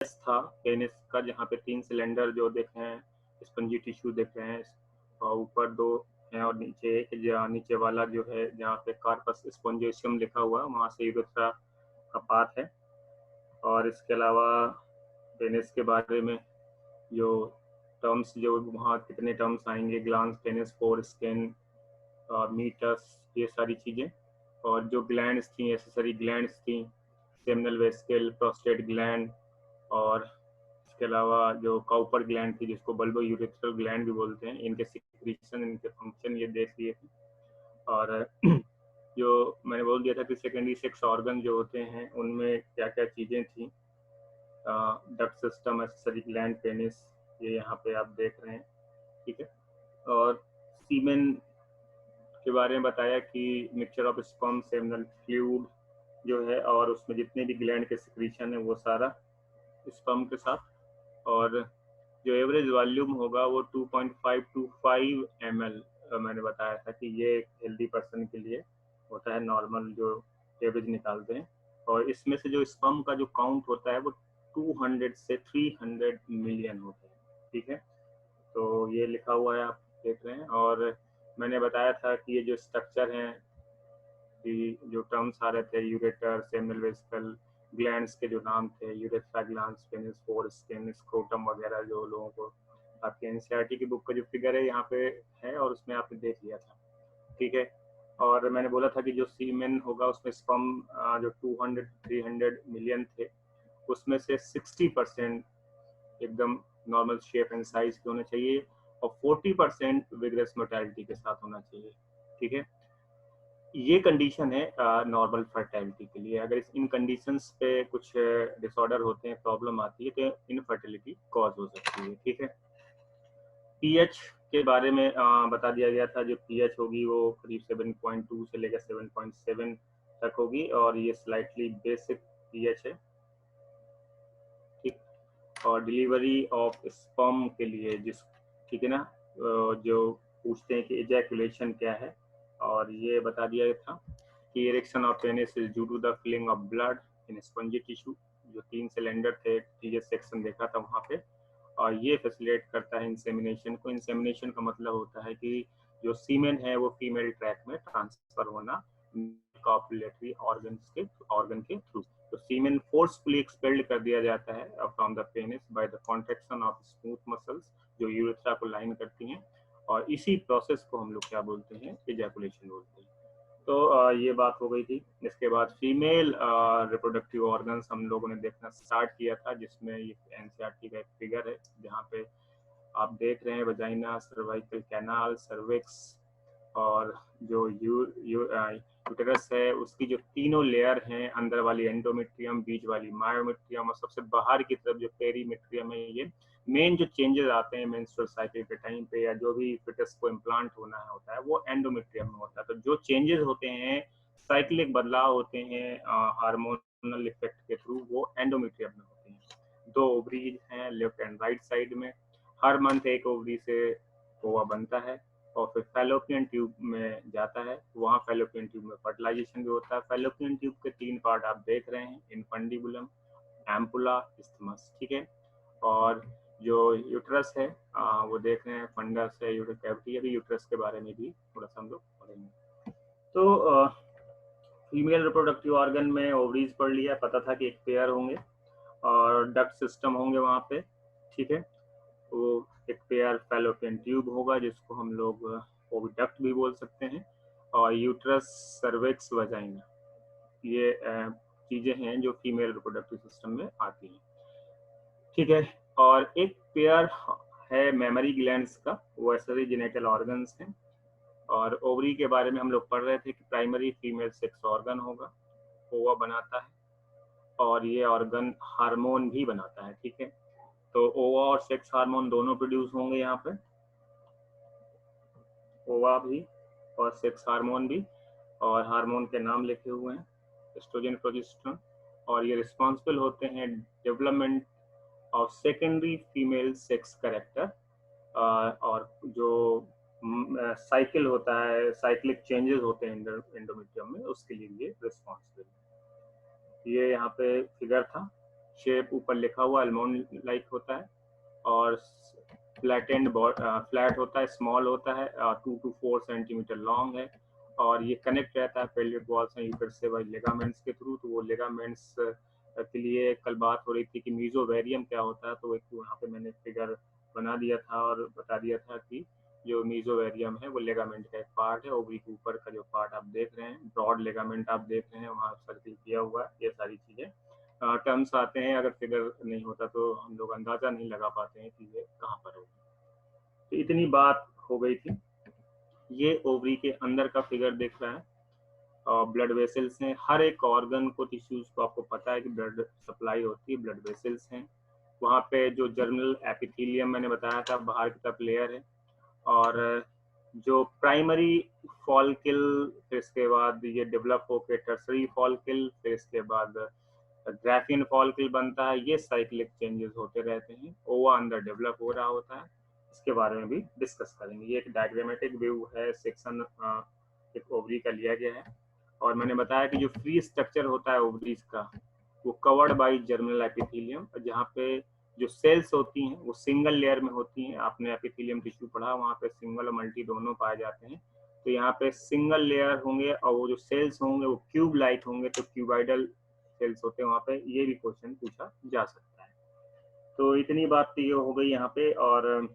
था पेनिस का, जहाँ पे 3 सिलेंडर जो देख रहे हैं, स्पंजी टिश्यू देख रहे हैं, और ऊपर 2 हैं और नीचे एक, जहाँ नीचे वाला जो है जहाँ पे कार्पस स्पोंजियम लिखा हुआ है वहाँ से यूरेथ्रा का पाथ है। और इसके अलावा पेनिस के बारे में जो टर्म्स, जो वहाँ कितने टर्म्स आएंगे, glans, penis, foreskin, meatus, ये सारी चीज़ें। और जो ग्लैंड्स थी, एसेसरी ग्लैंड्स थी, सेमिनल वेसिकल, प्रोस्टेट ग्लैंड, और इसके अलावा जो काउपर ग्लैंड थी जिसको बल्बो यूरेथ्रल ग्लैंड भी बोलते हैं, इनके सिक्रीशन, इनके फंक्शन ये देख लिए थे। और जो मैंने बोल दिया था कि सेकेंडरी सेक्स ऑर्गन जो होते हैं उनमें क्या क्या चीज़ें थी, duct system, accessory gland, penis, ये यहाँ पे आप देख रहे हैं, ठीक है। और सीमेन के बारे में बताया कि mixture of sperm, seminal fluid जो है, और उसमें जितने भी ग्लैंड के सिक्रीशन है वो सारा स्पर्म के साथ। और जो एवरेज वॉल्यूम होगा वो 2.5 to 5 ml मैंने बताया था कि ये एक हेल्दी पर्सन के लिए होता है, नॉर्मल जो एवरेज निकालते हैं। और इसमें से जो स्पर्म का जो काउंट होता है वो 200 से 300 मिलियन होता है, ठीक है। तो ये लिखा हुआ है, आप देख रहे हैं। और मैंने बताया था कि ये जो स्ट्रक्चर हैं, कि जो टर्म्स आ रहे थे, यूरेटर, सेमिनल वेसिकल, ग्लैंड्स के जो नाम थे, urethra glands, penis, four skin, scrotum वगैरह, जो लोगों को आपके एनसीईआरटी की बुक का जो फिगर है यहाँ पे है, और उसमें आपने देख लिया था, ठीक है। और मैंने बोला था कि जो सीमेन होगा उसमें स्पर्म जो 200-300 मिलियन थे, उसमें से 60% एकदम नॉर्मल शेप एंड साइज के होने चाहिए, और 40% विग्रस मोर्टेलिटी के साथ होना चाहिए, ठीक है। ये कंडीशन है नॉर्मल फर्टिलिटी के लिए। अगर इन कंडीशंस पे कुछ डिसऑर्डर होते हैं, प्रॉब्लम आती है, तो इनफर्टिलिटी कॉज हो सकती है, ठीक है। पीएच के बारे में बता दिया गया था, जो पीएच होगी वो करीब 7.2 से लेकर 7.7 तक होगी, और ये स्लाइटली बेसिक पीएच है, ठीक। और डिलीवरी ऑफ स्पर्म के लिए जिस, ठीक है ना, जो पूछते हैं कि एजैकुलेशन क्या है, और ये बता दिया था कि erection of penis is due to the filling of blood in spongy tissue. जो 3 सिलेंडर थे, टीएस सेक्शन देखा था वहाँ पे, और ये फैसिलिटेट करता है इंसेमिनेशन को। इंसेमिनेशन का मतलब होता है कि जो सीमेन है वो फीमेल ट्रैक में ट्रांसफर होना कॉपुलेटरी ऑर्गन के थ्रू। तो सीमेन फोर्सफुली एक्सपेल्ड कर दिया जाता है from the penis by the contraction of smooth muscles जो यूरेथ्रा को लाइन करती हैं, और इसी प्रोसेस को हम लोग क्या बोलते हैं, एजैकुलेशन बोलते हैं। तो ये बात हो गई थी। इसके बाद फीमेल रिप्रोडक्टिव ऑर्गन्स हम लोगों ने देखना स्टार्ट किया था, जिसमें ये एनसीईआरटी का एक फिगर है जहाँ पे आप देख रहे हैं वजाइना, सर्वाइकल कैनाल, सर्विक्स, और जो यूटेरस है उसकी जो तीनों लेयर हैं, अंदर वाली एंडोमेट्रियम, बीच वाली मायोमेट्रियम, और सबसे बाहर की तरफ जो पेरीमेट्रियम है, ये मेन जो चेंजेस आते हैं मेंस्ट्रुअल साइकिल के टाइम पे, या जो भी फिटस को इम्प्लांट होना है होता है, वो एंडोमेट्रियम में होता है। तो जो चेंजेस होते हैं, साइक्लिक बदलाव होते हैं हार्मोनल इफेक्ट के थ्रू, वो एंडोमेट्रियम में होते हैं। 2 ओवरीज हैं लेफ्ट एंड राइट साइड में, हर मंथ एक ओवरी से ओवा बनता है, और फिर फैलोपियन ट्यूब में जाता है, वहाँ फैलोपियन ट्यूब में फर्टिलाइजेशन भी होता है। फैलोपियन ट्यूब के 3 पार्ट आप देख रहे हैं, इनफंडिबुलम, एम्पुला, इस्थमस, ठीक है। और जो यूट्रस है वो देख रहे हैं, फंडस है, यूट्रस कैविटी। अभी यूट्रस के बारे में भी थोड़ा सा हम लोग पढ़ेंगे। तो फीमेल रिप्रोडक्टिव ऑर्गन में ओवरीज पढ़ लिया, पता था कि एक पेयर होंगे, और डक्ट सिस्टम होंगे वहाँ पे, ठीक है। वो एक पेयर फैलोपियन ट्यूब होगा जिसको हम लोग ओविडक्ट भी बोल सकते हैं, और यूट्रस, सर्विक्स, वजाइना, ये चीजें हैं जो फीमेल रिप्रोडक्टिव सिस्टम में आती हैं, ठीक है। और एक पेयर है मेमरी ग्लैंड्स का, वो एक्सेसरी जेनिटल ऑर्गन्स हैं। और ओवरी के बारे में हम लोग पढ़ रहे थे कि प्राइमरी फीमेल सेक्स ऑर्गन होगा, ओवा बनाता है, और ये ऑर्गन हार्मोन भी बनाता है, ठीक है। तो ओवा और सेक्स हार्मोन दोनों प्रोड्यूस होंगे यहाँ पे, ओवा भी और सेक्स हार्मोन भी, और हार्मोन के नाम लिखे हुए हैं, एस्ट्रोजन, प्रोजेस्टेरोन, और ये रिस्पॉन्सिबल होते हैं development of secondary female sex character, और जो साइकिल होता है, साइक्लिक चेंजेस होते हैं एंडोमेट्रियम में, उसके लिए ये रिस्पॉन्सिबल। ये यहाँ पे फिगर था, शेप ऊपर लिखा हुआ आलमंड लाइक होता है, और फ्लैटेंड फ्लैट होता है, स्मॉल होता है, 2 to 4 सेंटीमीटर लॉन्ग है, और ये कनेक्ट रहता है पेल्विक वॉल्स एंड यूट्रस से बाय लिगामेंट्स के थ्रू। तो वो लिगामेंट्स के लिए कल बात हो रही थी कि मीजोवेरियम क्या होता है, तो एक यहाँ पे मैंने फिगर बना दिया था और बता दिया था कि जो मीजोवेरियम है वो लिगामेंट का एक पार्ट है। ओवरी के ऊपर का जो पार्ट आप देख रहे हैं, ब्रॉड लिगामेंट आप देख रहे हैं, वहाँ सर्किल किया हुआ है। ये सारी चीजें टर्म्स आते हैं, अगर फिगर नहीं होता तो हम लोग अंदाजा नहीं लगा पाते हैं कि ये कहाँ पर होगी। तो इतनी बात हो गई थी। ये ओवरी के अंदर का फिगर दिख रहा है, और ब्लड वेसल्स हैं। हर एक ऑर्गन को, टिश्यूज को आपको पता है कि ब्लड सप्लाई होती है, ब्लड वेसल्स हैं। वहाँ पे जो जर्मिनल एपिथेलियम मैंने बताया था, बाहर की तरफ लेयर है, और जो प्राइमरी फॉलिकल, फिर इसके बाद ये डेवलप होकर टर्सरी फॉलिकल, फिर इसके बाद ग्राफियन फॉलिकल बनता है। ये साइक्लिक चेंजेस होते रहते हैं। ओवा अंदर डेवलप हो रहा होता है, इसके बारे में भी डिस्कस करेंगे। ये एक डायग्रामेटिक व्यू है, सेक्शन एक ओवरी का लिया गया है। और मैंने बताया कि जो फ्री स्ट्रक्चर होता है ओवरीज का, वो कवर्ड बाय जर्मिनल एपिथेलियम, जहाँ पे जो सेल्स होती हैं वो सिंगल लेयर में होती हैं। आपने एपिथेलियम टिश्यू पढ़ा, वहाँ पे सिंगल और मल्टी दोनों पाए जाते हैं। तो यहाँ पे सिंगल लेयर होंगे, और वो जो सेल्स होंगे वो क्यूब लाइक होंगे, तो क्यूबाइडल सेल्स होते हैं वहाँ पे। ये भी क्वेश्चन पूछा जा सकता है। तो इतनी बात तो ये हो गई यहाँ पे, और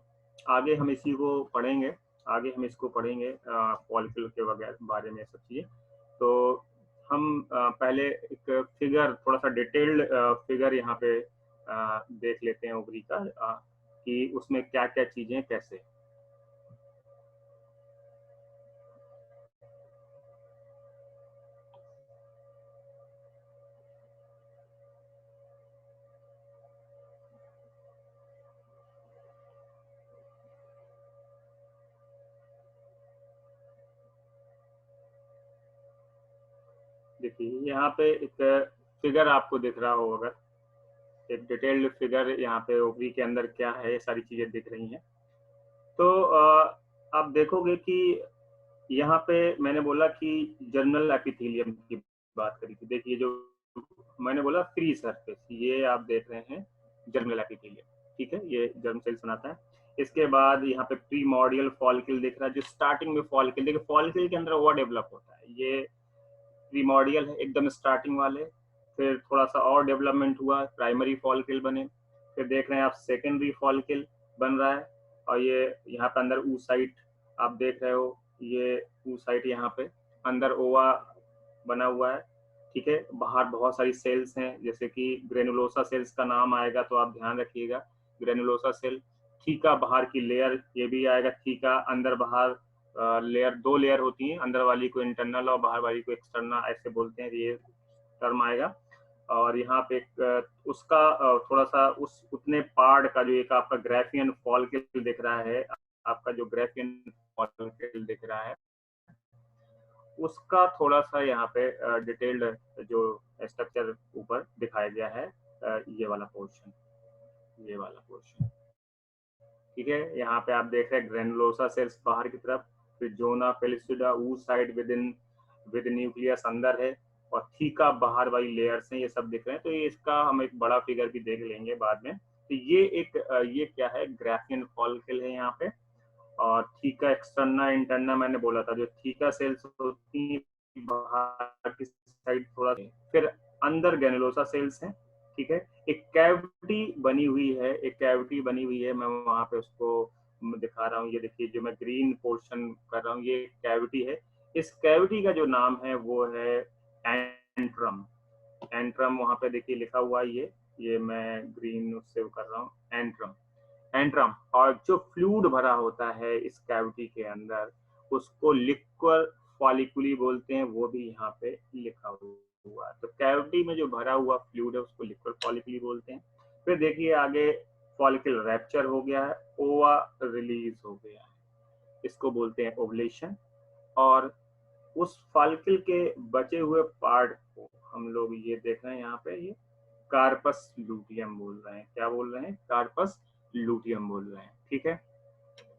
आगे हम इसी को पढ़ेंगे। आगे हम इसको पढ़ेंगे फॉलिकल के वगैरह बारे में सब चीज़ें। तो हम पहले एक फिगर, थोड़ा सा डिटेल्ड फिगर यहाँ पे देख लेते हैं ओवरी का, कि उसमें क्या क्या चीजें कैसे। देखिए यहाँ पे एक फिगर आपको दिख रहा होगा, एक डिटेल्ड फिगर यहाँ पे ओवरी के अंदर क्या है, ये सारी चीजें दिख रही हैं। तो आप देखोगे कि यहाँ पे मैंने बोला कि जर्मिनल एपिथेलियम की बात करी थी। देखिए जो मैंने बोला फ्री सरफेस, ये आप देख रहे हैं जर्मिनल एपिथेलियम, ठीक है, ये जर्म सेल्स बनाता है। इसके बाद यहाँ पे प्रीमोर्डियल फॉलिकल दिख रहा है, जो स्टार्टिंग में फॉलिकल, देखिए फॉलिकल के अंदर ओवर डेवलप होता है। ये प्रीमोर्डियल है, एकदम स्टार्टिंग वाले, फिर थोड़ा सा और डेवलपमेंट हुआ, प्राइमरी फॉलिकल बने, फिर देख रहे हैं आप सेकेंडरी फॉलिकल बन रहा है, और ये यहाँ पे अंदर oocyte आप देख रहे हो, ये oocyte यहाँ पे अंदर ओवा बना हुआ है, ठीक है। बाहर बहुत सारी सेल्स हैं, जैसे कि ग्रेनुलोसा सेल्स का नाम आएगा तो आप ध्यान रखिएगा, ग्रेनुलोसा सेल। थीका बाहर की लेयर, ये भी आएगा थीका, अंदर बाहर लेयर, दो लेयर होती हैं, अंदर वाली को इंटरनल और बाहर वाली को एक्सटर्नल ऐसे बोलते हैं, ये टर्म आएगा। और यहाँ पे एक उसका थोड़ा सा उस उतने पार्ट का जो एक आपका ग्राफियन फॉलिकल दिख रहा है, आपका जो ग्राफियन फॉलिकल दिख रहा है, उसका थोड़ा सा यहाँ पे डिटेल्ड जो स्ट्रक्चर ऊपर दिखाया गया है, ये वाला पोर्शन, ये वाला पोर्शन, ठीक है। यहाँ पे आप देख रहे हैं ग्रेनुलोसा सेल्स बाहर की तरफ, फिर zona pellucida oocyte with nucleus अंदर है, और थीका बाहर वाली लेयर्स हैं, ये सब दिख रहे हैं। तो ये इसका हम एक बड़ा फिगर भी देख लेंगे बाद में। तो ये एक ये क्या है, ग्राफियन फॉलिकल है यहाँ पे, और थीका एक्सटर्ना इंटरना मैंने बोला था, जो थीका सेल्स होती है बाहर की साइड थोड़ा, फिर अंदर ग्रेनुलोसा सेल्स हैं, ठीक है। एक कैविटी बनी हुई है, एक कैविटी बनी हुई है, मैं वहां पे उसको दिखा रहा हूँ। ये देखिए जो मैं ग्रीन पोर्शन कर रहा हूँ, ये कैविटी है। इस कैविटी का जो नाम है वो है एंट्रम। एंट्रम वहां पे देखिए लिखा हुआ है, ये मैं ग्रीन उससे कर रहा हूँ, एंट्रम। एंट्रम, और जो फ्लूइड भरा होता है इस कैविटी के अंदर, उसको लिक्वर फॉलिकुली बोलते हैं, वो भी यहाँ पे लिखा हुआ है। तो कैविटी में जो भरा हुआ फ्लूइड है उसको लिक्वर फॉलिकुली बोलते हैं। फिर देखिए आगे फॉलिकल रैप्चर हो गया है, ओवा रिलीज हो गया है, इसको बोलते हैं ओवुलेशन। और उस फॉलिकल के बचे हुए पार्ट को हम लोग ये देख रहे हैं यहाँ पे, ये कार्पस लूटियम बोल रहे हैं। क्या बोल रहे हैं? कार्पस लूटियम बोल रहे हैं, ठीक है।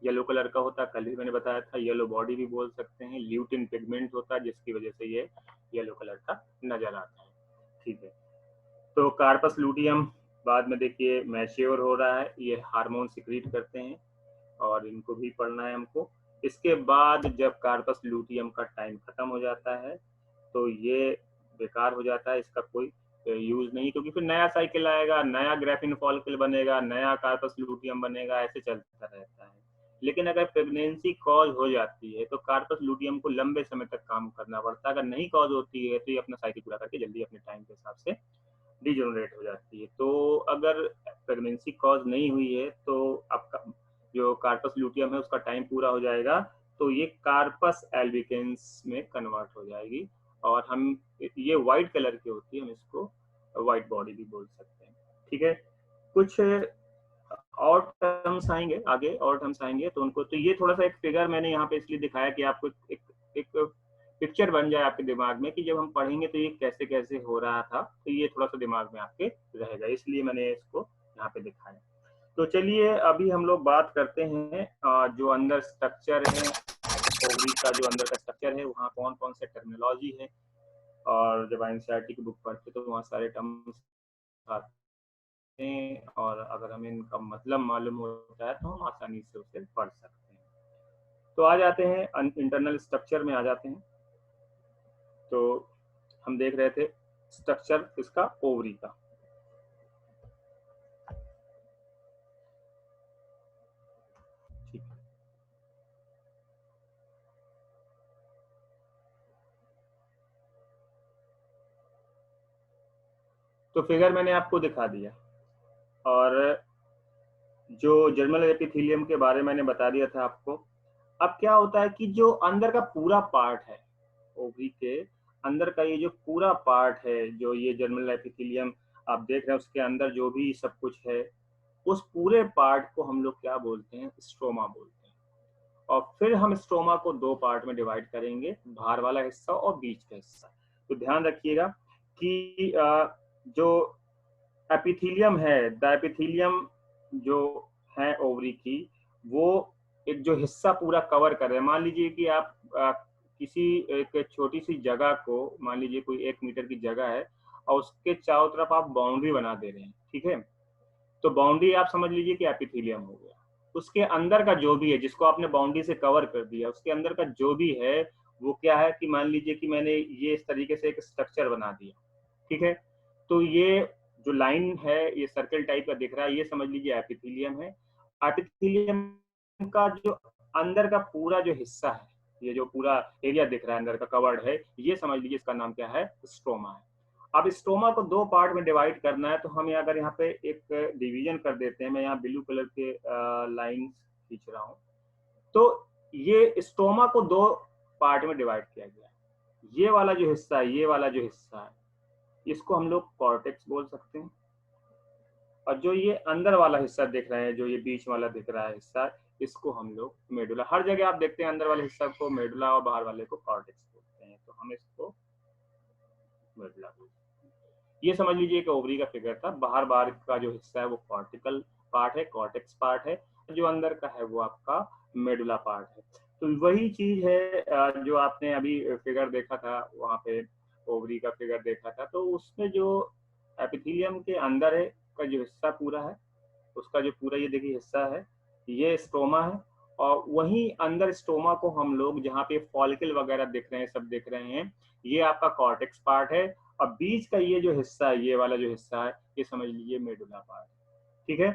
येलो कलर का होता है, कल ही मैंने बताया था, येलो बॉडी भी बोल सकते हैं। ल्यूटिन पिगमेंट होता है जिसकी वजह से ये येलो कलर का नजर आता है, ठीक है। तो कार्पस लूटियम बाद में देखिए मैच्योर हो रहा है, ये हार्मोन सिक्रीट करते हैं और इनको भी पढ़ना है हमको। इसके बाद जब कार्पस लूटियम का टाइम खत्म हो जाता है तो ये बेकार हो जाता है, इसका कोई यूज नहीं, क्योंकि फिर नया साइकिल आएगा, नया ग्राफीन फॉलिकल बनेगा, नया कार्पस लूटियम बनेगा, ऐसे चलता रहता है। लेकिन अगर प्रेगनेंसी कॉज हो जाती है तो कार्पस लूटियम को लंबे समय तक काम करना पड़ता है। अगर नहीं कॉज होती है तो ये अपना साइकिल पूरा करके जल्दी अपने टाइम के हिसाब से डिजेनरेट हो जाती है। तो अगर प्रेगनेंसी कॉज नहीं हुई है तो आपका जो कार्पस लूटियम है उसका टाइम पूरा हो जाएगा, तो ये कार्पस एल्बिकेंस में कन्वर्ट हो जाएगी और हम ये व्हाइट कलर की होती है, हम इसको व्हाइट बॉडी भी बोल सकते हैं। ठीक है, कुछ और टर्म्स आएंगे आगे, और टर्म्स आएंगे तो उनको, तो ये थोड़ा सा एक फिगर मैंने यहाँ पे इसलिए दिखाया कि आपको एक पिक्चर बन जाए आपके दिमाग में कि जब हम पढ़ेंगे तो ये कैसे कैसे हो रहा था, तो ये थोड़ा सा दिमाग में आपके रहेगा, इसलिए मैंने इसको यहाँ पे दिखाया। तो चलिए अभी हम लोग बात करते हैं जो अंदर स्ट्रक्चर है, ओवरी का जो अंदर का स्ट्रक्चर है वहाँ कौन कौन से टर्मिनोलॉजी है, और जब एनसीईआरटी की बुक पढ़ते तो वहाँ सारे टर्म्स आते हैं और अगर हमें इनका मतलब मालूम होता है तो हम आसानी से उसे पढ़ सकते हैं। तो आ जाते हैं इंटरनल स्ट्रक्चर में आ जाते हैं। तो हम देख रहे थे स्ट्रक्चर इसका ओवरी का। ठीक है, तो फिगर मैंने आपको दिखा दिया, और जो जर्मल एपिथेलियम के बारे में मैंने बता दिया था आपको। अब क्या होता है कि जो अंदर का पूरा पार्ट है ओवरी के अंदर का, ये जो पूरा पार्ट है, जो ये जर्मल एपिथेलियम आप देख रहे हैं उसके अंदर जो भी सब कुछ है, उस पूरे पार्ट को हम लोग क्या बोलते हैं, स्ट्रोमा बोलते हैं। और फिर हम स्ट्रोमा को दो पार्ट में डिवाइड करेंगे, बाहर वाला हिस्सा और बीच का हिस्सा। तो ध्यान रखिएगा कि जो एपिथेलियम है, द एपिथेलियम जो है ओवरी की, वो एक जो हिस्सा पूरा कवर कर रहे हैं। मान लीजिए कि आप किसी एक छोटी सी जगह को, मान लीजिए कोई 1 मीटर की जगह है और उसके चारों तरफ आप बाउंड्री बना दे रहे हैं, ठीक है, तो बाउंड्री आप समझ लीजिए कि एपिथेलियम हो गया। उसके अंदर का जो भी है जिसको आपने बाउंड्री से कवर कर दिया, उसके अंदर का जो भी है वो क्या है कि मान लीजिए कि मैंने ये इस तरीके से एक स्ट्रक्चर बना दिया, ठीक है, तो ये जो लाइन है ये सर्कल टाइप का दिख रहा है, ये समझ लीजिए एपिथेलियम है। एपिथेलियम का जो अंदर का पूरा जो हिस्सा है, ये जो पूरा एरिया दिख रहा है अंदर का कवर्ड है, ये समझ लीजिए इसका नाम क्या है, स्ट्रोमा है। अब स्ट्रोमा को दो पार्ट में डिवाइड करना है, तो हम अगर यहाँ पे एक डिवीजन कर देते हैं, मैं यहाँ ब्लू कलर के लाइन खींच रहा हूँ, तो ये स्ट्रोमा को दो पार्ट में डिवाइड किया गया है। ये वाला जो हिस्सा है, ये वाला जो हिस्सा है, इसको हम लोग कॉर्टेक्स बोल सकते हैं, और जो ये अंदर वाला हिस्सा दिख रहा है, जो ये बीच वाला दिख रहा है हिस्सा, इसको हम लोग मेडुला। हर जगह आप देखते हैं अंदर वाले हिस्सा को मेडुला और बाहर वाले को कॉर्टेक्स बोलते हैं, तो हम इसको मेडुला बोलते हैं। ये समझ लीजिए कि ओवरी का फिगर था। बाहर बाहर का जो हिस्सा है वो कॉर्टिकल पार्ट है, कॉर्टेक्स पार्ट है, जो अंदर का है वो आपका मेडुला पार्ट है। तो वही चीज है जो आपने अभी फिगर देखा था, वहां पे ओवरी का फिगर देखा था, तो उसमें जो एपिथेलियम के अंदर है का जो हिस्सा पूरा है, उसका जो पूरा ये देखिए हिस्सा है, ये स्ट्रोमा है। और वहीं अंदर स्ट्रोमा को हम लोग जहाँ पे फॉलिकल वगैरह दिख रहे हैं, सब दिख रहे हैं, ये आपका कॉर्टेक्स पार्ट है। और बीच का ये जो हिस्सा है, ये वाला जो हिस्सा है, ये समझ लीजिए मेडुला पार्ट, ठीक है।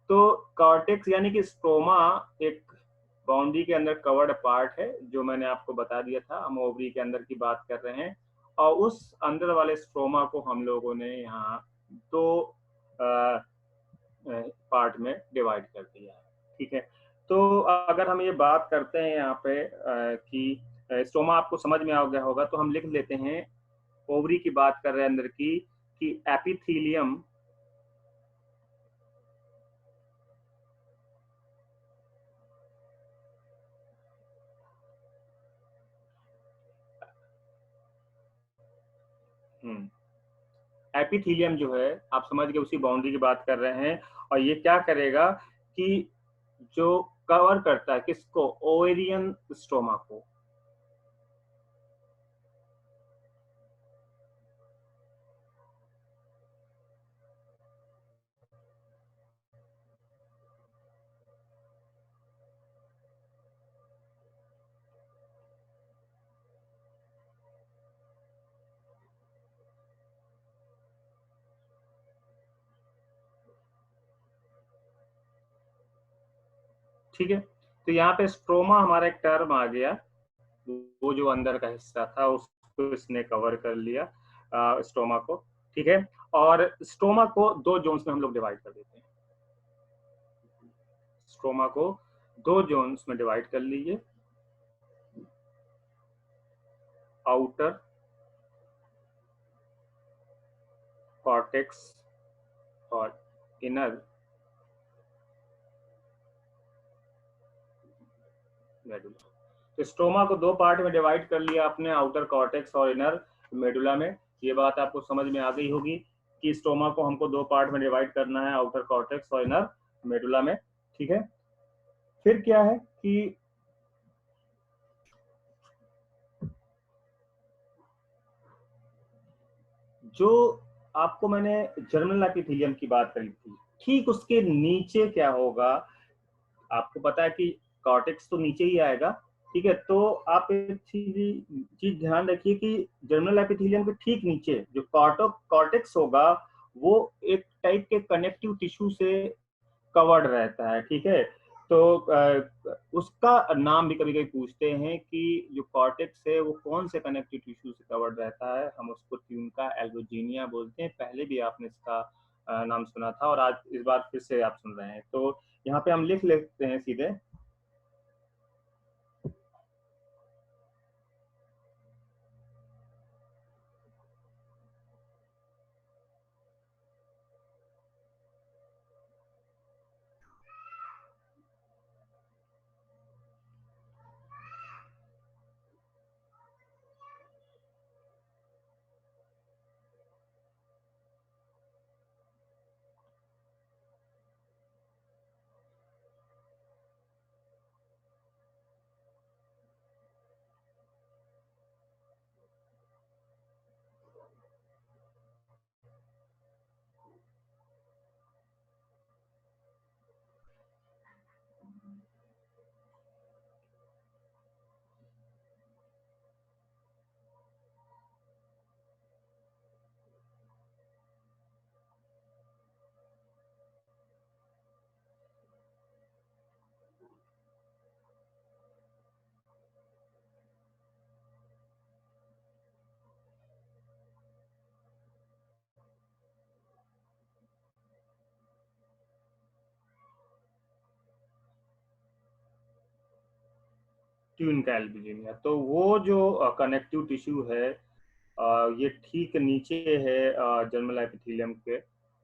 तो कॉर्टेक्स यानी कि स्ट्रोमा एक बाउंड्री के अंदर कवर्ड पार्ट है, जो मैंने आपको बता दिया था, हम ओवरी के अंदर की बात कर रहे हैं। और उस अंदर वाले स्ट्रोमा को हम लोगों ने यहाँ दो पार्ट में डिवाइड कर दिया है, ठीक है। तो अगर हम ये बात करते हैं यहाँ पे कि स्टोमा आपको समझ में आ गया होगा, तो हम लिख लेते हैं, ओवरी की बात कर रहे हैं अंदर की, कि एपिथेलियम एपिथेलियम जो है, आप समझ के उसी बाउंड्री की बात कर रहे हैं, और ये क्या करेगा कि जो कवर करता है किसको, ओवेरियन स्टोमा को, ठीक है। तो यहाँ पे स्ट्रोमा हमारा एक टर्म आ गया, वो जो अंदर का हिस्सा था उसको इसने कवर कर लिया, स्ट्रोमा को। ठीक है। और स्ट्रोमा को दो जोन्स में हम लोग डिवाइड कर देते हैं। स्ट्रोमा को दो जोन्स में डिवाइड कर लीजिए, आउटर कॉर्टेक्स और इनर मेडुला। तो स्ट्रोमा को दो पार्ट में डिवाइड कर लिया आपने, आउटर कॉर्टेक्स और इनर मेडुला में। ये बात आपको समझ में आ गई होगी कि स्ट्रोमा को हमको दो पार्ट में डिवाइड करना है, आउटर कॉर्टेक्स और इनर मेडुला में। ठीक है। फिर क्या है कि जो आपको मैंने जर्मिनल एपिथेलियम की बात करी थी, ठीक उसके नीचे क्या होगा, आपको पता है कि कॉर्टेक्स तो नीचे ही आएगा। ठीक है। तो आप एक चीज ध्यान रखिए कि जर्मिनल एपिथेलियम के ठीक नीचे जो कॉर्टेक्स होगा वो एक टाइप के कनेक्टिव टिश्यू से कवर्ड रहता है। ठीक है। तो उसका नाम भी कभी कभी पूछते हैं कि जो कॉर्टेक्स है वो कौन से कनेक्टिव टिश्यू से कवर्ड रहता है। हम उसको ट्यूनिका एल्बोजीनिया बोलते हैं। पहले भी आपने इसका नाम सुना था और आज इस बार फिर से आप सुन रहे हैं। तो यहाँ पे हम लिख लेते हैं सीधे, ट्यूनिका एल्बोजीनिया। तो वो जो कनेक्टिव टिश्यू है ये ठीक नीचे है जर्मिनल एपिथेलियम के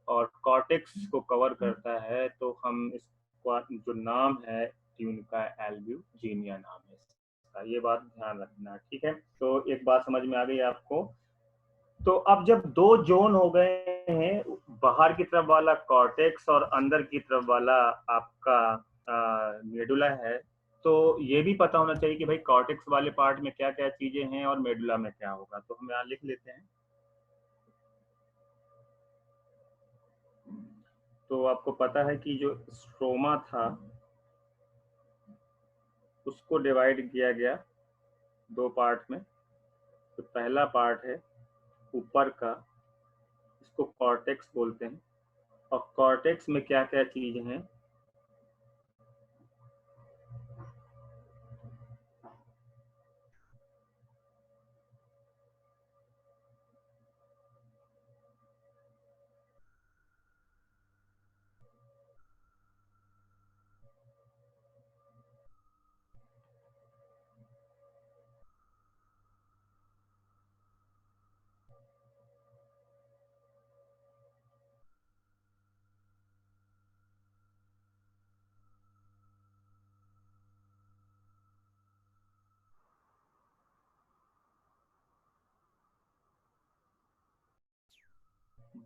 और कॉर्टेक्स को कवर करता है। तो हम इसका जो नाम है ट्यूनिका एल्बोजीनिया नाम है इसका। ये बात ध्यान रखना। ठीक है। तो एक बात समझ में आ गई आपको। तो अब जब दो जोन हो गए हैं, बाहर की तरफ वाला कॉर्टेक्स और अंदर की तरफ वाला आपका मेडुला है, तो ये भी पता होना चाहिए कि भाई कॉर्टेक्स वाले पार्ट में क्या क्या चीजें हैं और मेडुला में क्या होगा। तो हम यहाँ लिख लेते हैं। तो आपको पता है कि जो स्ट्रोमा था उसको डिवाइड किया गया दो पार्ट में। तो पहला पार्ट है ऊपर का, इसको कॉर्टेक्स बोलते हैं। और कॉर्टेक्स में क्या क्या चीजें हैं,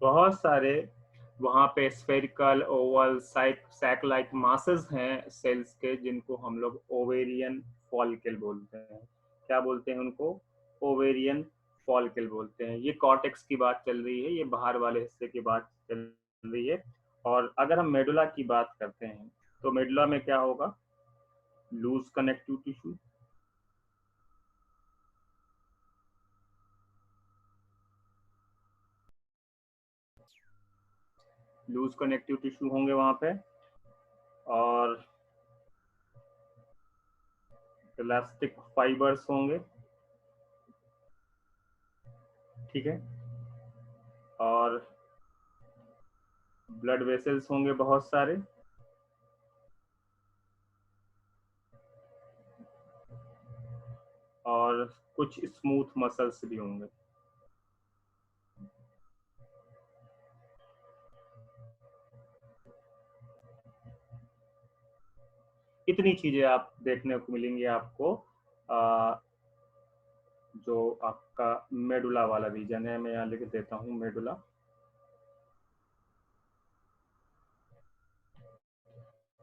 बहुत सारे वहाँ पे spherical oval sac like masses हैं सेल्स के, जिनको हम लोग ओवेरियन फॉलिकल बोलते हैं। क्या बोलते हैं उनको? ओवेरियन फॉलिकल बोलते हैं। ये कॉर्टेक्स की बात चल रही है, ये बाहर वाले हिस्से की बात चल रही है। और अगर हम मेडुला की बात करते हैं तो मेडुला में क्या होगा? Loose connective tissue, loose connective tissue होंगे वहां पे। और इलास्टिक फाइबर्स होंगे, ठीक है, और ब्लड वेसल्स होंगे बहुत सारे, और कुछ स्मूथ मसल्स भी होंगे। इतनी चीजें आप देखने को मिलेंगी आपको। जो आपका मेडुला वाला रीजन है, मैं यहाँ लिख देता हूँ मेडुला।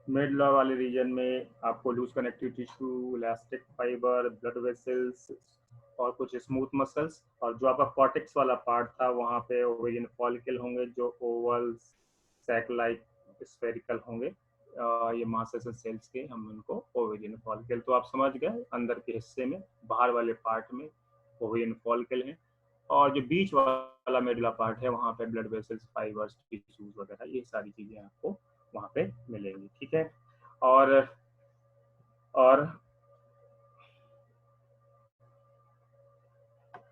मेडुला वाले रीजन में आपको loose connective tissue, elastic fibre, blood vessels और कुछ स्मूथ मसल्स, और जो आपका कॉर्टेक्स वाला पार्ट था वहाँ पे ओवेरियन फॉलिकल होंगे जो ओवल सैक लाइक स्फेरिकल होंगे। ये मासेस सेल्स के हम उनको ओवेरियन फॉलिकल, तो आप समझ गए अंदर के हिस्से में बाहर वाले पार्ट में ओवेरियन फॉलिकल है, और जो बीच वाला मेडुला पार्ट है वहाँ पे ब्लड वेसल्स, फाइबर्स, टिश्यूज वगैरह ये सारी चीजें आपको वहाँ पे मिलेंगी, ठीक है। और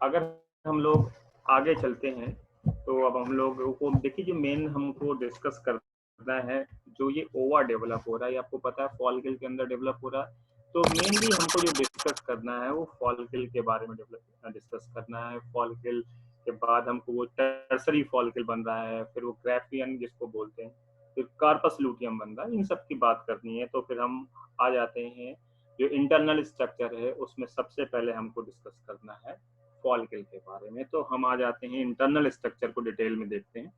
अगर हम लोग आगे चलते हैं तो अब हम लोग को देखिए, जो मेन हमको डिस्कस करना है, जो ये ओवा डेवलप हो रहा है, आपको पता है फॉलिकल के अंदर डेवलप हो रहा है, तो मेनली हमको जो डिस्कस करना है वो फॉलिकल के बारे में डिस्कस करना है। फॉलिकल के बाद हमको वो टर्सरी फॉलिकल बन रहा है, फिर वो ग्राफियन जिसको बोलते हैं, फिर कार्पस लूटियम बन रहा है, इन सब की बात करनी है। तो फिर हम आ जाते हैं जो इंटरनल स्ट्रक्चर है उसमें सबसे पहले हमको डिस्कस करना है फॉलिकल के बारे में। तो हम आ जाते हैं इंटरनल स्ट्रक्चर को डिटेल में देखते हैं।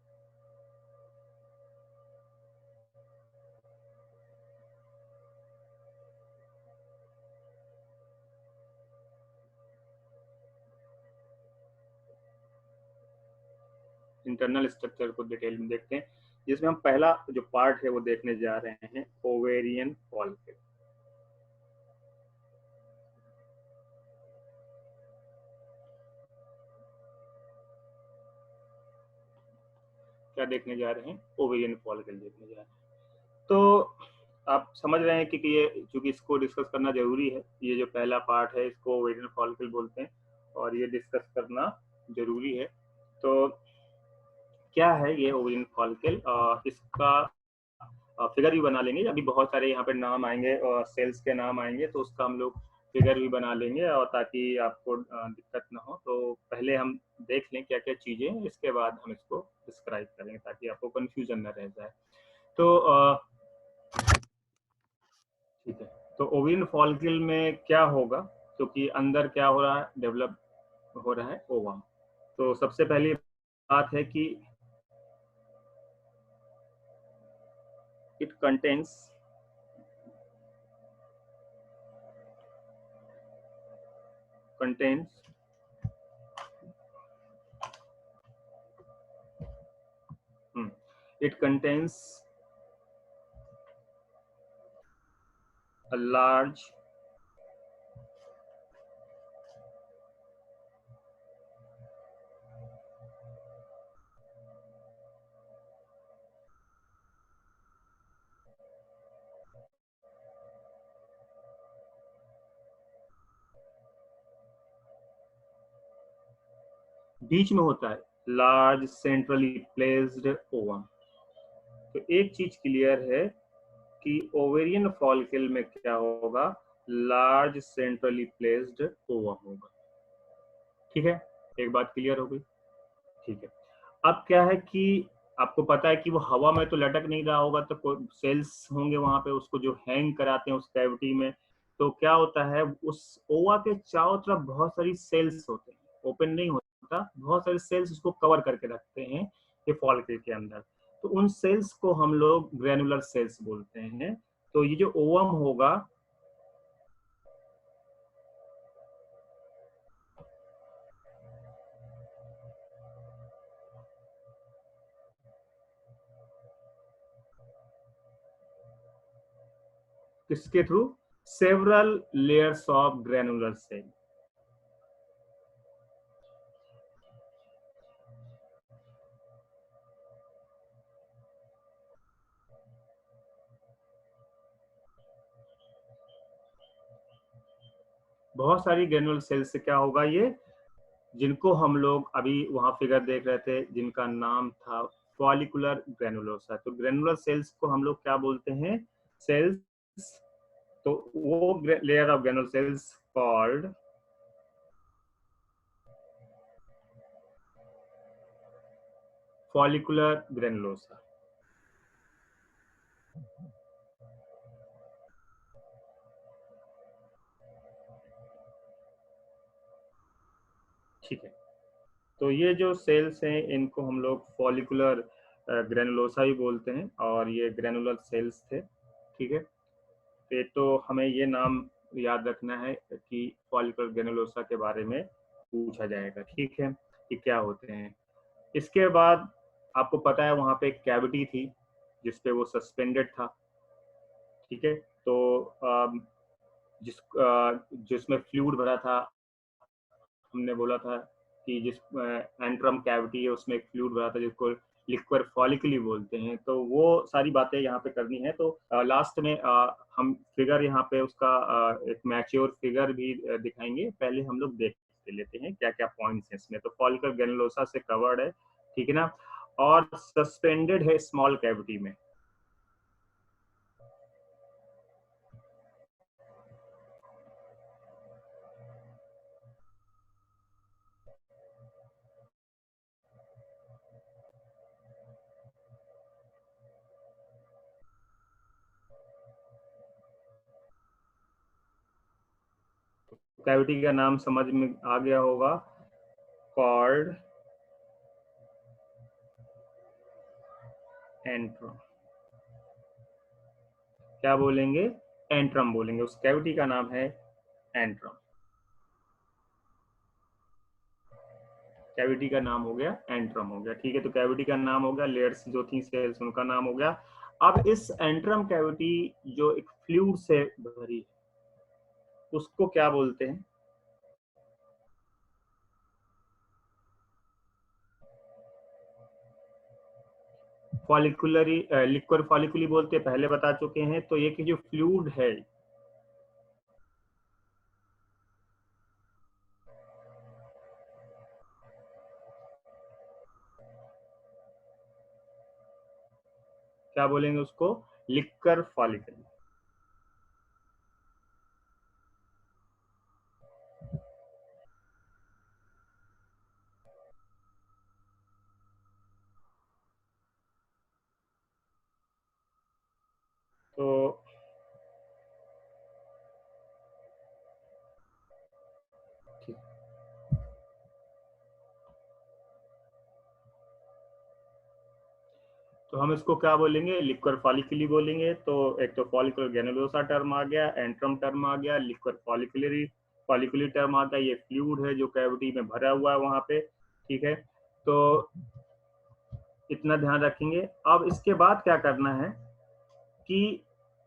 इंटरनल स्ट्रक्चर को डिटेल में देखते हैं, जिसमें हम पहला जो पार्ट है वो देखने जा रहे हैं ओवेरियन फॉलिकल। क्या देखने जा रहे हैं? ओवेरियन फॉलिकल देखने जा रहे हैं। तो आप समझ रहे हैं कि ये चूंकि इसको डिस्कस करना जरूरी है, ये जो पहला पार्ट है इसको ओवेरियन फॉलिकल बोलते हैं और ये डिस्कस करना जरूरी है। तो क्या है ये ओवेरियन फॉलिकल? इसका फिगर भी बना लेंगे, अभी बहुत सारे यहाँ पे नाम आएंगे और सेल्स के नाम आएंगे, तो उसका हम लोग फिगर भी बना लेंगे, और ताकि आपको दिक्कत ना हो। तो पहले हम देख लें क्या क्या चीजें हैं, इसके बाद हम इसको डिस्क्राइब करेंगे ताकि आपको कंफ्यूजन न रह जाए। तो ठीक है, तो ओविन फॉलिकल में क्या होगा, क्योंकि अंदर क्या हो रहा है, डेवलप हो रहा है ओवम। तो सबसे पहली बात है कि it contains contains it contains a large बीच में होता है लार्ज सेंट्रली प्लेस्ड ओवम। तो एक चीज क्लियर है कि ओवेरियन फॉलिकल में क्या होगा, लार्ज सेंट्रली प्लेस्ड ओवम होगा। ठीक है, एक बात क्लियर हो गई। ठीक है, अब क्या है कि आपको पता है कि वो हवा में तो लटक नहीं रहा होगा, तो सेल्स होंगे वहां पे उसको जो हैंग कराते हैं उस कैविटी में। तो क्या होता है, उस ओवा के चारों तरफ बहुत सारी सेल्स होते हैं, ओपन नहीं होता, बहुत सारे सेल्स उसको कवर करके रखते हैं ये फॉलिकल के अंदर। तो उन सेल्स को हम लोग ग्रेनुलर सेल्स बोलते हैं। तो ये जो ओवम होगा, किसके through? Several layers of granular cell. बहुत सारी ग्रेनुलर सेल्स से क्या होगा, ये जिनको हम लोग अभी वहां फिगर देख रहे थे जिनका नाम था फॉलिकुलर ग्रेनुलोसा, तो ग्रेनुलर सेल्स को हम लोग क्या बोलते हैं, सेल्स, तो वो layer of granular cells called follicular granulosa. ठीक है, तो ये जो सेल्स हैं इनको हम लोग फॉलिकुलर ग्रेनुलोसा ही बोलते हैं, और ये ग्रेनुलर सेल्स थे। ठीक है, तो हमें ये नाम याद रखना है कि फॉलिकुलर ग्रेनुलोसा के बारे में पूछा जाएगा। ठीक है, कि क्या होते हैं। इसके बाद आपको पता है वहां पे एक कैविटी थी जिसपे वो सस्पेंडेड था। ठीक है, तो जिसमें फ्लूइड भरा था, हमने बोला था कि जिस एंट्रम कैविटी है उसमें एक फ्लूइड भरा था जिसको लिक्विड फॉलिकली बोलते हैं। तो वो सारी बातें यहाँ पे करनी है। तो लास्ट में हम फिगर यहाँ पे उसका एक मैच्योर फिगर भी दिखाएंगे। पहले हम लोग देख लेते हैं क्या क्या पॉइंट्स हैं इसमें। तो फॉलिकल ग्रेनुलोसा से कवर्ड है, ठीक है ना, और सस्पेंडेड है स्मॉल कैविटी में। कैविटी का नाम समझ में आ गया होगा, कॉल्ड एंट्रम। क्या बोलेंगे, एंट्रम बोलेंगे। उस कैविटी का नाम है एंट्रम। कैविटी का नाम हो गया एंट्रम हो गया। ठीक है, तो कैविटी का नाम हो गया, लेयर्स जो थी सेल्स उनका नाम हो गया। अब इस एंट्रम कैविटी जो एक फ्लूइड से भरी है उसको क्या बोलते हैं, फॉलिकुलरी लिक्विड फॉलिकुली बोलते हैं, पहले बता चुके हैं। तो ये कि जो फ्लूइड है, क्या बोलेंगे उसको, लिक्विड फॉलिकल। तो ठीक, तो हम इसको क्या बोलेंगे, लिक्विड फॉलिकुली बोलेंगे। तो एक तो फॉलिकुलर ग्रेनुलोसा टर्म आ गया, एंट्रम टर्म आ गया, लिक्विड फॉलिकुलरी फॉलिकुलरी टर्म आ गया। ये फ्लूइड है जो कैविटी में भरा हुआ है वहां पे। ठीक है, तो इतना ध्यान रखेंगे। अब इसके बाद क्या करना है कि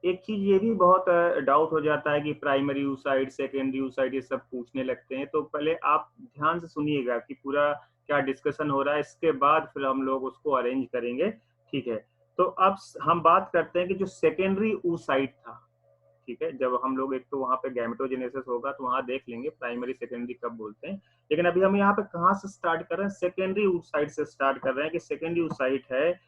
एक चीज ये भी बहुत डाउट हो जाता है कि प्राइमरी यूसाइट, सेकेंडरी यूसाइट, ये सब पूछने लगते हैं। तो पहले आप ध्यान से सुनिएगा कि पूरा क्या डिस्कशन हो रहा है, इसके बाद फिर हम लोग उसको अरेंज करेंगे। ठीक है, तो अब हम बात करते हैं कि जो सेकेंडरी ऊसाइट था, ठीक है, जब हम लोग एक तो वहां पे गैमेटोजेनेसिस होगा तो वहां देख लेंगे प्राइमरी सेकेंडरी कब बोलते हैं। लेकिन अभी हम यहाँ पे कहाँ से स्टार्ट कर रहे हैं, सेकेंडरी ऊसाइट से स्टार्ट कर रहे हैं कि सेकेंडरी ऊसाइट है,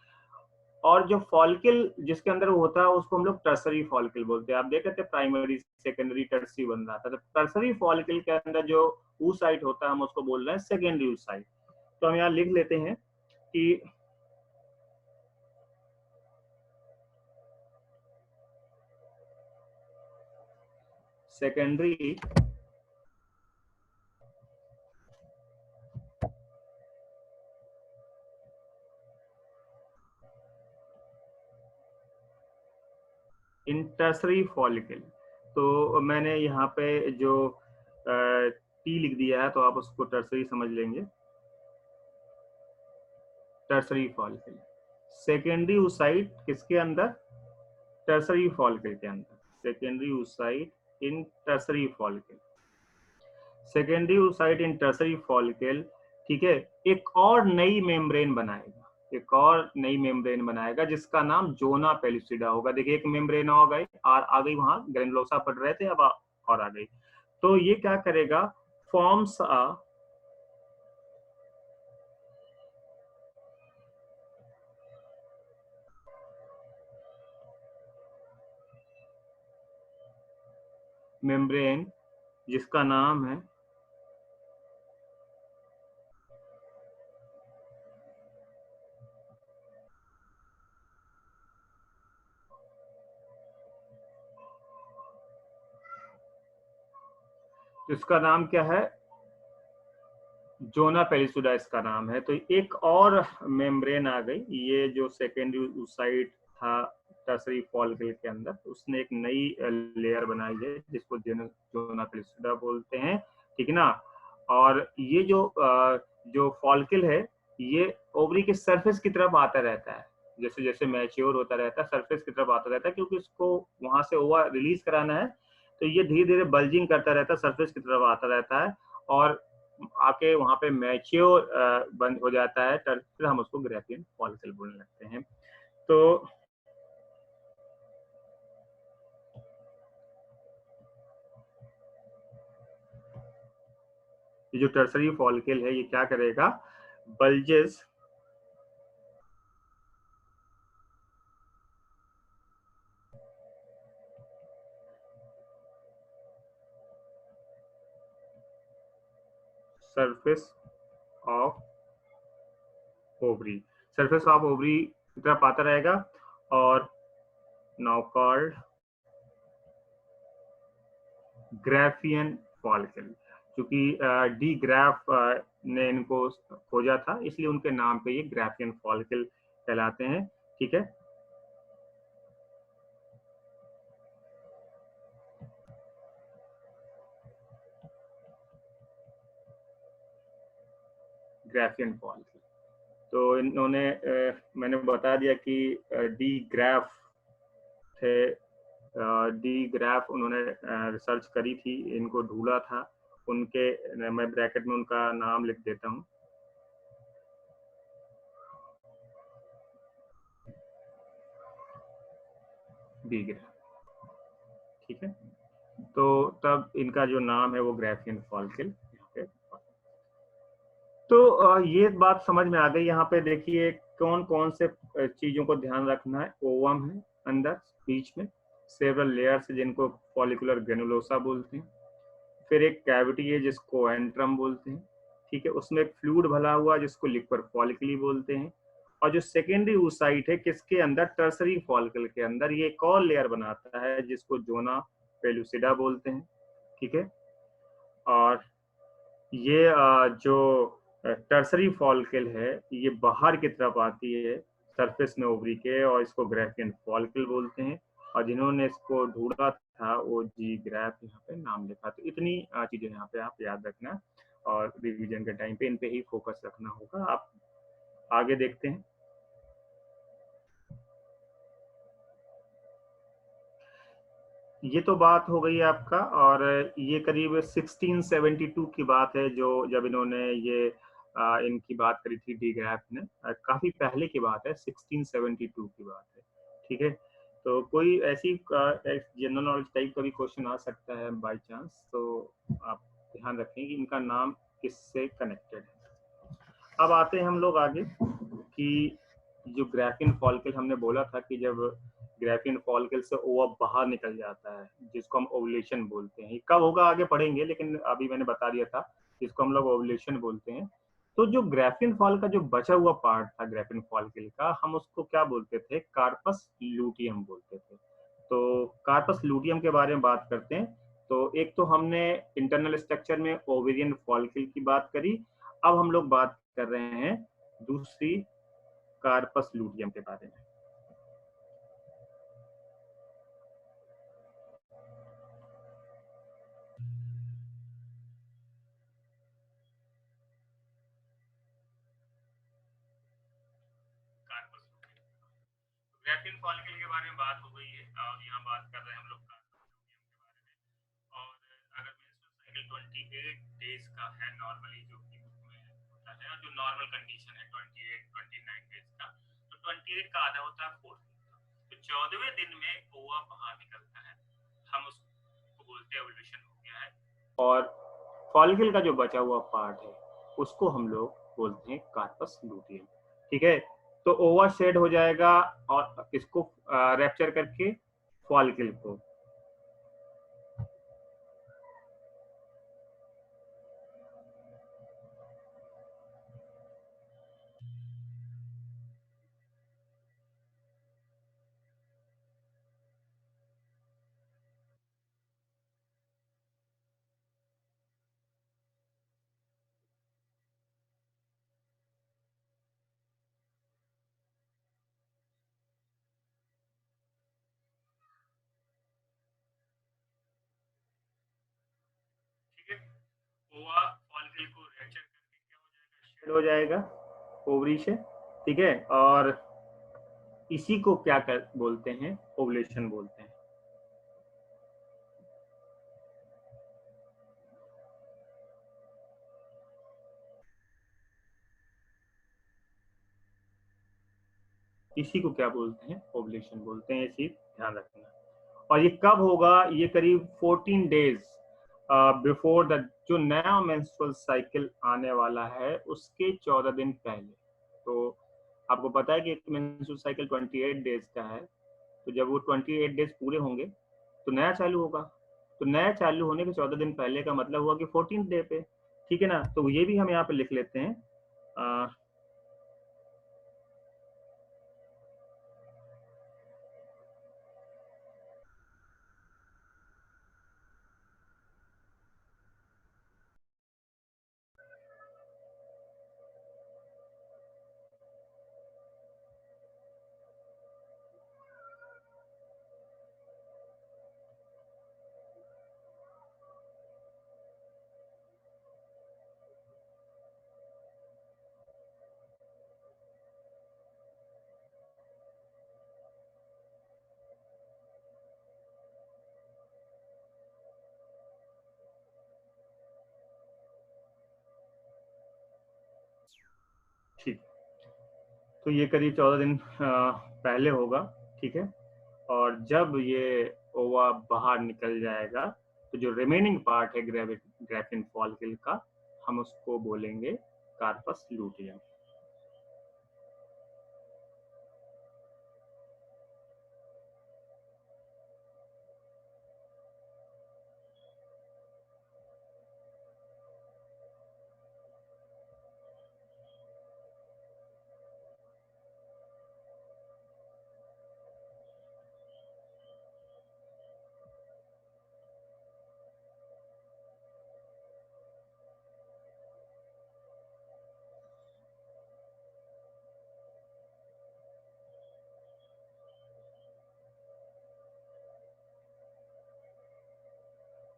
और जो फॉलिकल जिसके अंदर वो होता है उसको हम लोग टर्सरी फॉलिकल बोलते हैं। आप देख रहे थे प्राइमरी सेकेंडरी टर्सरी बन रहा था, तो टर्सरी फॉलिकल के अंदर जो ऊसाइट होता है हम उसको बोल रहे हैं सेकेंडरी ऊसाइट। तो हम यहाँ लिख लेते हैं कि सेकेंडरी इन टर्सरी फॉलिकल। तो मैंने यहाँ पे जो टी लिख दिया है तो आप उसको टर्सरी समझ लेंगे, टर्सरी फॉलिकल। सेकेंडरी ऊसाइट किसके अंदर, टर्सरी फॉलिकल के अंदर। सेकेंडरी ऊसाइट इन टर्सरी फॉलिकल, सेकेंडरी ऊसाइट इन टर्सरी फॉलिकल। ठीक है, एक और नई मेम्ब्रेन बनाएगा, एक और नई मेम्ब्रेन बनाएगा जिसका नाम जोना पेलुसिडा होगा। देखिए एक मेम्ब्रेन आ गई, आ गई, वहां ग्रेनुलोसा पढ़ रहे थे, अब और आ गई। तो ये क्या करेगा, फॉर्म्स अ मेम्ब्रेन जिसका नाम है इसका नाम क्या है, जोना पेलिसुडा इसका नाम है। तो एक और मेम्ब्रेन आ गई, ये जो सेकेंडरी oocyte था टर्सरी फॉलिकल के अंदर, उसने एक नई लेयर बनाई है जिसको जोना पेलिसुडा बोलते हैं, ठीक है ना। और ये जो फॉलिकल है ये ओवरी के सरफेस की तरफ आता रहता है, जैसे जैसे मैच्योर होता रहता है सरफेस की तरफ आता रहता है, क्योंकि उसको वहां से ओवा रिलीज कराना है। तो ये धीरे धीरे बल्जिंग करता रहता है, सरफेस की तरफ आता रहता है और आके वहां पे मैच्योर बंद हो जाता है, फिर हम उसको ग्रेफियन फॉलिकल बोलने लगते हैं। तो ये जो टर्सरी फॉलिकल है ये क्या करेगा, bulges surface of ovary, surface of ovary की तरफ आता रहेगा। और नाउ कॉल्ड ग्राफियन फॉलिकल, क्योंकि डी ग्राफ ने इनको खोजा था इसलिए उनके नाम पे ये ग्राफियन फॉलिकल कहलाते हैं, ठीक है। ग्राफियन फॉलिकल, तो इन्होंने मैंने बता दिया कि डी ग्राफ थे, डी ग्राफ उन्होंने रिसर्च करी थी, इनको ढूंढा था, उनके मैं ब्रैकेट में उनका नाम लिख देता हूँ, डी ग्राफ, ठीक है। तो तब इनका जो नाम है वो ग्राफियन फॉलिकल यहाँ पे। तो ये बात समझ में आ गई। यहाँ पे देखिए कौन कौन से चीजों को ध्यान रखना है, ओवम है अंदर बीच में, सेवरल लेयर्स जिनको फॉलिकुलर ग्रेनुलोसा बोलते हैं, फिर एक कैविटी है जिसको एंट्रम बोलते हैं, ठीक है, उसमें एक फ्लूइड भला हुआ जिसको लिक्विड फॉलिकली बोलते हैं, और जो सेकेंडरी oocyte है किसके अंदर, टर्सरी फॉलिकल के अंदर, ये एक और लेयर बनाता है जिसको जोना पेलुसिडा बोलते हैं, ठीक है। और ये जो टर्सरी फॉलिकल है ये बाहर की तरफ आती है सरफेस में ओवरी के, और इसको ग्राफियन फॉलिकल बोलते हैं, और जिन्होंने इसको ढूंढा था वो जी ग्राफ यहाँ पे नाम लिखा। तो इतनी चीजें यहाँ पे आप याद रखना, और रिवीजन के टाइम पे इन पे ही फोकस रखना होगा। आप आगे देखते हैं। ये तो बात हो गई आपका, और ये करीब 1672 की बात है जो जब इन्होंने ये इनकी बात करी थी डी ग्राफ ने, काफी पहले की बात है, 1672 की बात है, ठीक है। तो कोई ऐसी जनरल नॉलेज टाइप का भी क्वेश्चन आ सकता है बाय चांस, तो आप ध्यान रखें कि इनका नाम किससे कनेक्टेड है। अब आते हैं हम लोग आगे कि जो ग्राफिन फॉलिकल हमने बोला था कि जब ग्राफिन फॉलिकल से ओवा बाहर निकल जाता है जिसको हम ओवुलेशन बोलते हैं, कब होगा आगे पढ़ेंगे, लेकिन अभी मैंने बता दिया था जिसको हम लोग ओवुलेशन बोलते हैं। तो जो ग्राफिन फॉल का जो बचा हुआ पार्ट था ग्राफिन फॉलिकल का, हम उसको क्या बोलते थे, कार्पस लूटियम बोलते थे। तो कार्पस लूटियम के बारे में बात करते हैं। तो एक तो हमने इंटरनल स्ट्रक्चर में ओवेरियन फॉलिकल की बात करी, अब हम लोग बात कर रहे हैं दूसरी कार्पस लूटियम के बारे में। कार्पस ग्राफिन फॉलिकल के बारे में बात हो गई है, और यहाँ बात कर रहे हैं हम लोग कार्पस लूटियम के बारे में। और अगर मेंस्ट्रुअल साइकिल 28 डेज का है नॉर्मली, जो कि उसमें होता है, और जो नॉर्मल कंडीशन है 28-29 डेज का, तो 28 का आधा होता है 4 का। तो 14वें दिन में ओवा बाहर निकलता है, हम उसको बोलते हैं एवोल्यूशन हो गया है। और फॉलिकल का जो बचा हुआ पार्ट है उसको हम लोग बोलते हैं कार्पस लूटियम। ठीक है, तो ओवा शेड हो जाएगा और इसको रैप्चर करके फॉलिकल को। ठीक है, ओवा फॉलिकल को रैप्चर करके क्या हो जाएगा, शेड हो जाएगा ओवरी से। ठीक है, और इसी को क्या बोलते हैं, ओवुलेशन बोलते हैं। इसी को क्या बोलते हैं, ओवुलेशन बोलते हैं, ये चीज ध्यान रखना। और ये कब होगा, ये करीब 14 डेज बिफोर द जो नया मेंस्ट्रुअल साइकिल आने वाला है उसके 14 दिन पहले। तो आपको पता है कि मेंस्ट्रुअल साइकिल 28 डेज का है, तो जब वो 28 डेज पूरे होंगे तो नया चालू होगा। तो नया चालू होने के 14 दिन पहले का मतलब हुआ कि 14 डे पे। ठीक है ना, तो ये भी हम यहाँ पे लिख लेते हैं। ठीक, तो ये करीब 14 दिन पहले होगा। ठीक है, और जब ये ओवा बाहर निकल जाएगा तो जो रिमेनिंग पार्ट है ग्राफिन फॉलिकल का, हम उसको बोलेंगे कार्पस लूटियम।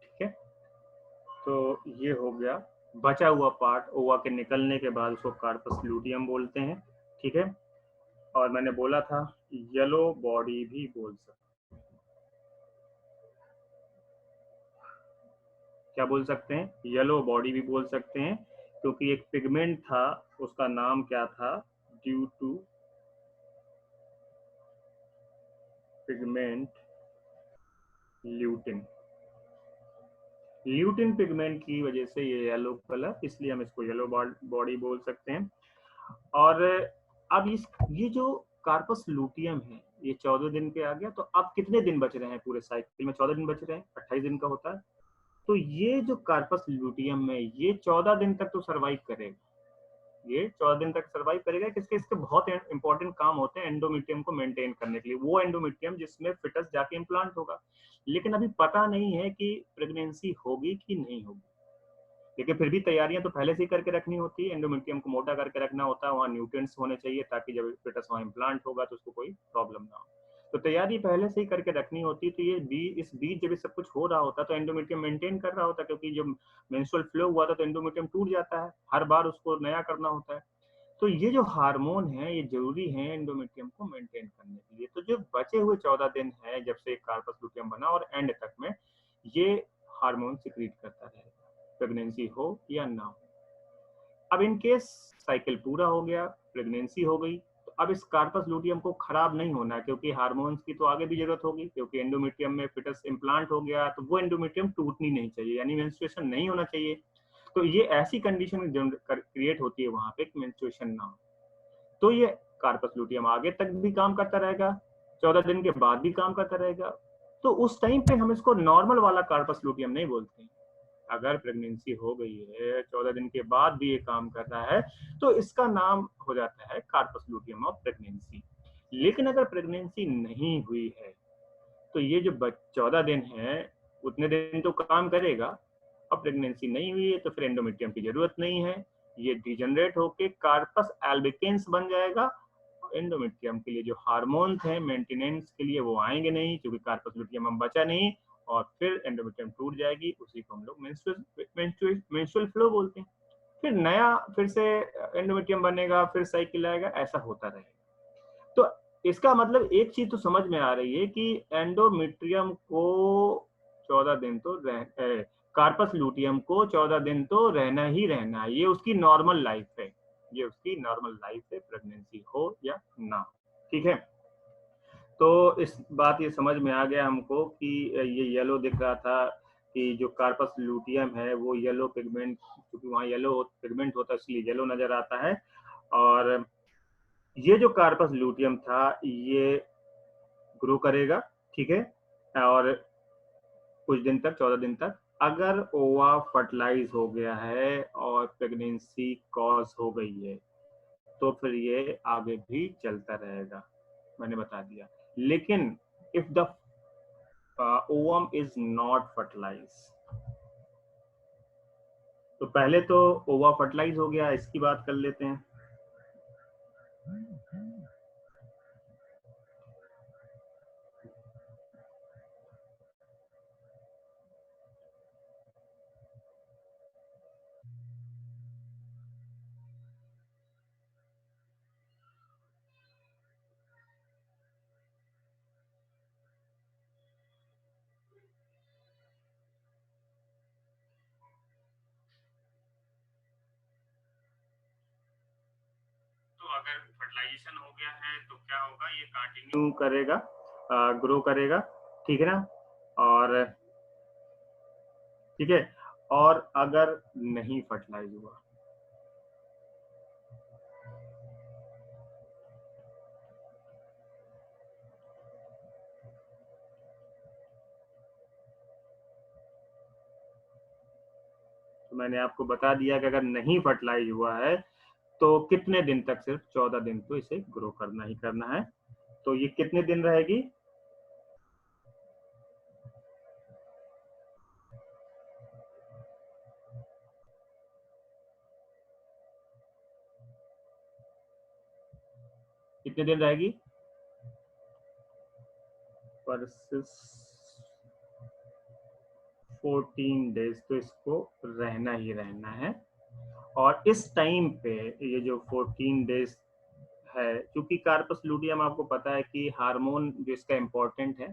ठीक है, तो ये हो गया बचा हुआ पार्ट। ओवा के निकलने के बाद उसको कार्पस लूटियम बोलते हैं। ठीक है, और मैंने बोला था येलो बॉडी भी बोल सकते, क्या बोल सकते हैं, येलो बॉडी भी बोल सकते हैं, क्योंकि एक पिगमेंट था, उसका नाम क्या था, due to pigment lutein. Lutein pigment की वजह से ये येलो कलर, इसलिए हम इसको येलो बॉडी बोल सकते हैं। और अब ये जो कार्पस लूटियम है ये 14 दिन पे आ गया, तो अब कितने दिन बच रहे हैं पूरे साइकिल में, 14 दिन बच रहे हैं, 28 दिन का होता है। तो ये जो कार्पस लूटियम है ये 14 दिन तक तो सरवाइव करेगा, ये 14 दिन तक सरवाइव करेगा। किसके, इसके बहुत इंपॉर्टेंट काम होते हैं एंडोमेट्रियम को मेंटेन करने के लिए, वो एंडोमेट्रियम जिसमें फिटस जाके इम्प्लांट होगा। लेकिन अभी पता नहीं है कि प्रेगनेंसी होगी कि नहीं होगी, लेकिन फिर भी तैयारियां तो पहले से ही करके रखनी होती है। एंडोमेट्रियम को मोटा करके रखना होता है, वहाँ न्यूट्रिएंट्स होने चाहिए ताकि जब फिटस वहाँ इम्प्लांट होगा तो उसको कोई प्रॉब्लम ना हो। तो तैयारी पहले से ही करके रखनी होती है। तो ये इस बीच जब ये सब कुछ हो रहा होता है तो एंडोमेट्रियम मेंटेन कर रहा होता है, क्योंकि जब मेंस्ट्रुअल फ्लो हुआ था तो एंडोमेट्रियम टूट जाता है, हर बार उसको नया करना होता है। तो ये जो हार्मोन है ये जरूरी है एंडोमेट्रियम को मेंटेन करने के लिए। तो जो बचे हुए 14 दिन है जब से कार्पस लूटियम बना और एंड तक में ये हार्मोन सिक्रीट करता रहेगा, प्रेगनेंसी हो या ना हो। अब इन केस साइकिल पूरा हो गया, प्रेगनेंसी हो गई, अब इस कार्पस लूटियम को खराब नहीं होना है, क्योंकि हार्मोन्स की तो आगे भी जरूरत होगी, क्योंकि एंडोमेट्रियम में फिटस इम्प्लांट हो गया तो वो एंडोमेट्रियम टूटनी नहीं चाहिए, यानी मेंस्ट्रुएशन नहीं होना चाहिए। तो ये ऐसी कंडीशन क्रिएट होती है वहां पे कि मेंस्ट्रुएशन ना हो, तो ये कार्पस लूटियम आगे तक भी काम करता रहेगा, 14 दिन के बाद भी काम करता रहेगा। तो उस टाइम पे हम इसको नॉर्मल वाला कार्पस लूटियम नहीं बोलते। अगर प्रेगनेंसी हो गई है 14 दिन के बाद भी ये काम कर रहा है तो इसका नाम हो जाता है कार्पस लूटियम ऑफ प्रेगनेंसी। लेकिन अगर प्रेगनेंसी नहीं हुई है तो ये जो 14 दिन है उतने दिन तो काम करेगा, अब प्रेगनेंसी नहीं हुई है तो फिर एंडोमेट्रियम की जरूरत नहीं है, ये डिजनरेट होके कार्पस एल्बिकेंस बन जाएगा। एंडोमेट्रियम के लिए जो हार्मोन्स हैं मेंटेनेंस के लिए वो आएंगे नहीं, क्योंकि कार्पस लूटियम हम बचा नहीं, और फिर एंडोमेट्रियम टूट जाएगी, उसी को हम लोग मेंस्ट्रुअल फ्लो बोलते हैं। फिर नया फिर से एंडोमेट्रियम बनेगा, फिर साइकिल आएगा, ऐसा होता रहेगा। तो इसका मतलब एक चीज तो समझ में आ रही है कि एंडोमेट्रियम को 14 दिन तो कार्पस लूटियम को 14 दिन तो रहना ही रहना है, ये उसकी नॉर्मल लाइफ है, ये उसकी नॉर्मल लाइफ है, प्रेगनेंसी हो या ना। ठीक है, तो इस बात ये समझ में आ गया हमको कि ये येलो दिख रहा था कि जो कार्पस लूटियम है वो येलो पिगमेंट, क्योंकि वहाँ येलो पिगमेंट होता है इसलिए येलो नजर आता है। और ये जो कार्पस लूटियम था ये ग्रो करेगा, ठीक है, और कुछ दिन तक 14 दिन तक अगर ओवा फर्टिलाइज हो गया है और प्रेगनेंसी कॉज हो गई है तो फिर ये आगे भी चलता रहेगा, मैंने बता दिया। लेकिन if the ovum is not fertilise, तो पहले तो ओवा फर्टिलाइज हो गया, इसकी बात कर लेते हैं। तो अगर फर्टिलाइजेशन हो गया है तो क्या होगा, ये कंटिन्यू करेगा, ग्रो करेगा, ठीक है ना। और ठीक है, और अगर नहीं फर्टिलाइज हुआ तो मैंने आपको बता दिया कि अगर नहीं फर्टिलाइज हुआ है तो कितने दिन तक, सिर्फ 14 दिन तो इसे ग्रो करना ही करना है। तो ये कितने दिन रहेगी, कितने दिन रहेगी, वर्सेस 14 डेज, तो इसको रहना ही रहना है। और इस टाइम पे ये जो 14 डेज है, क्योंकि कार्पस लूटियम आपको पता है कि हार्मोन जो इसका इम्पोर्टेंट है,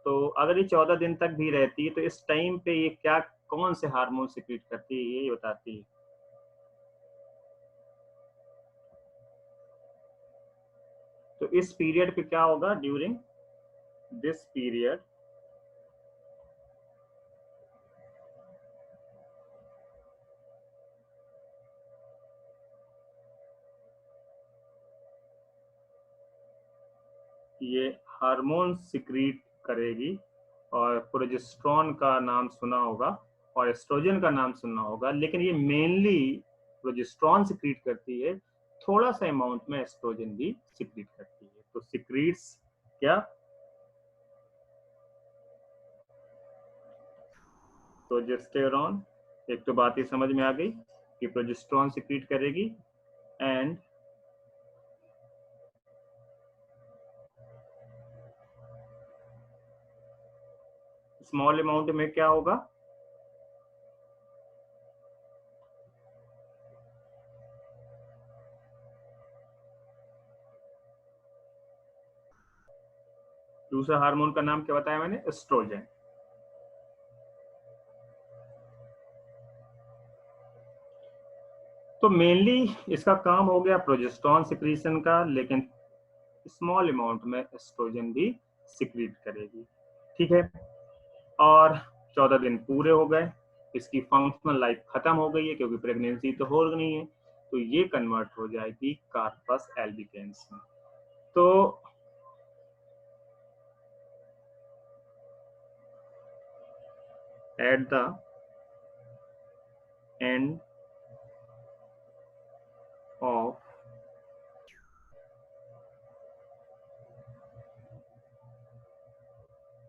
तो अगर ये 14 दिन तक भी रहती है तो इस टाइम पे ये क्या कौन से हार्मोन सिक्रीट करती है ये बताती है। तो इस पीरियड पे क्या होगा, ड्यूरिंग दिस पीरियड ये हार्मोन सिक्रीट करेगी, और प्रोजेस्टेरॉन का नाम सुना होगा और एस्ट्रोजन का नाम सुना होगा, लेकिन ये मेनली प्रोजेस्टेरॉन सिक्रीट करती है, थोड़ा सा अमाउंट में एस्ट्रोजन भी सिक्रीट करती है। तो सिक्रीट्स क्या, प्रोजेस्टेरॉन, एक तो बात ही समझ में आ गई कि प्रोजेस्टेरॉन सिक्रीट करेगी, एंड स्मॉल अमाउंट में क्या होगा, दूसरा हार्मोन का नाम क्या बताया मैंने, एस्ट्रोजन। तो मेनली इसका काम हो गया प्रोजेस्टेरॉन सिक्रीशन का, लेकिन स्मॉल अमाउंट में एस्ट्रोजन भी सिक्रीट करेगी। ठीक है, और 14 दिन पूरे हो गए, इसकी फंक्शनल लाइफ खत्म हो गई है क्योंकि प्रेगनेंसी तो हो नहीं है, तो ये कन्वर्ट हो जाएगी कार्पस एल्बिकेंस में। तो at the end of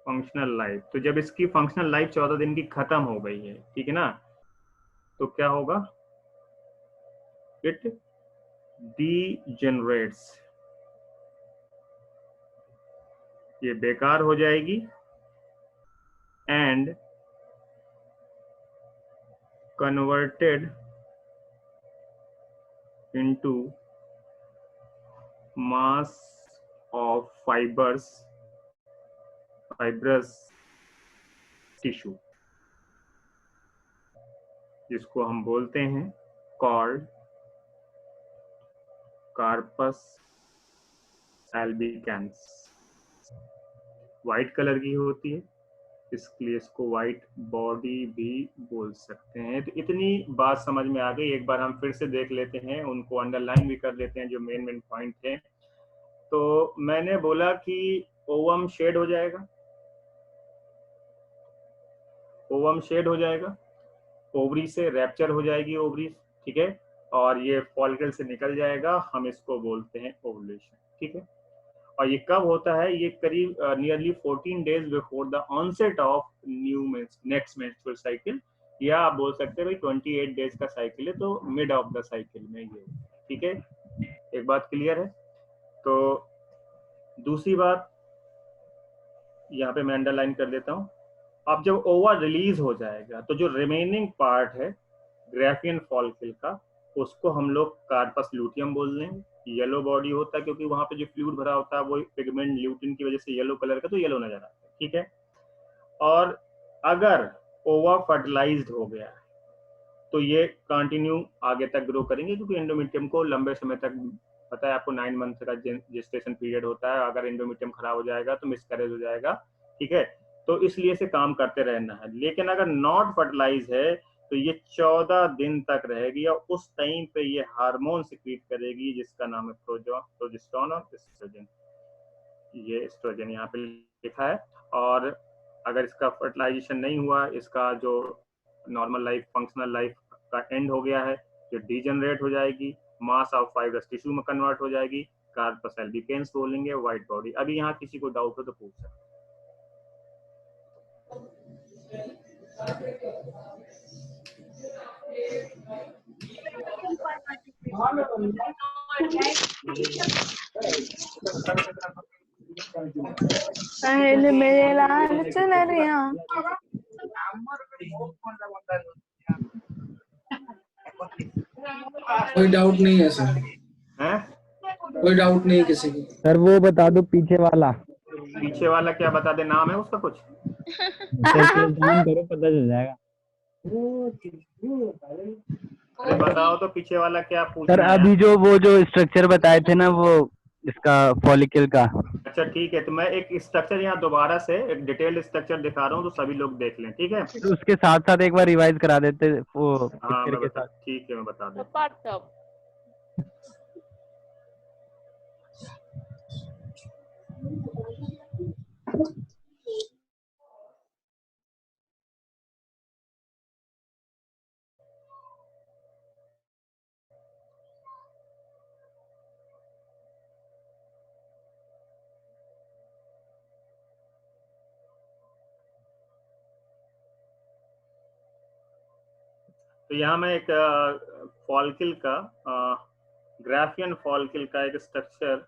functional life, तो जब इसकी फंक्शनल लाइफ 14 दिन की खत्म हो गई है, ठीक है ना, तो क्या होगा, इट डीजेनरेट्स, ये बेकार हो जाएगी, and converted into mass of fibrous tissue, जिसको हम बोलते हैं called corpus albicans. White colour की होती है, इसलिए इसको व्हाइट बॉडी भी बोल सकते हैं। तो इतनी बात समझ में आ गई, एक बार हम फिर से देख लेते हैं, उनको अंडरलाइन भी कर लेते हैं जो मेन पॉइंट थे। तो मैंने बोला कि ओवम शेड हो जाएगा, ओवम शेड हो जाएगा, ओवरी से रैप्चर हो जाएगी ओवरी, ठीक है, और ये फॉलिकल से निकल जाएगा, हम इसको बोलते हैं ओवुलेशन। ठीक है, और ये कब होता है, ये करीब nearly 14 days before the onset of new next menstrual cycle, या आप बोल सकते हैं भाई 28 डेज का साइकिल है, तो मिड ऑफ द साइकिल में ये। ठीक है, एक बात क्लियर है। तो दूसरी बात यहाँ पे मैं अंडरलाइन कर देता हूँ, अब जब ओवा रिलीज हो जाएगा तो जो रिमेनिंग पार्ट है ग्राफियन फॉलिकल का, उसको हम लोग कार्पस ल्यूटियम बोल देंगे। येलो बॉडी होता है क्योंकि वहां पे जो फ्लूइड भरा होता है वो पिगमेंट ल्यूटिन की वजह से येलो कलर का, तो येलो नजर आता है। ठीक है, और अगर ओवा फर्टिलाइज्ड हो गया है तो ये कंटिन्यू आगे तक ग्रो करेंगे, क्योंकि एंडोमेट्रियम को लंबे समय तक, पता है आपको 9 मंथ का जेस्टेशन पीरियड होता है, अगर एंडोमेट्रियम खराब हो जाएगा तो मिसकैरेज हो जाएगा। ठीक है, तो इसलिए से काम करते रहना है। लेकिन अगर नॉट फर्टिलाइज है तो ये 14 दिन तक रहेगी, और उस टाइम पे ये हार्मोन सिक्रीट करेगी जिसका नाम है प्रोजेस्टेरॉन और एस्ट्रोजन। ये एस्ट्रोजन यहाँ पे लिखा है। और अगर इसका फर्टिलाइजेशन नहीं हुआ, इसका जो नॉर्मल लाइफ फंक्शनल लाइफ का एंड हो गया है, जो डीजनरेट हो जाएगी, मास ऑफ फाइब्रस टिश्यू में कन्वर्ट हो जाएगी, कार्पस एल्बिकेंस बोलेंगे, व्हाइट बॉडी। अभी यहाँ किसी को डाउट हो तो पूछ सकते। पहले मेरे लाल चुनरिया। कोई डाउट नहीं है सर, हैं? कोई डाउट नहीं है किसी को। सर वो बता दो पीछे वाला। पीछे वाला क्या बता दे, नाम है उसका कुछ? करो पता चल जाएगा। अरे बताओ तो पीछे वाला क्या सर पूछना है? अभी जो स्ट्रक्चर बताए थे ना, वो इसका फॉलिकल का। अच्छा ठीक है, तो मैं एक स्ट्रक्चर यहाँ दोबारा से एक डिटेल्ड स्ट्रक्चर दिखा रहा हूँ, तो सभी लोग देख लें। ठीक है, तो उसके साथ साथ एक बार रिवाइज करा देते वो हाँ पिक्चर मैं के बता, साथ। ठीक है मैं बता देता। तो यहाँ मैं एक फॉलिकल का ग्राफियन फॉलिकल का एक स्ट्रक्चर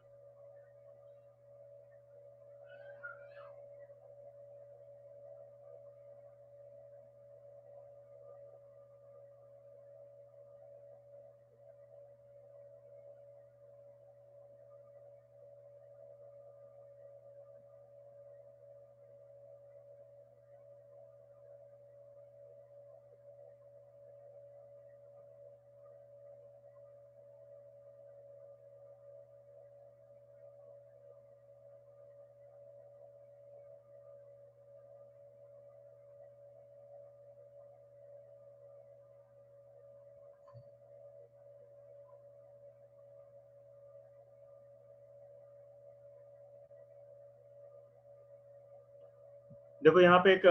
देखो यहाँ पे एक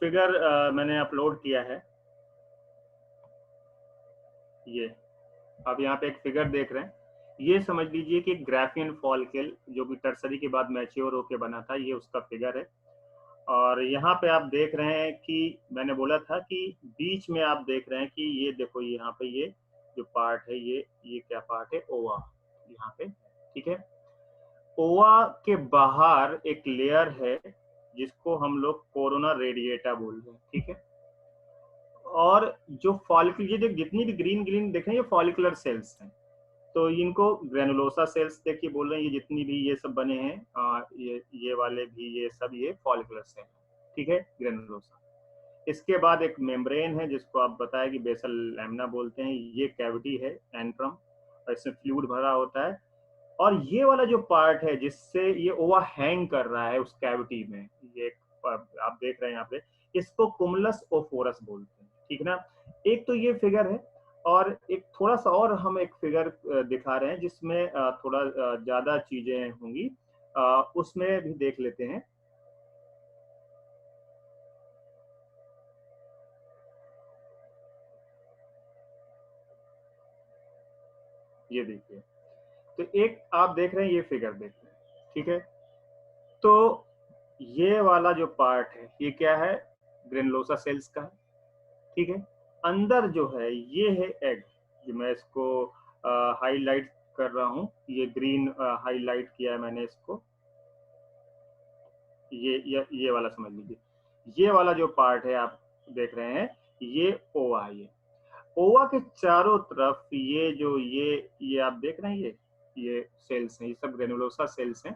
फिगर मैंने अपलोड किया है, ये आप यहाँ पे एक फिगर देख रहे हैं। ये समझ लीजिए कि ग्राफियन फॉलिकल जो कि टर्सरी के बाद मैच्योर होके बना था, ये उसका फिगर है। और यहाँ पे आप देख रहे हैं कि मैंने बोला था कि बीच में आप देख रहे हैं कि ये देखो यहाँ पे ये जो पार्ट है, ये क्या पार्ट है, ओवा यहाँ पे, ठीक है। ओवा के बाहर एक लेयर है जिसको हम लोग कोरोना रेडिएटा बोल रहे हैं, ठीक है। और जो फॉलिकल, ये जो जितनी भी ग्रीन ग्रीन देख रहे हैं, ये फॉलिकुलर सेल्स हैं। तो इनको ग्रेनुलोसा सेल्स देखिए बोल रहे हैं, ये जितनी भी ये सब बने हैं, ये वाले भी, ये सब ये फॉलिकुलर सेल, ठीक है, ग्रेनुलोसा। इसके बाद एक मेम्ब्रेन है जिसको आप बताया कि बेसल लैमिना बोलते हैं, ये कैविटी है एंट्रम, और इसमें फ्लूइड भरा होता है। और ये वाला जो पार्ट है जिससे ये ओवा हैंग कर रहा है उस कैविटी में, ये आप देख रहे हैं यहाँ पे, इसको कुमुलस ओफोरस बोलते हैं, ठीक है ना। एक तो ये फिगर है, और एक थोड़ा सा और हम एक फिगर दिखा रहे हैं जिसमें थोड़ा ज्यादा चीजें होंगी, उसमें भी देख लेते हैं। ये देखिए, तो एक आप देख रहे हैं, ये फिगर देख रहे हैं, ठीक है। तो ये वाला जो पार्ट है ये क्या है, ग्रेनुलोसा सेल्स का है, ठीक है। अंदर जो है ये है एग, जो मैं इसको हाईलाइट कर रहा हूँ, ये ग्रीन हाईलाइट किया है मैंने इसको, ये वाला समझ लीजिए। ये वाला जो पार्ट है आप देख रहे हैं, ये ओवा है। ये ओवा के चारों तरफ ये जो ये आप देख रहे हैं, ये सेल्स हैं, ये सब ग्रेनुलोसा सेल्स हैं,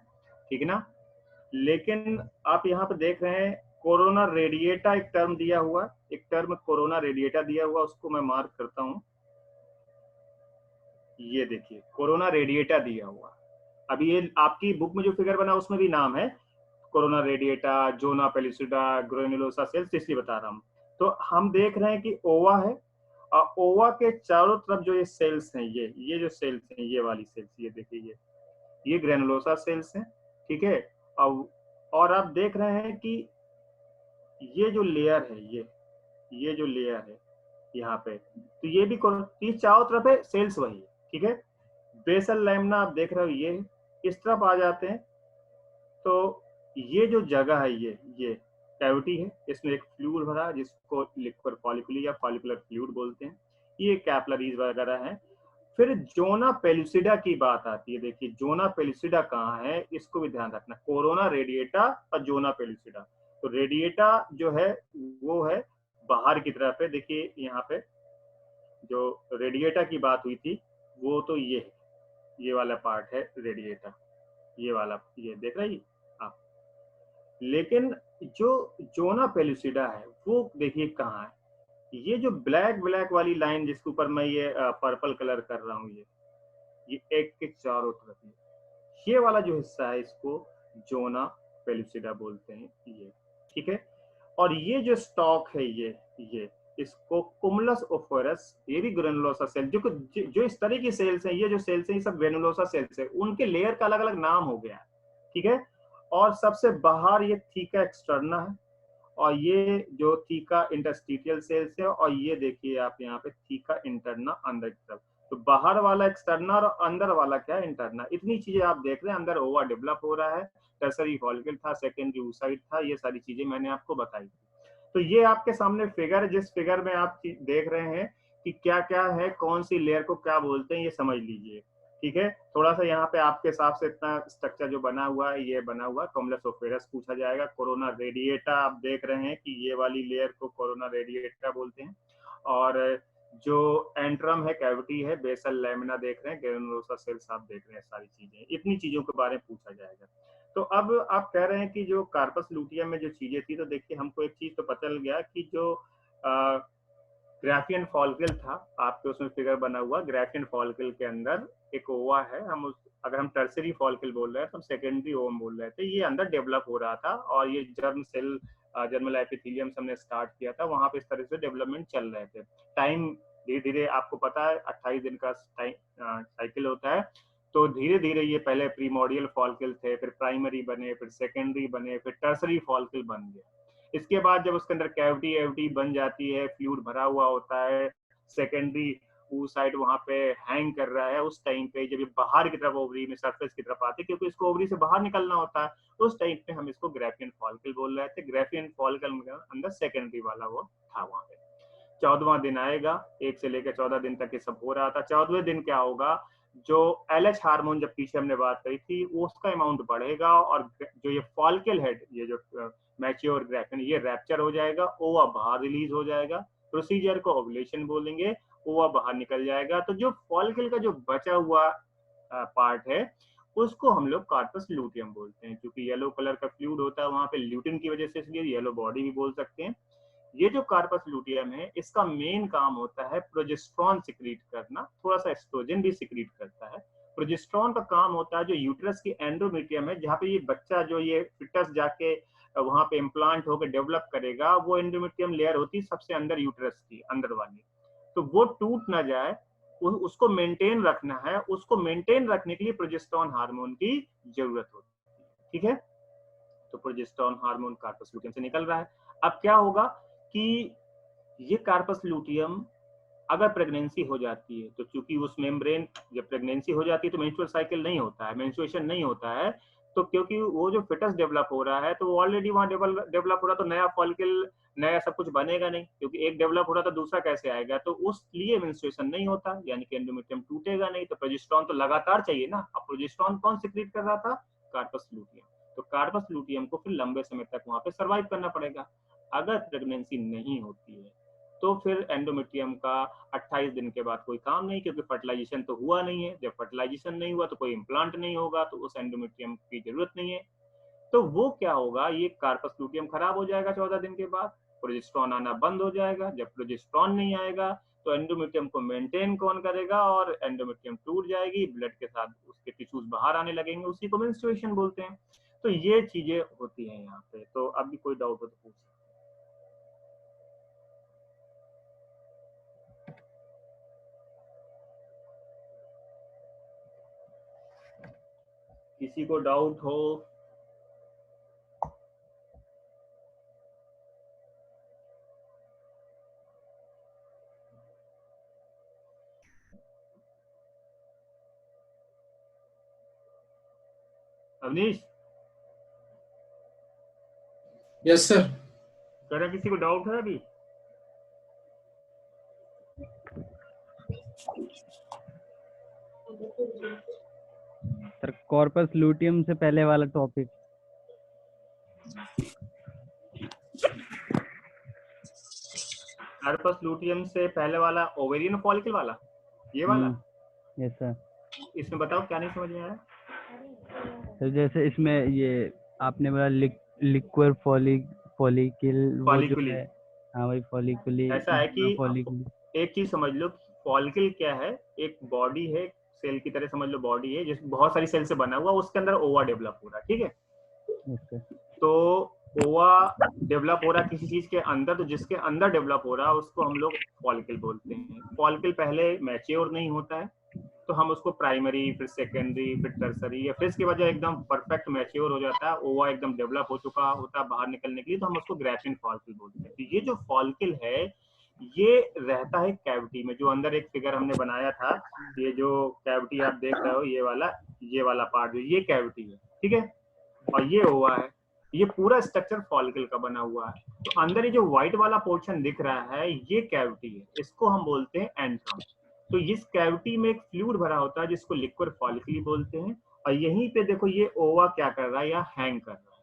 ठीक है ना। लेकिन आप यहाँ पे देख रहे हैं कोरोना रेडिएटा एक टर्म दिया हुआ, एक टर्म कोरोना रेडिएटा दिया हुआ, उसको मैं मार्क करता हूँ। ये देखिए कोरोना रेडिएटा दिया हुआ। अभी ये आपकी बुक में जो फिगर बना उसमें भी नाम है corona radiata, zona pellucida, granulosa cells, इसलिए बता रहा हूँ। तो हम देख रहे हैं कि ओवा है, और ओवा के चारों तरफ जो ये सेल्स हैं, ये जो सेल्स हैं, ये वाली सेल्स, ये देखिए ये ग्रेनुलोसा सेल्स हैं, ठीक है। और आप देख रहे हैं कि ये जो लेयर है, ये जो लेयर है यहाँ पे, तो ये भी चारों तरफ है, सेल्स वही है, ठीक है। बेसल लैमिना आप देख रहे हो, ये इस तरफ आ जाते हैं, तो ये जो जगह है, ये कैविटी है, इसमें एक फ्लूइड भरा है जिसको लिक्विड फॉलिकुली या फॉलिकुलर फ्लूइड बोलते हैं, ये कैपिलरीज वगैरह है। फिर जोना पेलुसिडा की बात आती है। देखिए जोना पेलुसिडा कहाँ है, इसको भी ध्यान रखना, कोरोना रेडिएटा और जोना पेलुसिडा। तो रेडिएटा जो है वो है बाहर की तरफ है, देखिए यहाँ पे जो रेडिएटा की बात हुई थी वो तो ये है, ये वाला पार्ट है रेडिएटा, ये वाला, ये देख रहे हैं आप। लेकिन जो जोना पेलुसिडा है वो देखिए कहाँ है, ये जो ब्लैक ब्लैक वाली लाइन जिसके ऊपर मैं ये पर्पल कलर कर रहा हूँ, ये एग के चारों तरफ ये वाला जो हिस्सा है इसको जोना पेलुसिडा बोलते हैं, ये ठीक है। और ये जो स्टॉक है, ये इसको कुमुलस ओफोरस, ये भी ग्रेनुलोसा सेल, जो इस तरह की सेल्स हैं, ये जो सेल्स हैं ये सब ग्रेनुलोसा सेल्स है, उनके लेयर का अलग अलग नाम हो गया, ठीक है। और सबसे बाहर ये थीका एक्सटर्ना है, और ये जो थीका इंटरस्टिशियल सेल्स है, और ये देखिए आप यहाँ पे थीका इंटरना अंदर की तरफ। तो बाहर वाला एक्सटर्ना और अंदर वाला क्या है, इंटरना। इतनी चीजें आप देख रहे हैं, अंदर ओवा डेवलप हो रहा है, टर्सरी फॉलिकल था, सेकेंडरी oocyte था, ये सारी चीजें मैंने आपको बताई। तो ये आपके सामने फिगर, जिस फिगर में आप देख रहे हैं कि क्या क्या है, कौन सी लेयर को क्या बोलते हैं, ये समझ लीजिए, ठीक है। थोड़ा सा यहाँ पे आपके हिसाब से इतना स्ट्रक्चर जो बना हुआ है, ये बना हुआ कुमुलस ओफोरस पूछा जाएगा। कोरोना रेडिएटा आप देख रहे हैं कि ये वाली लेयर को कोरोना रेडिएटा बोलते हैं। और जो एंट्रम है, कैविटी है, बेसल लैमिना देख रहे हैं, ग्रेनुलोसा सेल्स आप देख रहे हैं, सारी चीजें, इतनी चीजों के बारे में पूछा जाएगा। तो अब आप कह रहे हैं कि जो कार्पस लूटियम में जो चीजें थी, तो देखिए हमको एक चीज तो पता चल गया कि जो ग्राफियन फॉलिकल था, आपके उसमें फिगर बना हुआ, ग्राफियन फॉलिकल के अंदर एक ओवा है, अगर हम टर्सरी फॉलिकल बोल रहे हैं तो हम सेकेंडरी ओवम बोल रहे थे, ये अंदर डेवलप हो रहा था, और ये जर्म सेल जर्मल एपिथेलियम से हमने स्टार्ट किया था, वहां पे इस तरह से डेवलपमेंट चल रहे थे। टाइम धीरे धीरे, आपको पता है 28 दिन का साइकिल होता है, तो धीरे धीरे ये पहले प्रीमोडियल फॉलिकल थे, फिर प्राइमरी बने, फिर सेकेंडरी बने, फिर टर्सरी फॉलिकल बन गया। इसके बाद जब उसके अंदर कैविटी बन जाती है, फ्लूइड भरा हुआ होता है, सेकेंडरी उस साइड वहां पे हैंग कर रहा है, उस टाइम पे जब ये बाहर की तरफ ओवरी में सरफेस की तरफ आती है, क्योंकि इसको ओवरी से बाहर निकलना होता है, तो उस टाइम पे हम इसको ग्राफियन फॉलिकल बोल रहे थे। ग्राफियन फॉलिकल के अंदर सेकेंडरी वाला वो था वहां पे। 14वां दिन आएगा, 1 से लेकर 14 दिन तक ये सब हो रहा था। 14वें दिन क्या होगा, जो LH हार्मोन जब पीछे हमने बात करी थी वो उसका अमाउंट बढ़ेगा, और जो ये फॉलिकल हेड, ये जो मैच्योर ग्राफियन, ये रैप्चर हो जाएगा, ओवा बाहर रिलीज हो जाएगा। प्रोसीजर को ओवुलेशन बोलेंगे, ओवा बाहर निकल जाएगा। तो जो फॉलिकल का जो बचा हुआ पार्ट है उसको हम लोग कार्पस लूटियम बोलते हैं, क्योंकि येलो कलर का फ्लूइड होता है वहां पे ल्यूटिन की वजह से, इसलिए येलो बॉडी भी बोल सकते हैं। ये जो कार्पस लूटियम है इसका मेन काम होता है प्रोजेस्टेरॉन सिक्रीट करना, थोड़ा सा एस्ट्रोजन भी सिक्रीट करता है। प्रोजेस्टेरॉन का काम होता है जो यूट्रस की एंडोमेट्रियम है, जहाँ पे ये बच्चा जो ये फिटस जाके वहां पे इम्प्लांट होकर डेवलप करेगा, वो एंडोमेट्रियम लेयर होती है सबसे अंदर यूट्रस की अंदर वाली, तो वो टूट ना जाए, उसको मेंटेन रखना है। उसको मेंटेन रखने के लिए प्रोजेस्टेरॉन हार्मोन की जरूरत होती है, ठीक है। तो प्रोजेस्टेरॉन हार्मोन कार्पस लूटियम से निकल रहा है। अब क्या होगा कि ये कार्पस लूटियम अगर प्रेगनेंसी हो जाती है, तो चूंकि उस मेम्ब्रेन, जब प्रेगनेंसी हो जाती है तो मेंस्ट्रुअल साइकिल नहीं होता है, मेंस्ट्रुएशन नहीं होता है, तो क्योंकि वो जो फिटस डेवलप हो रहा है तो वो ऑलरेडी वहां डेवलप हो रहा, तो नया फॉलिकल, नया सब कुछ बनेगा नहीं, क्योंकि एक डेवलप हो रहा तो दूसरा कैसे आएगा, तो उस लिए मेंस्ट्रुएशन नहीं होता, यानी कि एंडोमेट्रियम टूटेगा नहीं। तो प्रोजेस्टेरॉन तो लगातार चाहिए ना। अब प्रोजेस्टेरॉन कौन सिक्रीट कर रहा था, कार्पस लूटियम। तो कार्पस लूटियम को फिर लंबे समय तक वहां पे सर्वाइव करना पड़ेगा। अगर प्रेगनेंसी नहीं होती है तो फिर एंडोमेट्रियम का 28 दिन के बाद कोई काम नहीं, क्योंकि फर्टिलाइजेशन तो हुआ नहीं है। जब फर्टिलाइजेशन नहीं हुआ तो कोई इम्प्लांट नहीं होगा, तो उस एंडोमेट्रियम की जरूरत नहीं है। तो वो क्या होगा, ये कार्पस लूटियम खराब हो जाएगा 14 दिन के बाद, प्रोजेस्टेरॉन आना बंद हो जाएगा। जब प्रोजेस्टेरॉन नहीं आएगा तो एंडोमेट्रियम को मेंटेन कौन करेगा, और एंडोमेट्रियम टूट जाएगी, ब्लड के साथ उसके टिश्यूज बाहर आने लगेंगे, उसी को मेंस्ट्रुएशन बोलते हैं। तो ये चीजें होती हैं यहाँ पे। तो अब भी कोई डाउट हो तो पूछ। किसी को डाउट हो? अवनीश? Yes sir. कह रहा किसी को डाउट है अभी? सर कॉर्पस लूटियम से पहले वाला टॉपिक। कार्पस लूटियम से पहले वाला ओवेरियन फॉलिकल वाला, ये वाला? Yes sir. इसमें बताओ क्या नहीं समझ में आया। सर जैसे इसमें ये आपने बोला लिक्विड फॉलिकल, वो जो है, हाँ वही फॉलिकुली। ऐसा है कि फॉलिकुली एक चीज समझ लो, फॉलिकल क्या है, एक बॉडी है, सेल की तरह समझ लो, बॉडी है जिसमें बहुत सारी सेल से बना हुआ, उसके अंदर ओवा डेवलप हो रहा है, ठीक है। तो ओवा डेवलप हो रहा है किसी चीज के अंदर, तो जिसके अंदर डेवलप हो रहा है उसको हम लोग फॉलिकल बोलते हैं। फॉलिकल पहले मैच्योर नहीं होता है, तो हम उसको प्राइमरी, फिर सेकेंडरी, फिर टर्सरी, या फिर इसके वजह एकदम परफेक्ट मैच्योर हो जाता है, ओवा एकदम डेवलप हो चुका होता है बाहर निकलने के लिए, तो हम उसको ग्राफियन फॉलिकल बोलते हैं। तो ये जो फॉलिकल है ये रहता है कैविटी में, जो अंदर एक फिगर हमने बनाया था, ये जो कैविटी आप देख रहे हो, ये वाला पार्ट, जो ये कैविटी है, ठीक है, और ये ओवा है, ये पूरा स्ट्रक्चर फॉलिकल का बना हुआ है। तो अंदर ये जो व्हाइट वाला पोर्शन दिख रहा है ये कैविटी है, इसको हम बोलते हैं एंट्रम। तो इस कैविटी में एक फ्लूइड भरा होता है जिसको लिक्विड फॉलिकली बोलते हैं, और यहीं पे देखो ये ओवा क्या कर रहा है, यहाँ हैंग कर रहा है,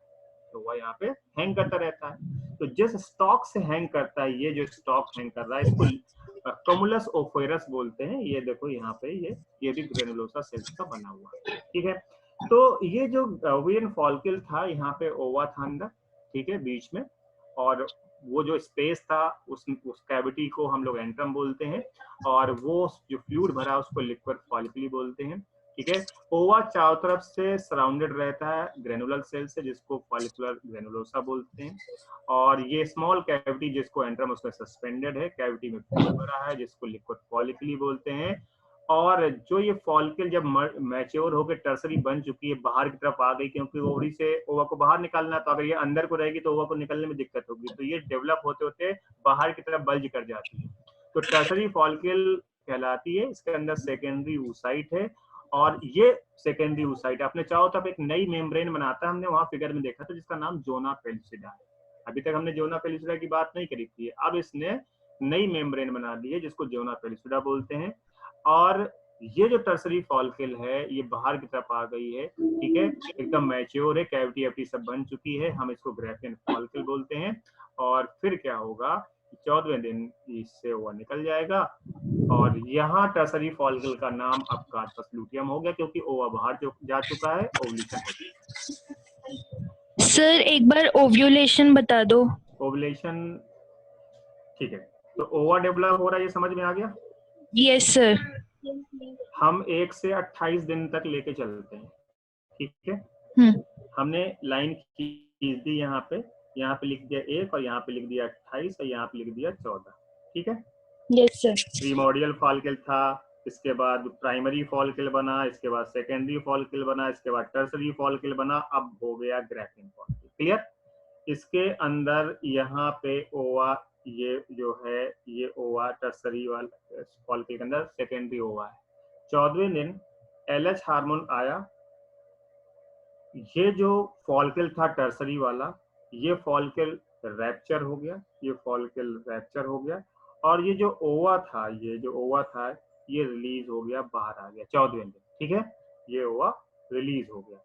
तो वह यहाँ पे हैंग करता रहता है। तो जिस स्टॉक से हैंग करता है, ये जो स्टॉक हैंग कर रहा है इसको कमुलस ओफेरस बोलते हैं। ये देखो यहाँ पे ये भी ग्रेनुलोसा सेल्स का बना हुआ है, ठीक है। तो ये जो ओवेरियन फॉलिकल था, यहाँ पे ओवा था अंदर, ठीक है, बीच में, और वो जो स्पेस था उस कैविटी को हम लोग एंट्रम बोलते हैं, और वो जो फ्लूइड भरा उसको लिक्विड फॉलिकली बोलते हैं, ठीक है। ओवा चारों तरफ से सराउंडेड रहता है ग्रेनुलर सेल से, जिसको फॉलिकुलर ग्रेनुलोसा बोलते हैं, और ये स्मॉल कैविटी जिसको एंट्रम, उसमें सस्पेंडेड है, कैविटी में फ्लूइड भरा है जिसको लिक्विड फॉलिकली बोलते हैं, और जो ये फॉलिकल जब मैच्योर होकर टर्सरी बन चुकी है, बाहर की तरफ आ गई, क्योंकि ओवरी से ओवा को बाहर निकालना, तो अगर ये अंदर को रहेगी तो ओवा को निकलने में दिक्कत होगी, तो ये डेवलप होते होते बाहर की तरफ बल्ज कर जाती है, तो टर्सरी फॉलिकल कहलाती है। इसके अंदर सेकेंडरी oocyte है, और ये सेकेंडरी oocyte आपने चाहो तो आप एक नई मेम्ब्रेन बनाता है, हमने वहां फिगर में देखा था, जिसका नाम जोना पेलिसिडा है। अभी तक हमने जोना पेलिसिडा की बात नहीं करी थी, अब इसने नई मेम्ब्रेन बना दी है जिसको जोना पेलिसिडा बोलते हैं। और ये जो टर्सरी फॉलिकल है ये बाहर की तरफ आ गई है, ठीक है, एकदम मैच्योर है, कैविटी एविटी सब बन चुकी है, हम इसको ग्राफियन फॉलिकल बोलते हैं। और फिर क्या होगा, 14वें दिन इससे वो निकल जाएगा, और यहाँ टर्सरी फॉलिकल का नाम अब कार्पस लूटियम हो गया, क्योंकि ओवा बाहर जा चुका है, ओवुलेशन हो चुका है। सर एक बार ओव्यूलेशन बता दो। ओवुलेशन, ठीक है, तो ओवा डेवलप हो रहा है, ये समझ में आ गया। Yes sir. हम 1 से 28 दिन तक लेके चलते हैं, ठीक है। हमने लाइन खींच दी, यहाँ पे लिख दिया 1, और यहाँ पे लिख दिया 28, और यहाँ पे लिख दिया 14, ठीक है। Yes sir. प्रीमोर्डियल फॉलिकल था, इसके बाद प्राइमरी फॉलिकल बना, इसके बाद सेकेंडरी फॉलिकल बना, इसके बाद टर्सरी फॉलिकल बना, अब हो गया ग्राफियन फॉलिकल। क्लियर। इसके अंदर यहाँ पे ओवा, ये जो है ये ओवा टर्सरी वाला फॉलिकल के अंदर सेकेंडरी ओवा है। 14वें दिन LH हार्मोन आया, ये जो फॉलिकल था टर्सरी वाला, ये फॉलिकल रैप्चर हो गया, ये फॉलिकल रैप्चर हो गया, और ये जो ओवा था, ये रिलीज हो गया, बाहर आ गया 14वें दिन, ठीक है, ये ओवा रिलीज हो गया।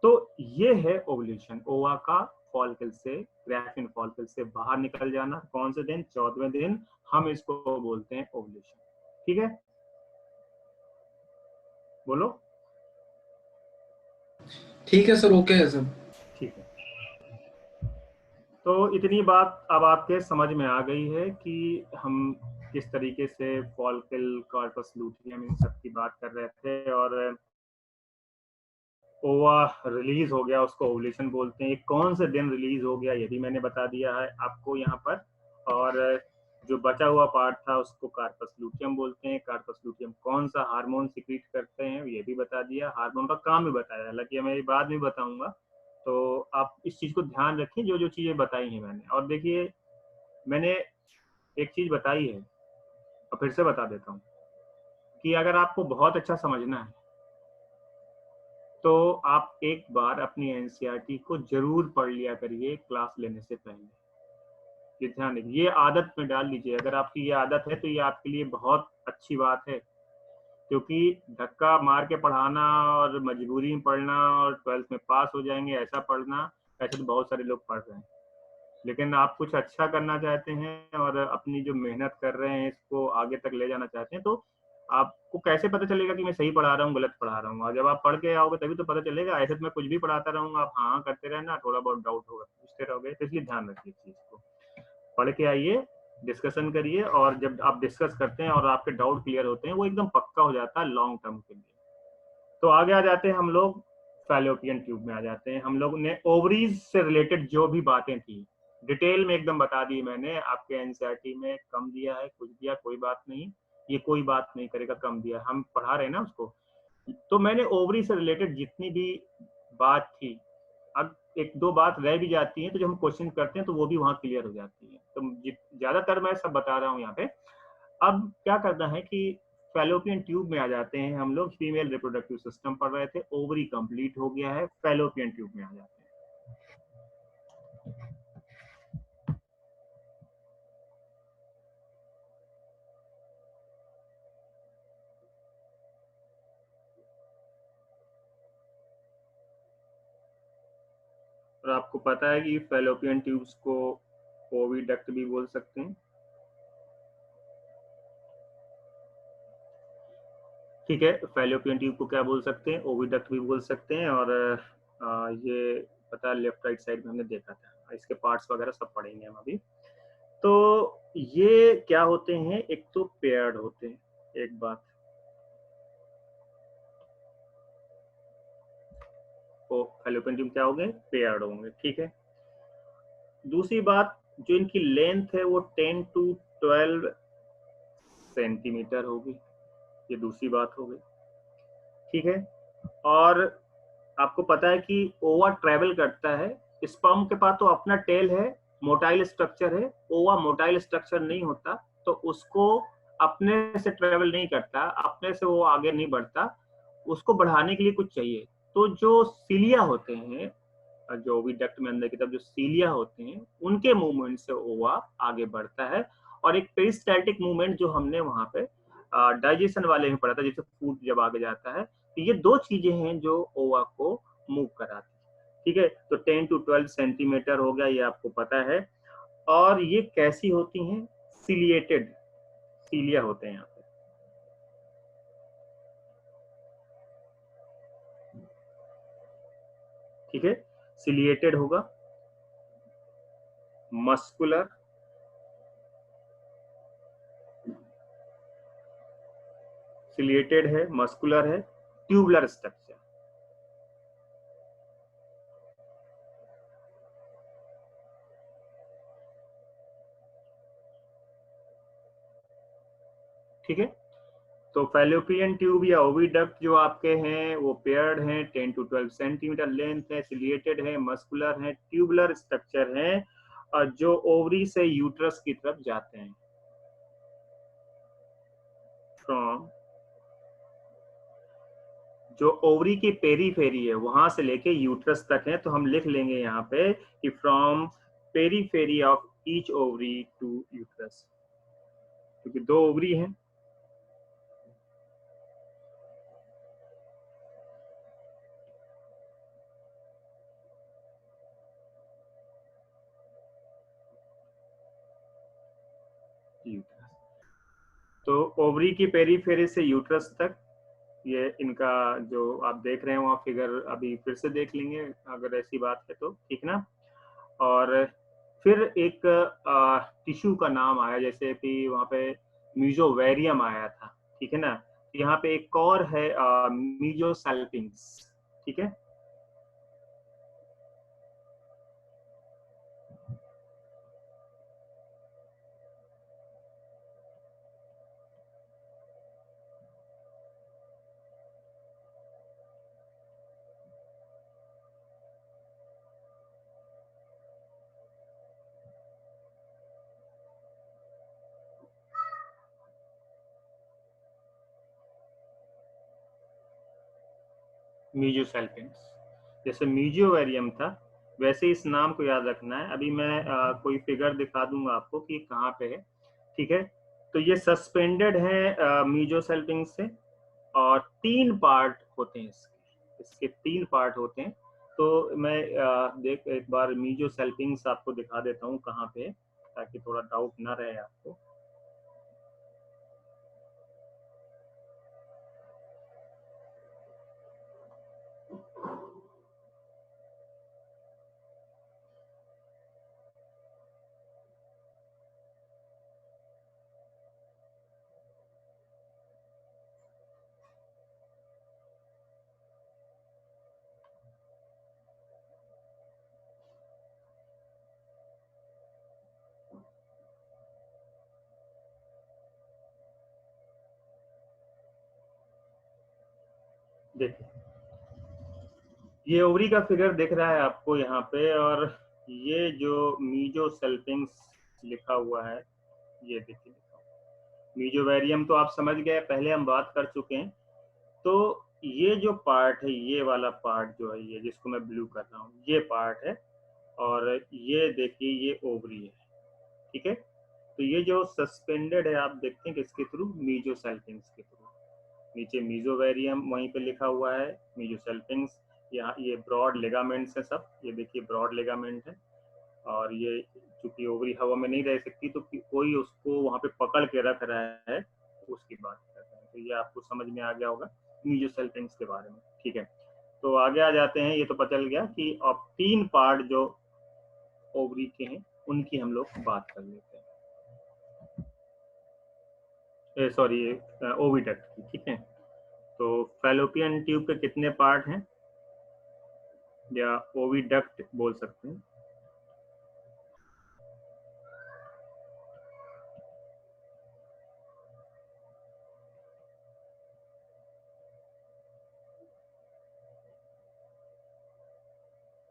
तो ये है ओवुलेशन, ओवा का फॉलिकल से, ग्राफियन फॉलिकल से बाहर निकल जाना। कौन से दिन? 14वें दिन, हम इसको बोलते हैं ओवुलेशन, ठीक है। बोलो। ठीक है सर, ओके है सर। ठीक है, तो इतनी बात अब आपके समझ में आ गई है कि हम किस तरीके से फॉलिकल, कार्पस लूटियम, इन सब की बात कर रहे थे, और ओवा रिलीज हो गया, उसको ओवुलेशन बोलते हैं। कौन से दिन रिलीज हो गया ये भी मैंने बता दिया है आपको यहाँ पर, और जो बचा हुआ पार्ट था उसको कार्पस लूटियम बोलते हैं। कार्पस लूटियम कौन सा हार्मोन सिक्रीट करते हैं ये भी बता दिया, हार्मोन का काम भी बताया, हालांकि मैं ये बाद में बताऊंगा, तो आप इस चीज को ध्यान रखें जो जो चीजें बताई हैं मैंने। और देखिए, मैंने एक चीज बताई है और फिर से बता देता हूँ कि अगर आपको बहुत अच्छा समझना है तो आप एक बार अपनी एनसीईआरटी को जरूर पढ़ लिया करिए क्लास लेने से पहले। ये ध्यान रखिए, ये आदत में डाल लीजिए। अगर आपकी ये आदत है तो ये आपके लिए बहुत अच्छी बात है, क्योंकि धक्का मार के पढ़ाना और मजबूरी में पढ़ना और 12th में पास हो जाएंगे ऐसा पढ़ना, ऐसे तो बहुत सारे लोग पढ़ रहे हैं। लेकिन आप कुछ अच्छा करना चाहते हैं और अपनी जो मेहनत कर रहे हैं इसको आगे तक ले जाना चाहते हैं, तो आपको कैसे पता चलेगा कि मैं सही पढ़ा रहा हूँ, गलत पढ़ा रहा हूँ? और जब आप पढ़ के आओगे तभी तो पता चलेगा। ऐसे तो मैं कुछ भी पढ़ाता रहूंगा, आप हाँ करते रहना, थोड़ा बहुत डाउट होगा पूछते रहोगे, तो इसलिए ध्यान रखिए इस चीज को। पढ़ के आइए, डिस्कशन करिए, और जब आप डिस्कस करते हैं और आपके डाउट क्लियर होते हैं वो एकदम पक्का हो जाता है लॉन्ग टर्म के लिए। तो आगे आ जाते हैं हम लोग, फैलोपियन ट्यूब में आ जाते हैं। हम लोग ने ओवरीज से रिलेटेड जो भी बातें थी डिटेल में एकदम बता दी मैंने, आपके एनसीईआरटी में कम दिया है, कुछ दिया, कोई बात नहीं, ये कोई बात नहीं करेगा कम दिया, हम पढ़ा रहे हैं ना उसको। तो मैंने ओवरी से रिलेटेड जितनी भी बात थी, अब एक दो बात रह भी जाती है तो जब हम क्वेश्चन करते हैं तो वो भी वहाँ क्लियर हो जाती है, तो ज्यादातर मैं सब बता रहा हूँ यहाँ पे। अब क्या करना है कि फैलोपियन ट्यूब में आ जाते हैं हम लोग। फीमेल रिप्रोडक्टिव सिस्टम पढ़ रहे थे, ओवरी कंप्लीट हो गया है, फैलोपियन ट्यूब में आ जाते हैं। और आपको पता है कि फैलोपियन ट्यूब्स को ओविडक्ट भी बोल सकते हैं, ठीक है। फैलोपियन ट्यूब को क्या बोल सकते हैं? ओविडक्ट भी बोल सकते हैं। और ये पता है, लेफ्ट राइट साइड में हमने देखा था, इसके पार्ट्स वगैरह सब पढ़ेंगे हम अभी। तो ये क्या होते हैं? एक तो पेयर्ड होते हैं, एक बात, तो फैलोपियन ट्यूब क्या होंगे? पेयर्ड होंगे, ठीक है। दूसरी बात, जो इनकी लेंथ है वो 10 to 12 सेंटीमीटर होगी, ये दूसरी बात हो गई, ठीक है। और आपको पता है कि ओवा ट्रेवल करता है, स्पर्म के पास तो अपना टेल है, मोटाइल स्ट्रक्चर है, ओवा मोटाइल स्ट्रक्चर नहीं होता, तो उसको अपने से ट्रेवल नहीं करता, अपने से वो आगे नहीं बढ़ता, उसको बढ़ाने के लिए कुछ चाहिए। तो जो सीलिया होते हैं, जो ओविडक्ट में अंदर की तरफ जो सीलिया होते हैं, उनके मूवमेंट से ओवा आगे बढ़ता है। और एक पेरिस्टाल्टिक मूवमेंट जो हमने वहां पे डाइजेशन वाले में पढ़ा था, जैसे फूड जब आगे जाता है, तो ये दो चीजें हैं जो ओवा को मूव कराती है, ठीक है। तो 10 to 12 सेंटीमीटर हो गया, ये आपको पता है। और ये कैसी होती हैं? सिलिएटेड सीलिया होते हैं यहाँ पे, ठीक है। सिलिएटेड होगा, मस्कुलर, सिलिएटेड है, मस्कुलर है, ट्यूबुलर स्ट्रक्चर, ठीक है। तो फैलोपियन ट्यूब या ओविडक्ट जो आपके हैं वो पेयर्ड हैं, 10 to 12 सेंटीमीटर लेंथ है, सिलिएटेड है, मस्कुलर है, ट्यूबुलर स्ट्रक्चर है, और जो ओवरी से यूट्रस की तरफ जाते हैं। फ्रॉम जो ओवरी की पेरीफेरी है वहां से लेके यूट्रस तक है, तो हम लिख लेंगे यहाँ पे कि from periphery of each ovary to uterus, क्योंकि दो ओवरी हैं। तो ओवरी की पेरीफेरी से यूट्रस तक, ये इनका जो आप देख रहे हैं वहाँ फिगर अभी फिर से देख लेंगे अगर ऐसी बात है तो, ठीक ना। और फिर एक टिश्यू का नाम आया, जैसे कि वहाँ पे मीजोवेरियम आया था, ठीक है ना। यहाँ पे एक और है मीजोसैल्पिंग्स, ठीक है। मीजोसैल्पिंग्स, जैसे मीजोवेरियम था वैसे इस नाम को याद रखना है। अभी मैं कोई फिगर दिखा दूंगा आपको कि कहाँ पे है, ठीक है। तो ये सस्पेंडेड है मीजोसैल्पिंग से, और तीन पार्ट होते हैं इसके, इसके तीन पार्ट होते हैं। तो मैं देख एक बार मीजोसैल्पिंग्स आपको दिखा देता हूँ कहाँ पे है, ताकि थोड़ा डाउट ना रहे आपको। देखिए ये ओवरी का फिगर दिख रहा है आपको यहाँ पे, और ये जो मीजोसैल्पिंग्स लिखा हुआ है, ये देखिए मीजोवेरियम तो आप समझ गए, पहले हम बात कर चुके हैं। तो ये जो पार्ट है, ये वाला पार्ट जो है, ये जिसको मैं ब्लू कर रहा हूँ, ये पार्ट है। और ये देखिए ये ओवरी है, ठीक है। तो ये जो सस्पेंडेड है आप देखते हैं किसके थ्रू? मीजोसैल्पिंग्स के थ्रू। नीचे मीजोवेरियम वहीं पे लिखा हुआ है, मीजोसैल्पिंग्स। यहाँ ये ब्रॉड लिगामेंट्स है सब, ये देखिए ब्रॉड लिगामेंट है। और ये चूंकि ओवरी हवा में नहीं रह सकती, तो कोई उसको वहां पे पकड़ के रख रहा है, उसकी बात कर रहे हैं। तो ये आपको समझ में आ गया होगा मीजोसैल्पिंग्स के बारे में, ठीक है। तो आगे आ जाते हैं, ये तो पता चल गया कि अब तीन पार्ट जो ओवरी के हैं उनकी हम लोग बात कर लेते हैं, सॉरी ओविडक्ट की, ठीक है। तो फैलोपियन ट्यूब के कितने पार्ट हैं, या ओविडक्ट बोल सकते हैं?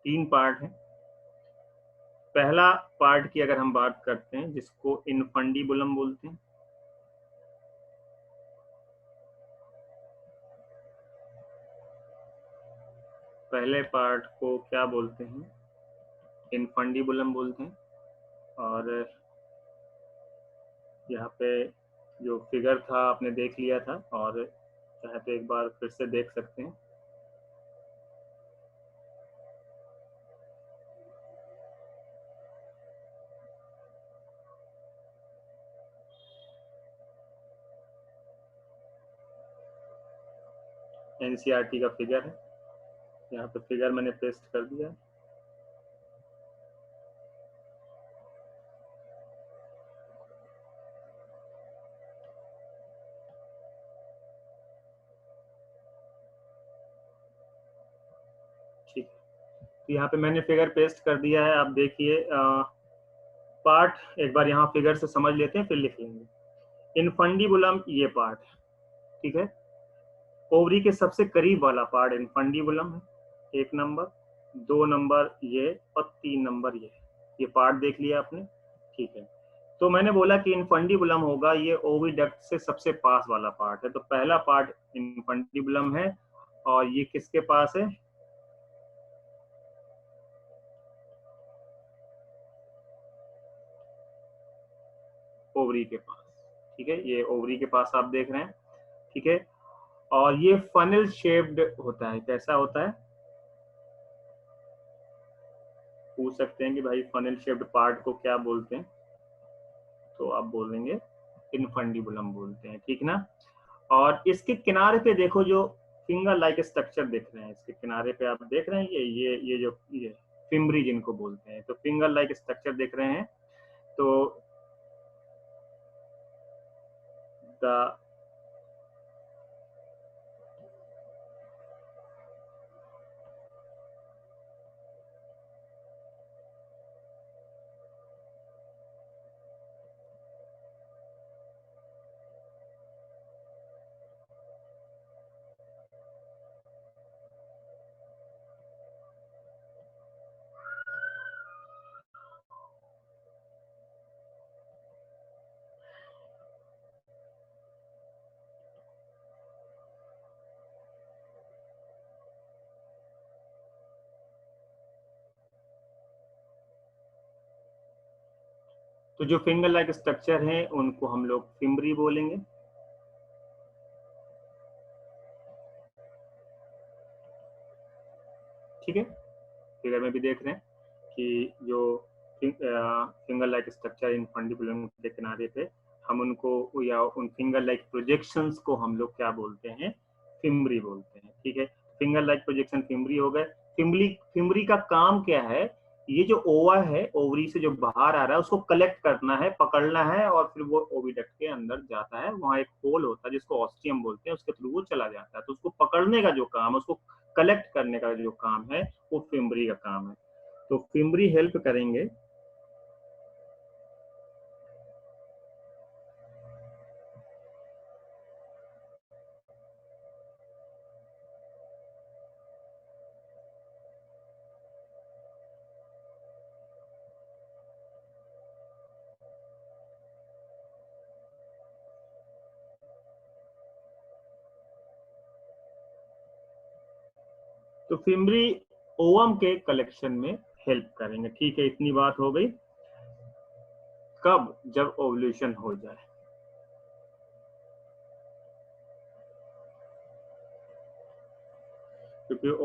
3 पार्ट है। पहला पार्ट की अगर हम बात करते हैं जिसको इनफंडीबुलम बोलते हैं, पहले पार्ट को क्या बोलते हैं, इनफंडीबुलम बोलते हैं। और यहाँ पे जो फिगर था आपने देख लिया था, और चाहे तो एक बार फिर से देख सकते हैं। एनसीईआरटी का फिगर है, यहाँ पे फिगर मैंने पेस्ट कर दिया है। ठीक है, तो यहाँ पे मैंने फिगर पेस्ट कर दिया है। आप देखिए पार्ट एक बार यहाँ फिगर से समझ लेते हैं, फिर लिख लेंगे। इनफंडीबुलम ये पार्ट है, ठीक है। ओवरी के सबसे करीब वाला पार्ट इनफंडीबुलम है, 1 नंबर, 2 नंबर ये, और 3 नंबर ये पार्ट देख लिया आपने, ठीक है। तो मैंने बोला कि इनफंडीबुलम होगा ये ओविडक्ट से सबसे पास वाला पार्ट है। तो पहला पार्ट इनफंडीबुलम है, और ये किसके पास है, ओवरी के पास, ठीक है। ये ओवरी के पास आप देख रहे हैं, ठीक है। और ये फनल शेप्ड होता है। कैसा होता है, पूछ सकते हैं कि भाई फनल शेप्ड पार्ट को क्या बोलते हैं, तो आप बोलेंगे इनफंडीबुलम बोलते हैं, ठीक ना। और इसके किनारे पे देखो जो फिंगर लाइक स्ट्रक्चर देख रहे हैं, इसके किनारे पे आप देख रहे हैं ये जो ये फिम्बरी जिनको बोलते हैं, तो फिंगर लाइक स्ट्रक्चर देख रहे हैं। तो द तो जो फिंगर लाइक स्ट्रक्चर हैं उनको हम लोग फिम्बरी बोलेंगे, ठीक है। फिगर में भी देख रहे हैं कि जो फिंगर लाइक स्ट्रक्चर इन फंडिबुलम के किनारे पे हम उनको, या उन फिंगर लाइक प्रोजेक्शंस को हम लोग क्या बोलते हैं, फिम्बरी बोलते हैं, ठीक है। फिंगर लाइक प्रोजेक्शन फिम्बरी हो गए। फिम्बरी का काम क्या है, ये जो ओवा है ओवरी से जो बाहर आ रहा है उसको कलेक्ट करना है, पकड़ना है, और फिर वो ओविडक्ट के अंदर जाता है। वहां एक होल होता है जिसको ऑस्टियम बोलते हैं, उसके थ्रू वो चला जाता है। तो उसको पकड़ने का जो काम है, उसको कलेक्ट करने का जो काम है, वो फिम्बरी का काम है। तो फिम्बरी हेल्प करेंगे तो फिम्बरी ओवम के कलेक्शन में हेल्प करेंगे, ठीक है। इतनी बात हो गई। कब, जब ओवल्यूशन हो जाए, क्योंकि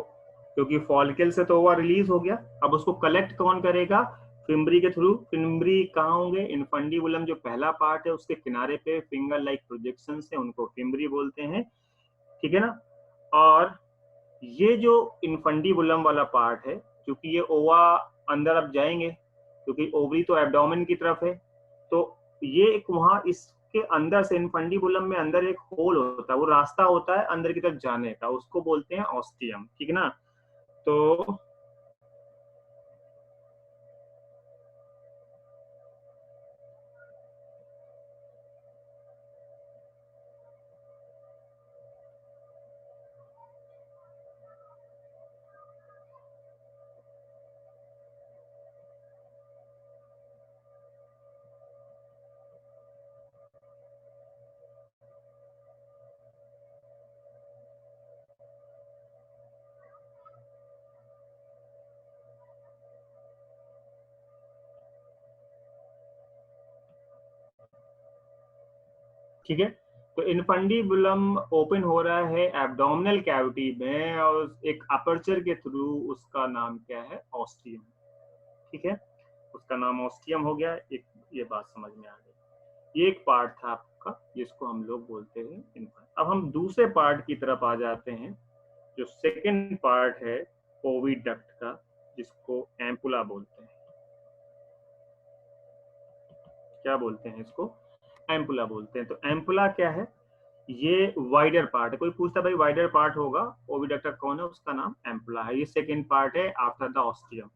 क्योंकि फॉलिकल से तो ओवा रिलीज हो गया, अब उसको कलेक्ट कौन करेगा, फिम्बरी के थ्रू। फिम्बरी कहाँ होंगे, इनफंडीबुलम जो पहला पार्ट है उसके किनारे पे फिंगर लाइक प्रोजेक्शन है, उनको फिम्बरी बोलते हैं, ठीक है ना। और ये जो इनफंडीबुलम वाला पार्ट है, क्योंकि ये ओवा अंदर अब जाएंगे, क्योंकि ओवरी तो एब्डोमेन की तरफ है, तो ये एक वहां इसके अंदर से इनफंडीबुलम में अंदर एक होल होता है, वो रास्ता होता है अंदर की तरफ जाने का, उसको बोलते हैं ऑस्टियम, ठीक है ना। तो ठीक है। तो इनफंडिबुलम ओपन हो रहा है एब्डोमिनल कैविटी में और एक अपर्चर के थ्रू, उसका नाम क्या है? ऑस्टियम। ठीक है, उसका नाम ऑस्टियम हो गया। एक ये बात समझ में आ गई। ये एक पार्ट था आपका जिसको हम लोग बोलते हैं इनफंड। अब हम दूसरे पार्ट की तरफ आ जाते हैं, जो सेकंड पार्ट है ओविडक्ट का, जिसको एम्पुला बोलते हैं। क्या बोलते हैं इसको? एम्पुला बोलते हैं। तो एम्पुला क्या है? ये वाइडर पार्ट है। कोई पूछता भाई वाइडर पार्ट होगा ओविडक्ट का कौन है? उसका नाम एम्पुला है। ये सेकंड पार्ट है आफ्टर द ऑस्टियम।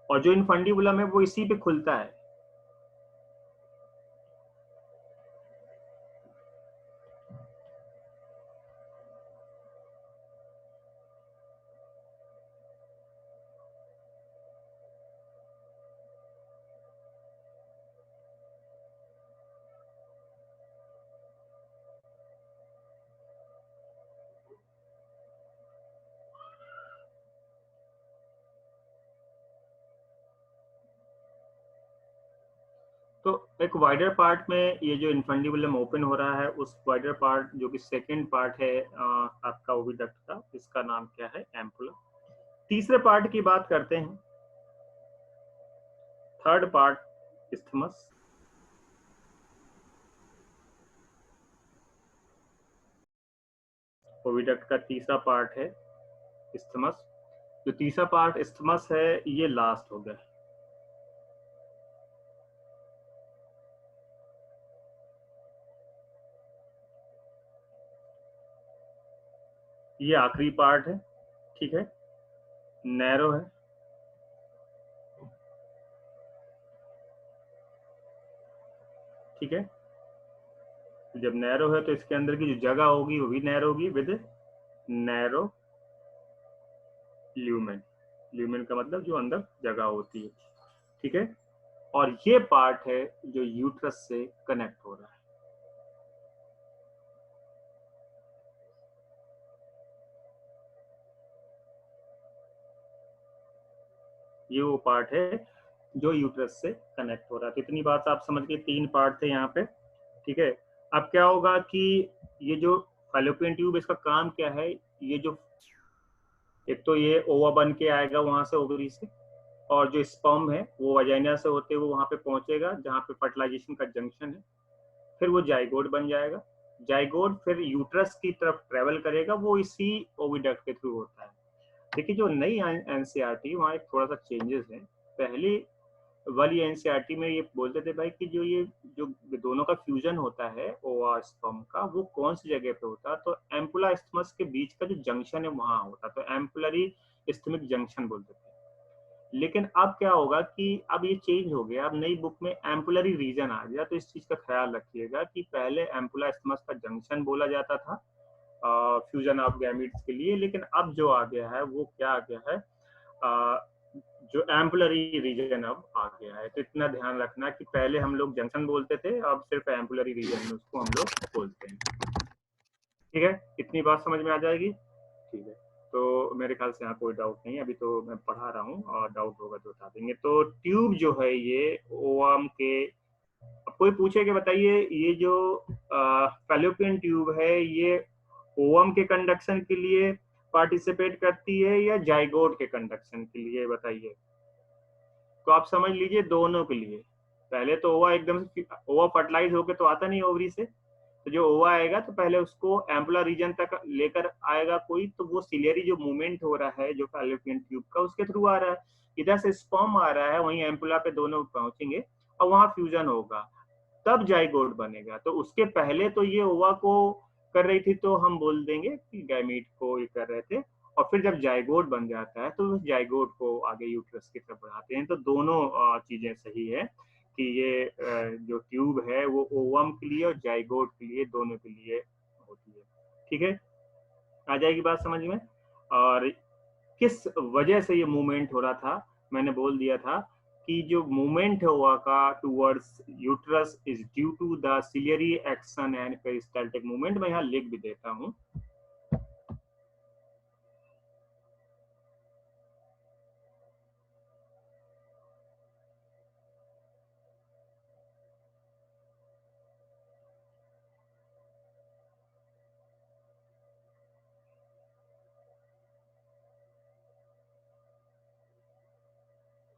और जो इनफंडिबुलम है वो इसी पे खुलता है। तो एक वाइडर पार्ट में ये जो इनफंडिबुलम ओपन हो रहा है, उस वाइडर पार्ट जो कि सेकंड पार्ट है आपका ओविडक्ट का, इसका नाम क्या है? एम्पुला। तीसरे पार्ट की बात करते हैं, थर्ड पार्ट इस्थमस। ओविडक्ट का तीसरा पार्ट है इस्थमस। जो तीसरा पार्ट इस्थमस है ये लास्ट हो गया। ये आखिरी पार्ट है। ठीक है, नैरो है। ठीक है, जब नैरो है तो इसके अंदर की जो जगह होगी वो भी नैरो होगी विद नैरो ल्यूमेन। ल्यूमेन का मतलब जो अंदर जगह होती है। ठीक है, और ये पार्ट है जो यूट्रस से कनेक्ट हो रहा है। ये वो पार्ट है जो यूट्रस से कनेक्ट हो रहा है। तो इतनी बात आप समझ के, तीन पार्ट थे यहाँ पे। ठीक है, अब क्या होगा कि ये जो फैलोपियन ट्यूब, इसका काम क्या है? ये जो एक तो ये ओवा बन के आएगा वहां से, ओवरी से, और जो स्पर्म है वो वजाइना से होते हुए वहां पे पहुंचेगा जहाँ पे फर्टिलाइजेशन का जंक्शन है। फिर वो जाइगोट बन जाएगा। जाइगोट फिर यूट्रस की तरफ ट्रेवल करेगा, वो इसी ओविडक्ट के थ्रू होता है। देखिए जो नई एनसीईआरटी, वहाँ एक थोड़ा सा चेंजेस है। पहले वाली एनसीईआरटी में ये बोलते थे भाई कि जो दोनों का फ्यूजन होता है ओवा स्पर्म का, वो कौन सी जगह पे होता है? तो एम्पुला इस्थमस के बीच का जो जंक्शन है वहां होता, तो एम्पुलरी इस्थमिक जंक्शन बोलते थे। लेकिन अब क्या होगा कि अब ये चेंज हो गया, अब नई बुक में एम्पुलरी रीजन आ गया। तो इस चीज का ख्याल रखिएगा कि पहले एम्पुला इस्थमस का जंक्शन बोला जाता था फ्यूजन ऑफ गैमीट्स के लिए, लेकिन अब जो आ गया है वो क्या आ गया है? जो एम्पुलरी रीजन अब आ गया है। तो इतना ध्यान रखना कि पहले हम लोग जंक्शन बोलते थे, अब सिर्फ एम्पुलरी रीजन में उसको हम लोग बोलते हैं। ठीक है, इतनी बात समझ में आ जाएगी? ठीक है, तो मेरे ख्याल से यहाँ कोई डाउट नहीं है। अभी तो मैं पढ़ा रहा हूँ, और डाउट होगा तो बता देंगे। तो ट्यूब जो है ये ओवम के, अब कोई पूछे कि बताइए ये जो फैलोपियन ट्यूब है ये ओवम के कंडक्शन के लिए पार्टिसिपेट करती है या जाइगोट के कंडक्शन के लिए? बताइए। तो आप समझ लीजिए दोनों के लिए। पहले तो ओवा एकदम से, ओवा फर्टिलाइज होके तो आता नहीं ओवरी से, तो जो ओवा आएगा तो पहले उसको एम्पुला रीजन तक लेकर आएगा कोई, तो वो सिलियरी जो मूवमेंट हो रहा है जो फैलोपियन ट्यूब का, उसके थ्रू आ रहा है। इधर से स्पर्म आ रहा है, वहीं एम्पुला पे दोनों पहुंचेंगे और वहां फ्यूजन होगा, तब जाइगोट बनेगा। तो उसके पहले तो ये ओवा को कर रही थी, तो हम बोल देंगे कि गैमीट को ये कर रहे थे। और फिर जब जाइगोट बन जाता है तो उस जाइगोट को आगे यूट्रस की तरफ बढ़ाते हैं। तो दोनों चीजें सही है कि ये जो ट्यूब है वो ओवम के लिए और जाइगोट के लिए, दोनों के लिए होती है। ठीक है, आ जाएगी बात समझ में? और किस वजह से ये मूवमेंट हो रहा था, मैंने बोल दिया था कि जो मूवमेंट हुआ का towards uterus is due to the ciliary action and peristaltic movement. मैं यहाँ लिख भी देता हूँ।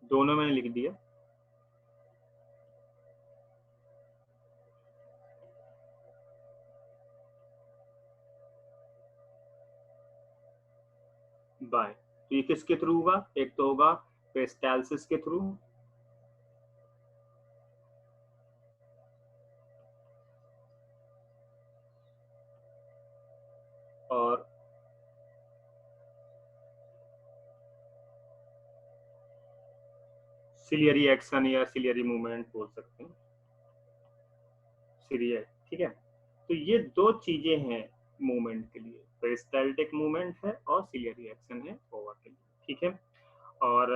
दोनों मैंने लिख दिया। बाय। तो ये किसके थ्रू होगा? एक तो होगा पेरिस्टाल्सिस के थ्रू, और सिलियरी एक्शन या सिलियरी मूवमेंट बोल सकते हैं, सिलियर, ठीक है। तो ये दो चीजें हैं मूवमेंट के लिए, पेरिस्टाल्टिक मूवमेंट है और सिलियरी एक्शन है ओवा के लिए, ठीक है। और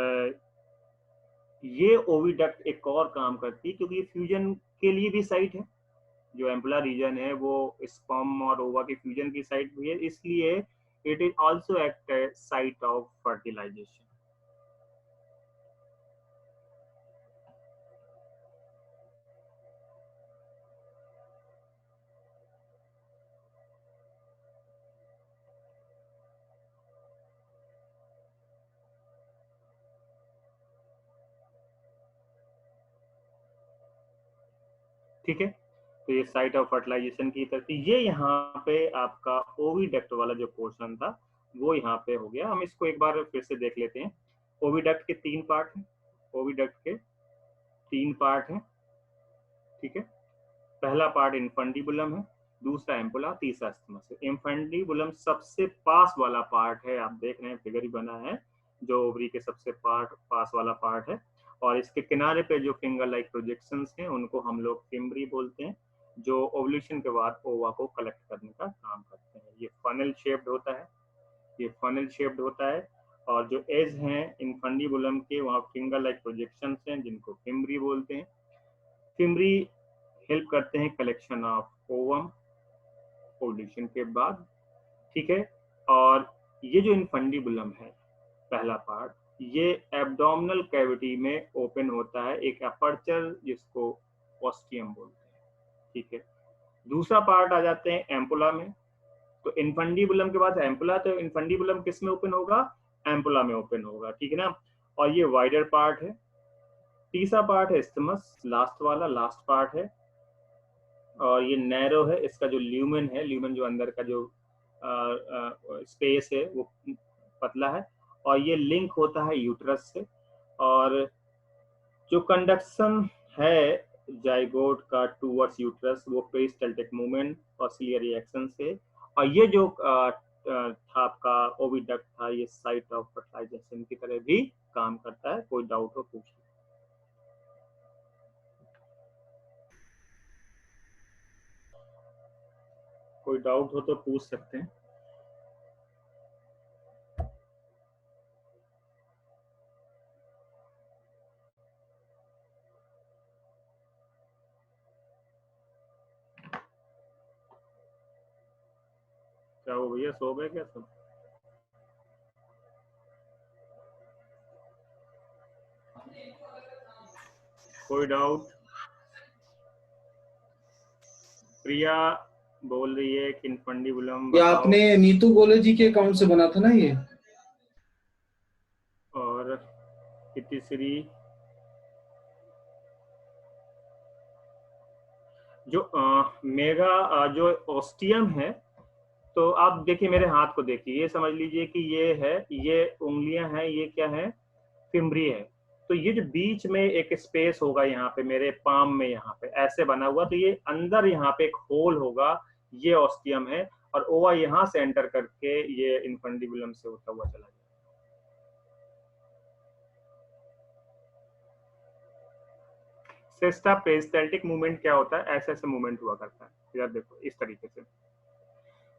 ये ओविडक्ट एक और काम करती है, क्योंकि फ्यूजन के लिए भी साइट है, जो एम्पुलर रीजन है वो स्पर्म और ओवा के फ्यूजन की साइट भी है, इसलिए it is also act as site of fertilisation. ठीक है, तो ये साइट ऑफ फर्टिलाइजेशन की तरफ, ये यहाँ पे आपका ओविडक्ट वाला जो पोर्शन था वो यहाँ पे हो गया। हम इसको एक बार फिर से देख लेते हैं। ओविडक्ट के 3 पार्ट हैं, ओविडक्ट के 3 पार्ट हैं, ठीक है। पहला पार्ट इन्फंडिबुलम है, दूसरा एम्पुला, तीसरा स्थिमस है। इन्फंडिबुलम सबसे पास वाला पार्ट है, आप देख रहे हैं फिगर ही बना है, जो ओवरी के सबसे पास वाला पार्ट है, और इसके किनारे पे जो फिंगर लाइक प्रोजेक्शंस हैं उनको हम लोग फिम्ब्री बोलते हैं, जो ओवल्यूशन के बाद ओवा को कलेक्ट करने का काम करते हैं। ये फनल शेप्ड होता है, ये फनल शेप्ड होता है, और जो एज हैं इन्फंडिबुलम के वहाँ फिंगर लाइक प्रोजेक्शंस हैं जिनको फिम्ब्री बोलते हैं। फिम्ब्री हेल्प करते हैं कलेक्शन ऑफ ओवम ओवल्यूशन के बाद, ठीक है। और ये जो इन्फंडिबुलम है पहला पार्ट, ये एब्डोमिनल कैविटी में ओपन होता है, एक अपर्चर जिसको ओस्टियम बोलते हैं, ठीक है। दूसरा पार्ट आ जाते हैं एम्पुला में। तो इन्फंडिबुलम के बाद एम्पुला, तो इन्फंडिबुलम किस में ओपन होगा? एम्पुला में ओपन होगा, ठीक है ना। और ये वाइडर पार्ट है। तीसरा पार्ट है स्टमस, लास्ट वाला, लास्ट पार्ट है, और ये नैरो है। इसका जो ल्यूमेन है, ल्यूमेन जो अंदर का जो स्पेस है वो पतला है, और ये लिंक होता है यूट्रस से। और जो कंडक्शन है जाइगोट का टूवर्ड्स यूट्रस वो पेरिस्टाल्टिक मूवमेंट और सिलियरी एक्शन से, और ये जो था आपका ओविडक्ट था, ये साइट ऑफ फर्टिलाइजेशन की तरह भी काम करता है। कोई डाउट हो पूछिए। कोई डाउट हो तो पूछ सकते हैं। क्या वो भैया सो गए क्या सब? कोई डाउट? प्रिया बोल रही है कि इन्फंडिबुलम ये आपने नीतू गोले जी के अकाउंट से बना था ना ये? और इतिश्री जो मेगा जो ओस्टियम है, तो आप देखिए मेरे हाथ को देखिए, ये समझ लीजिए कि ये है, ये उंगलियां हैं, ये क्या है? फिम्ब्री है। तो ये जो बीच में एक स्पेस होगा यहाँ पे मेरे पाम में, यहाँ पे ऐसे बना हुआ, तो ये अंदर यहाँ पे एक होल होगा, ये ऑस्टियम है, और ओवा यहाँ से एंटर करके ये इन्फंडिबुलम से होता हुआ चला जाएगा। सिस्टा पेरिस्टाल्टिक मूवमेंट क्या होता है? ऐसे ऐसे मूवमेंट हुआ करता है, यार देखो इस तरीके से।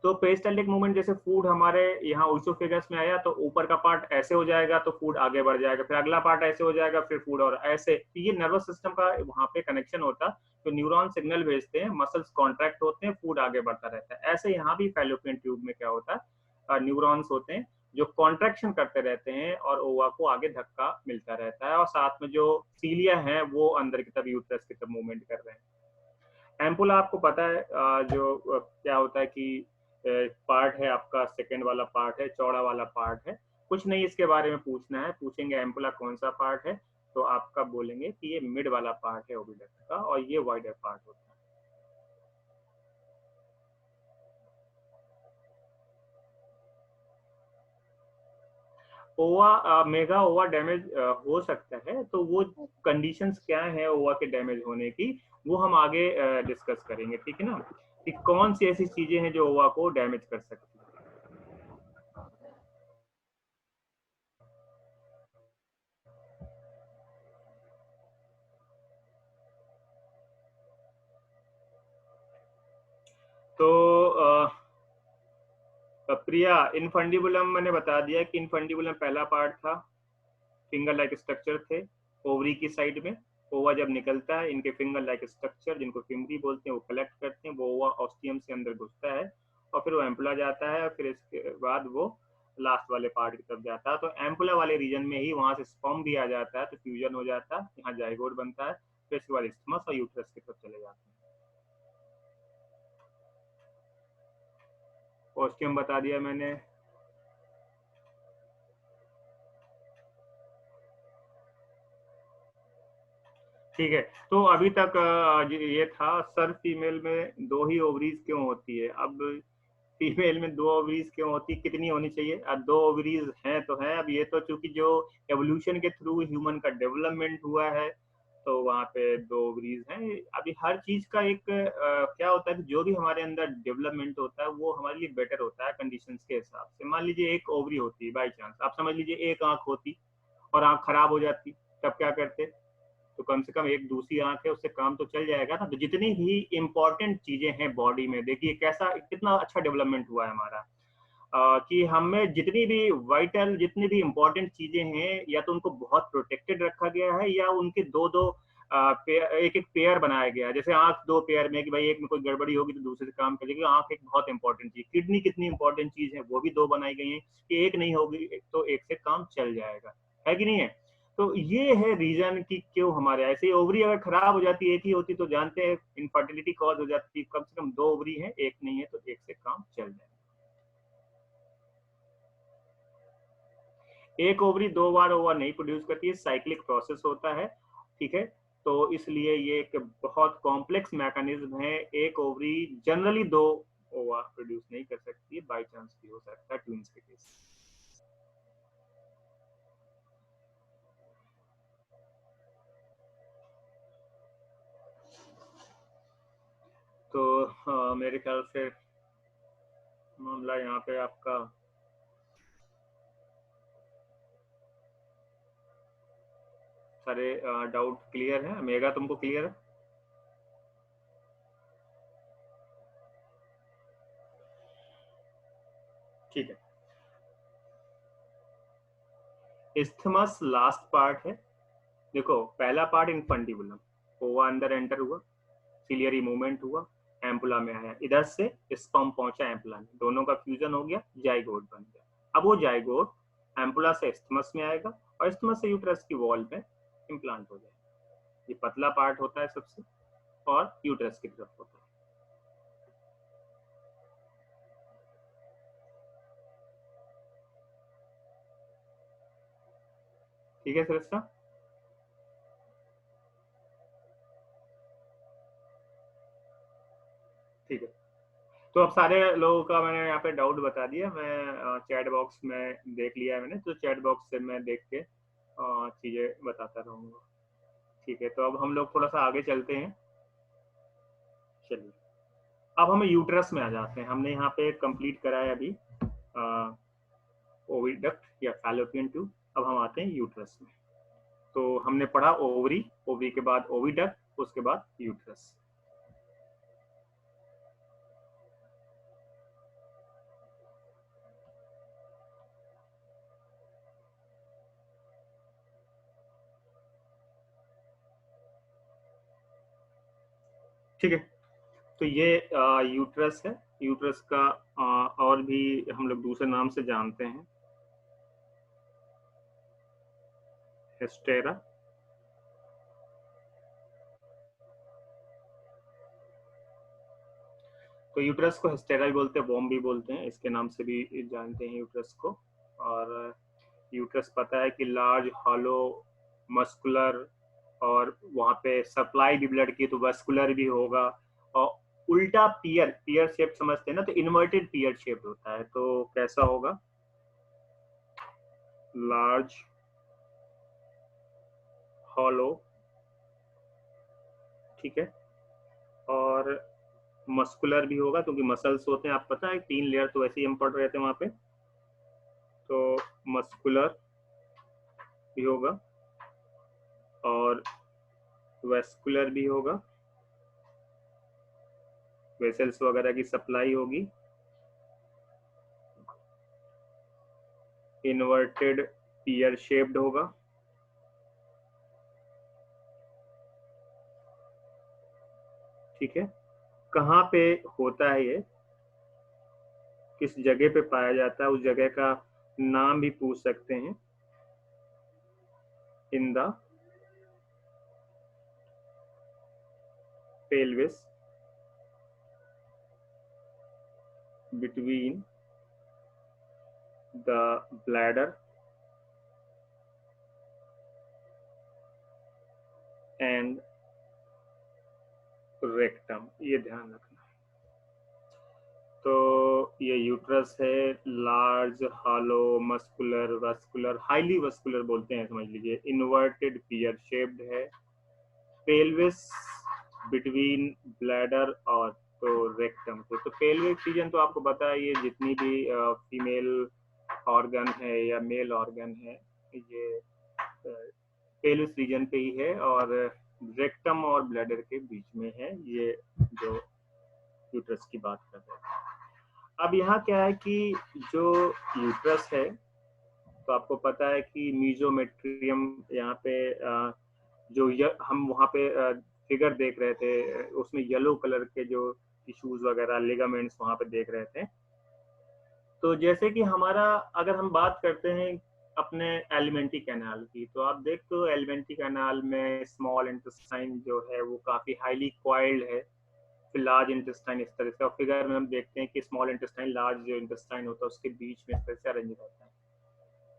तो पेरिस्टाल्टिक मूवमेंट, जैसे फूड हमारे यहाँ ओइसोफेगस में आया तो ऊपर का पार्ट ऐसे हो जाएगा तो फूड आगे बढ़ जाएगा, फिर अगला पार्ट ऐसे हो जाएगा, फिर फूड, और ऐसे। तो ये नर्वस सिस्टम का वहाँ पे कनेक्शन होता है, तो न्यूरॉन सिग्नल भेजते हैं, मसल्स कॉन्ट्रैक्ट होते हैं, फूड आगे बढ़ता रहता है। ऐसे यहाँ भी फैलोपियन ट्यूब में क्या होता है, न्यूरॉन्स होते हैं जो कॉन्ट्रैक्शन करते रहते हैं और ओवा को आगे धक्का मिलता रहता है, और साथ में जो सीलिया है वो अंदर की तरफ यूट्रस की तरफ मूवमेंट कर रहे हैं। एम्पुला आपको पता है जो क्या होता है कि पार्ट है आपका, सेकंड वाला पार्ट है, चौड़ा वाला पार्ट है। कुछ नहीं इसके बारे में पूछना है, पूछेंगे एम्पुला कौन सा पार्ट है। तो आपका बोलेंगे कि ये मिड वाला पार्ट है ओविडक्ट का और ये वाइडर पार्ट होता है। ओवा मेगा ओवा डैमेज हो सकता है, तो वो कंडीशंस क्या है ओवा के डैमेज होने की, वो हम आगे डिस्कस करेंगे, ठीक है ना, कि कौन सी ऐसी चीजें हैं जो ओवा को डैमेज कर सकती है। तो प्रिया, इनफंडिबुलम मैंने बता दिया कि इनफंडिबुलम पहला पार्ट था, फिंगर लाइक स्ट्रक्चर थे ओवरी की साइड में। ओवा जब निकलता है, इनके फिंगर लाइक स्ट्रक्चर जिनको फिमरी बोलते हैं वो कलेक्ट करते हैं, वो ओवा ऑस्टियम से अंदर घुसता है और फिर वो एम्पुला जाता है, फिर इसके बाद वो लास्ट वाले पार्ट की तरफ जाता है। तो एम्पुला वाले रीजन में ही वहां से स्पर्म भी आ जाता है, तो फ्यूजन हो जाता है, यहाँ जाइगोट बनता है, फिर इसके बाद इस्थमस और यूट्रस की तरफ चले जाते हैं। ऑस्टियम बता दिया मैंने। ठीक है, तो अभी तक ये था सर फीमेल में 2 ही ओवरीज क्यों होती है। अब फीमेल में 2 ओवरीज क्यों होती, कितनी होनी चाहिए। अब 2 ओवरीज हैं तो हैं। अब ये तो चूंकि जो एवोल्यूशन के थ्रू ह्यूमन का डेवलपमेंट हुआ है, तो वहाँ पे 2 ओवरीज हैं। अभी हर चीज का एक क्या होता है कि जो भी हमारे अंदर डेवलपमेंट होता है वो हमारे लिए बेटर होता है कंडीशंस के हिसाब से। मान लीजिए एक ओवरी होती है बाई चांस, आप समझ लीजिए एक आंख होती और आंख खराब हो जाती, तब क्या करते, तो कम से कम एक दूसरी आंख है उससे काम तो चल जाएगा ना। तो जितनी भी इंपॉर्टेंट चीजें हैं बॉडी में, देखिए कैसा कितना अच्छा डेवलपमेंट हुआ है हमारा, कि हमें जितनी भी वाइटल जितनी भी इंपॉर्टेंट चीजें हैं, या तो उनको बहुत प्रोटेक्टेड रखा गया है या उनके दो दो एक एक पेयर बनाया गया है। जैसे आंख 2 पेयर में, कि भाई एक में कोई गड़बड़ी होगी तो दूसरे से काम करेगी। आंख एक बहुत इंपॉर्टेंट चीज, किडनी कितनी इंपॉर्टेंट चीज है, वो भी 2 बनाई गई है कि एक नहीं होगी तो एक से काम चल जाएगा, है कि नहीं है। तो ये है रीजन कि क्यों हमारे ऐसे ओवरी अगर खराब हो जाती, एक ही होती तो जानते हैं इनफर्टिलिटी कॉज हो जाती। कम से कम 2 ओवरी है, एक नहीं है तो एक से काम चल जाएगा। एक ओवरी 2 बार ओवा नहीं प्रोड्यूस करती है, साइक्लिक प्रोसेस होता है, ठीक है। तो इसलिए ये एक बहुत कॉम्प्लेक्स मैकेनिज्म है। एक ओवरी जनरली 2 ओवा प्रोड्यूस नहीं कर सकती है, बाई चांस भी हो सकता है ट्विंस के केस। तो मेरे ख्याल से मामला यहाँ पे आपका सारे डाउट क्लियर है। मेगा तुमको क्लियर है? ठीक है। इस्थमस लास्ट पार्ट है। देखो पहला पार्ट इनफंडिबुलम, ओवा अंदर एंटर हुआ, सिलियरी मूवमेंट हुआ, एम्पुला में आया, इधर से स्पर्म पहुंचा एम्पुला में, दोनों का फ्यूजन हो गया, जाइगोट बन गया। अब वो जाइगोट एम्पुला से इस्थमस में आएगा और इस्थमस से यूट्रस की वॉल में इम्प्लांट हो जाएगा। ये पतला पार्ट होता है सबसे और यूट्रस की तरफ होता है। ठीक है सरिस्ता? ठीक है, तो अब सारे लोगों का मैंने यहाँ पे डाउट बता दिया। मैं चैट बॉक्स में देख लिया है मैंने, तो चैट बॉक्स से मैं देख के चीजें बताता रहूंगा। ठीक है, तो अब हम लोग थोड़ा सा आगे चलते हैं। चलिए, अब हमें यूट्रस में आ जाते हैं। हमने यहाँ पे कंप्लीट करा है अभी ओविडक्ट या फैलोपियन ट्यूब। अब हम आते हैं यूट्रस में। तो हमने पढ़ा ओवरी, ओवरी के बाद ओविडक्ट, उसके बाद यूट्रस। ठीक है, तो ये यूट्रस है। यूट्रस का और भी हम लोग दूसरे नाम से जानते हैं, हेस्टेरा। तो यूट्रस को हेस्टेरा भी बोलते हैं, वोम भी बोलते हैं, इसके नाम से भी जानते हैं यूट्रस को। और यूट्रस पता है कि लार्ज हॉलो मस्कुलर, और वहाँ पे सप्लाई भी ब्लड की तो वस्कुलर भी होगा। और उल्टा पियर, पियर शेप समझते हैं ना, तो इन्वर्टेड पियर शेप होता है, तो कैसा होगा? लार्ज हॉलो, ठीक है। और मस्कुलर भी होगा क्योंकि मसल्स होते हैं, आप पता है 3 लेयर तो वैसे ही हम पढ़ रहे थे वहां पे, तो मस्कुलर भी होगा और वेस्कुलर भी होगा, वेसल्स वगैरह की सप्लाई होगी। इन्वर्टेड पियर शेप्ड होगा, ठीक है। कहाँ पे होता है ये, किस जगह पे पाया जाता है, उस जगह का नाम भी पूछ सकते हैं। In the pelvis, between the bladder and rectum, ये ध्यान रखना। तो ये यूट्रस है, large hollow muscular vascular, highly vascular बोलते हैं समझ लीजिए, इन्वर्टेड पियर शेप्ड है, पेल्विस बिटवीन ब्लैडर और तो रेक्टम को। तो पेल्विक रीजन तो आपको पता है, ये जितनी भी फीमेल ऑर्गन है या मेल ऑर्गन है, ये पेल्विस रीजन पे ही है, और रेक्टम और ब्लैडर के बीच में है, ये जो यूट्रस की बात कर रहे हैं। अब यहाँ क्या है कि जो यूट्रस है, तो आपको पता है कि मीजोमेट्रियम यहाँ पे जो हम वहाँ पे फिगर देख रहे थे, उसमें येलो कलर के जो टिश्यूज वगैरह लिगामेंट्स वहाँ पे देख रहे थे। तो जैसे कि हमारा, अगर हम बात करते हैं अपने एलिमेंट्री कैनाल की, तो आप देखते हो एलिमेंट्री कैनाल में स्मॉल इंटेस्टाइन जो है वो काफी हाईली कॉइल्ड है, फिर लार्ज इंटेस्टाइन इस तरह से, और फिगर में हम देखते हैं कि स्मॉल इंटेस्टाइन, लार्ज जो इंटेस्टाइन होता है उसके बीच में इस तरह से अरेंज रहता है।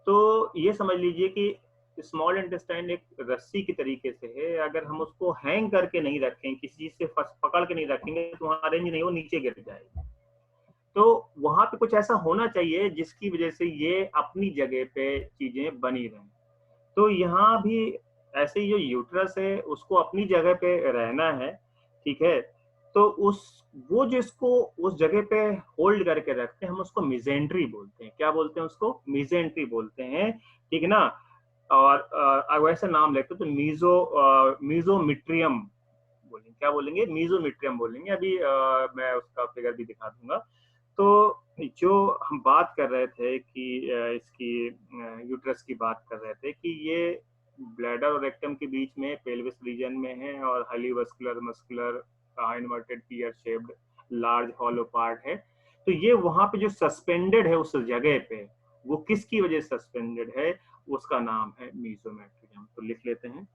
तो ये समझ लीजिए कि स्मॉल इंटेस्टाइन एक रस्सी की तरीके से है, अगर हम उसको हैंग करके नहीं रखें, किसी चीज से पकड़ के नहीं रखेंगे तो वहाँ अरेंज नहीं, वो नीचे गिर जाएगी। तो वहां पे कुछ ऐसा होना चाहिए जिसकी वजह से ये अपनी जगह पे चीजें बनी रहें। तो यहाँ भी ऐसे ही जो यूट्रस है उसको अपनी जगह पे रहना है, ठीक है। तो उस वो जिसको उस जगह पे होल्ड करके रखते हैं, हम उसको मिजेंट्री बोलते हैं। क्या बोलते हैं उसको? मिजेंट्री बोलते हैं, ठीक है ना। और वैसे नाम लेते तो मीजोमिट्रियम बोलेंगे। क्या बोलेंगे? मीजोमिट्रियम बोलेंगे। अभी मैं उसका फिगर भी दिखा दूंगा। तो जो हम बात कर रहे थे कि इसकी यूट्रस की बात कर रहे थे कि ये ब्लैडर और रेक्टम के बीच में पेल्विस रीजन में है, और highly vascular muscular inverted pear shaped large hollow part है। तो ये वहां पे जो सस्पेंडेड है उस जगह पे, वो किसकी वजह से सस्पेंडेड है, उसका नाम है मीजोमेट्रियम। तो लिख लेते हैं।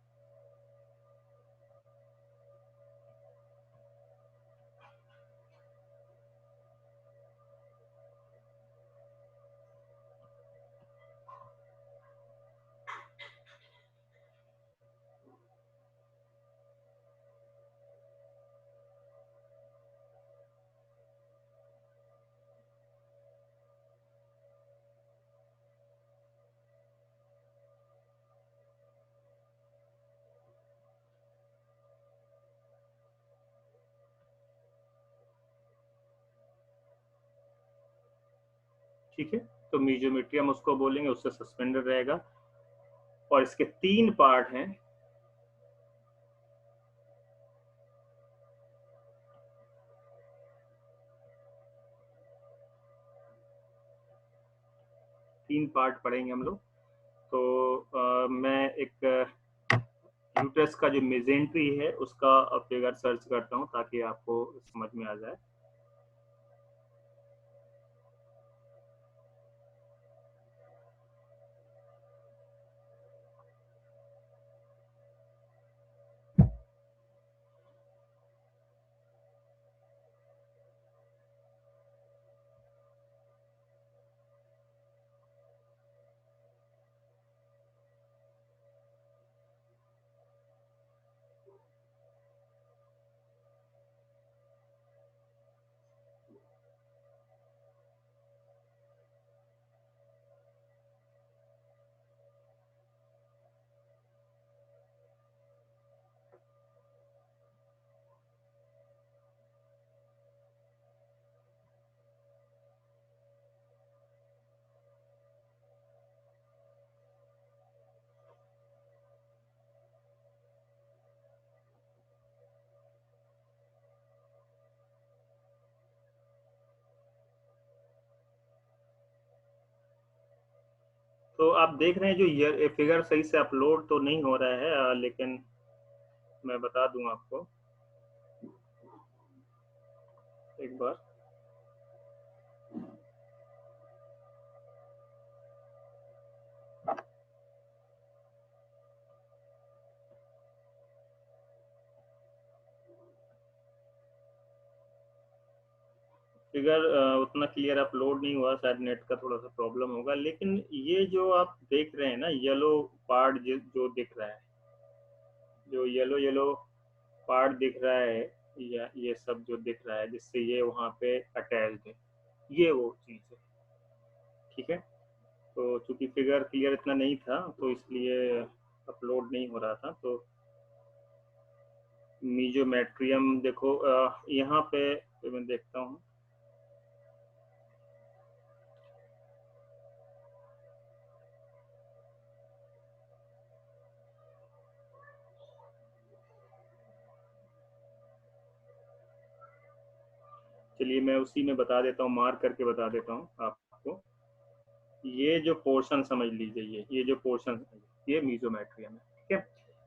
ठीक है, तो मीजोमेट्रियम उसको बोलेंगे, उससे सस्पेंडेड रहेगा। और इसके 3 पार्ट हैं। तीन पार्ट पढ़ेंगे हम लोग। तो मैं एक यूट्रस का जो मेजेंट्री है उसका फिगर सर्च करता हूँ ताकि आपको समझ में आ जाए। तो आप देख रहे हैं जो ये फिगर सही से अपलोड तो नहीं हो रहा है, लेकिन मैं बता दूं आपको एक बार। फिगर उतना क्लियर अपलोड नहीं हुआ, शायद नेट का थोड़ा सा प्रॉब्लम होगा। लेकिन ये जो आप देख रहे हैं ना, येलो पार्ट जो दिख रहा है, जो येलो येलो पार्ट दिख रहा है, या ये सब जो दिख रहा है जिससे ये वहाँ पे अटैच्ड है, ये वो चीज़ है। ठीक है, तो चूंकि फिगर क्लियर इतना नहीं था तो इसलिए अपलोड नहीं हो रहा था। तो मीजोमेट्रियम देखो, यहाँ पे मैं देखता हूँ। चलिए मैं उसी में बता देता हूँ, मार्क करके बता देता हूँ आपको। ये जो पोर्शन समझ लीजिए, ये जो पोर्शन ये मीजोमेट्रियम है। ठीक है,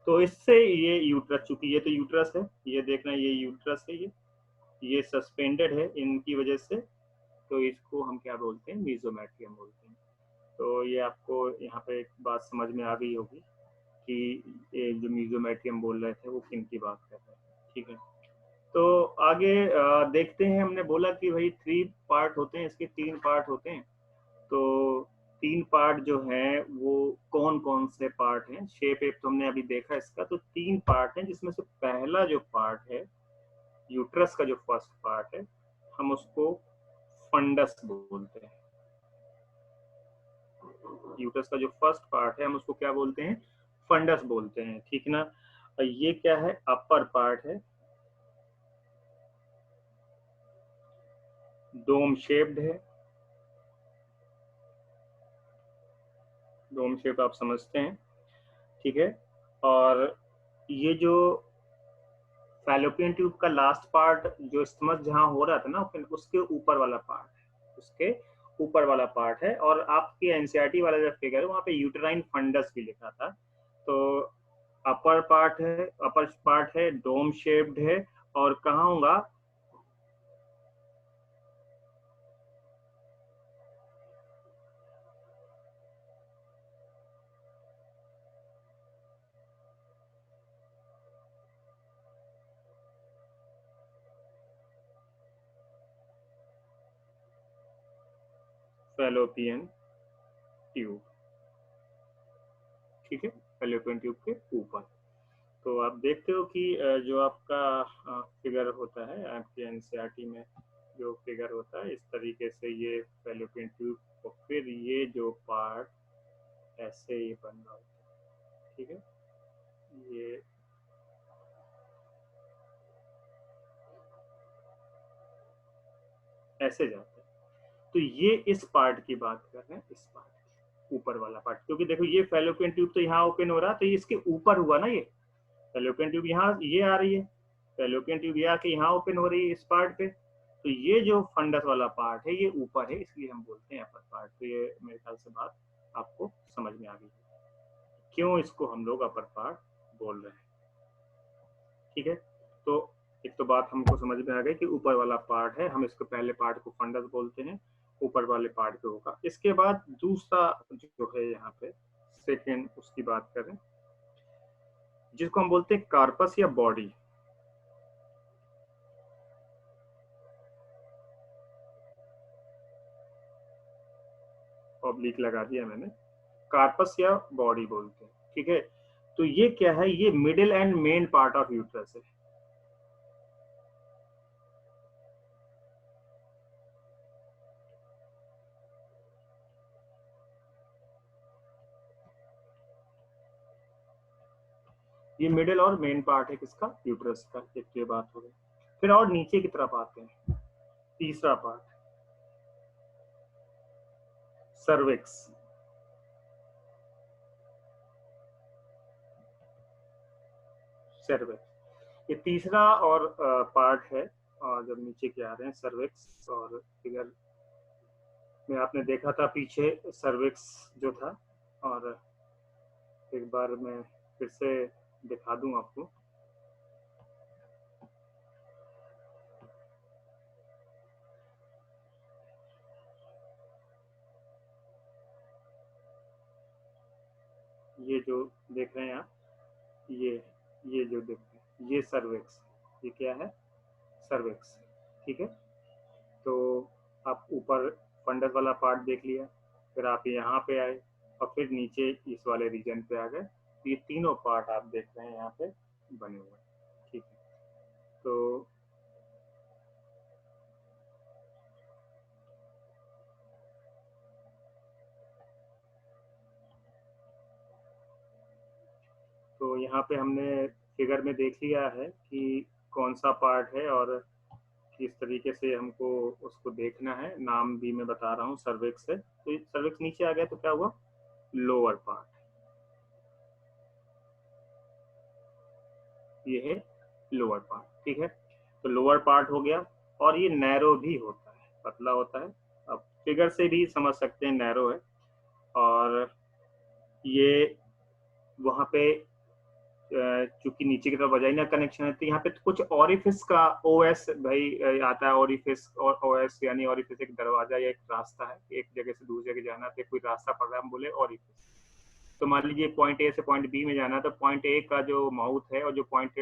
तो इससे ये यूट्रस, चूंकि ये तो यूट्रस है, ये देखना ये यूट्रस है, ये सस्पेंडेड है इनकी वजह से, तो इसको हम क्या बोलते हैं, मीजोमेट्रियम बोलते हैं। तो ये आपको यहाँ पे एक बात समझ में आ गई होगी कि ये जो मीजोमेट्रियम बोल रहे थे वो किन की बात कर रहे हैं। ठीक है, तो आगे देखते हैं। हमने बोला कि भाई 3 पार्ट होते हैं, इसके 3 पार्ट होते हैं। तो 3 पार्ट जो हैं वो कौन कौन से पार्ट हैं? शेप एप तो हमने अभी देखा इसका। तो 3 पार्ट हैं, जिसमें से पहला जो पार्ट है यूट्रस का, जो फर्स्ट पार्ट है, हम उसको फंडस बोलते हैं। यूट्रस का जो फर्स्ट पार्ट है हम उसको क्या बोलते हैं, फंडस बोलते हैं। ठीक ना, ये क्या है, अपर पार्ट है, डोम शेप्ड है। डोम शेप आप समझते हैं, ठीक है। और ये जो फैलोपियन ट्यूब का लास्ट पार्ट जो स्टमक जहां हो रहा था ना, उसके ऊपर वाला पार्ट है, उसके ऊपर वाला पार्ट है। और आपके एनसीईआरटी वाला जो फिगर है वहां पे यूटेराइन फंडस भी लिखा था। तो अपर पार्ट है, डोम शेप्ड है, और कहाँ होगा, फैलोपियन ट्यूब। ठीक है, फैलोपियन ट्यूब के ऊपर। तो आप देखते हो कि जो आपका फिगर होता है आपके एनसीईआरटी में, जो फिगर होता है इस तरीके से, ये फैलोपियन ट्यूब, और फिर ये जो पार्ट ऐसे ही बन रहा होता है। ठीक है, ये ऐसे जाता है। तो ये इस पार्ट की बात कर रहे हैं, इस पार्ट ऊपर वाला पार्ट। क्योंकि देखो ये फैलोपियन ट्यूब तो यहाँ ओपन हो रहा, तो ये इसके ऊपर हुआ ना, ये फैलोपियन ट्यूब यहाँ ये आ रही है, फैलोपियन ट्यूब ये आके यहाँ ओपन हो रही है इस पार्ट पे। तो ये जो फंडस वाला पार्ट है ये ऊपर है, इसलिए हम बोलते हैं अपर पार्ट। तो ये मेरे ख्याल से बात आपको समझ में आ गई क्यों इसको हम लोग अपर पार्ट बोल रहे हैं। ठीक है, तो एक तो बात हमको समझ में आ गई कि ऊपर वाला पार्ट है, हम इसके पहले पार्ट को फंडस बोलते हैं, ऊपर वाले पार्ट पे होगा। इसके बाद दूसरा जो है यहाँ पे सेकेंड, उसकी बात करें, जिसको हम बोलते हैं कार्पस या बॉडी। ऑब्लिक लगा दिया मैंने, कार्पस या बॉडी बोलते हैं। ठीक है, तो ये क्या है, ये middle and main part of uterus है। ये मिडिल और मेन पार्ट है किसका, यूट्रस का। एक तो ये बात हो गई। फिर और नीचे की तरफ आते हैं, तीसरा पार्ट सर्विक्स। सर्विक्स ये तीसरा और पार्ट है। और जब नीचे के आ रहे हैं सर्विक्स, और फिगर में आपने देखा था पीछे सर्विक्स जो था और एक बार मैं फिर से दिखा दूं आपको। ये जो देख रहे हैं आप, ये जो देख रहे हैं ये सर्विक्स, ये क्या है? सर्विक्स। ठीक है, तो आप ऊपर फंडस वाला पार्ट देख लिया, फिर आप यहाँ पे आए और फिर नीचे इस वाले रीजन पे आ गए। ये तीनों पार्ट आप देख रहे हैं यहाँ पे बने हुए हैं। ठीक है, तो यहाँ पे हमने फिगर में देख लिया है कि कौन सा पार्ट है और किस तरीके से हमको उसको देखना है। नाम भी मैं बता रहा हूँ, सर्विक्स है। तो सर्विक्स नीचे आ गया तो क्या हुआ? लोअर पार्ट, ये है लोअर पार्ट। ठीक है, तो लोअर पार्ट हो गया। और ये नैरो भी होता है, पतला होता है। अब फिगर से भी समझ सकते हैं नैरो है। और ये वहाँ पे चूंकि नीचे की तरफ वजाइना कनेक्शन है, तो यहाँ पे तो कुछ ओरिफिस का ओएस भाई आता है। ओरिफिस और ओएस यानी ओरिफिस एक दरवाजा या एक रास्ता है, एक जगह से दूसरी जगह जाना है, कोई रास्ता पड़ रहा है, हम बोले ओरिफिस। तो मान लीजिए पॉइंट ए से पॉइंट बी में जाना है, तो पॉइंट ए का जो माउथ है और जो पॉइंट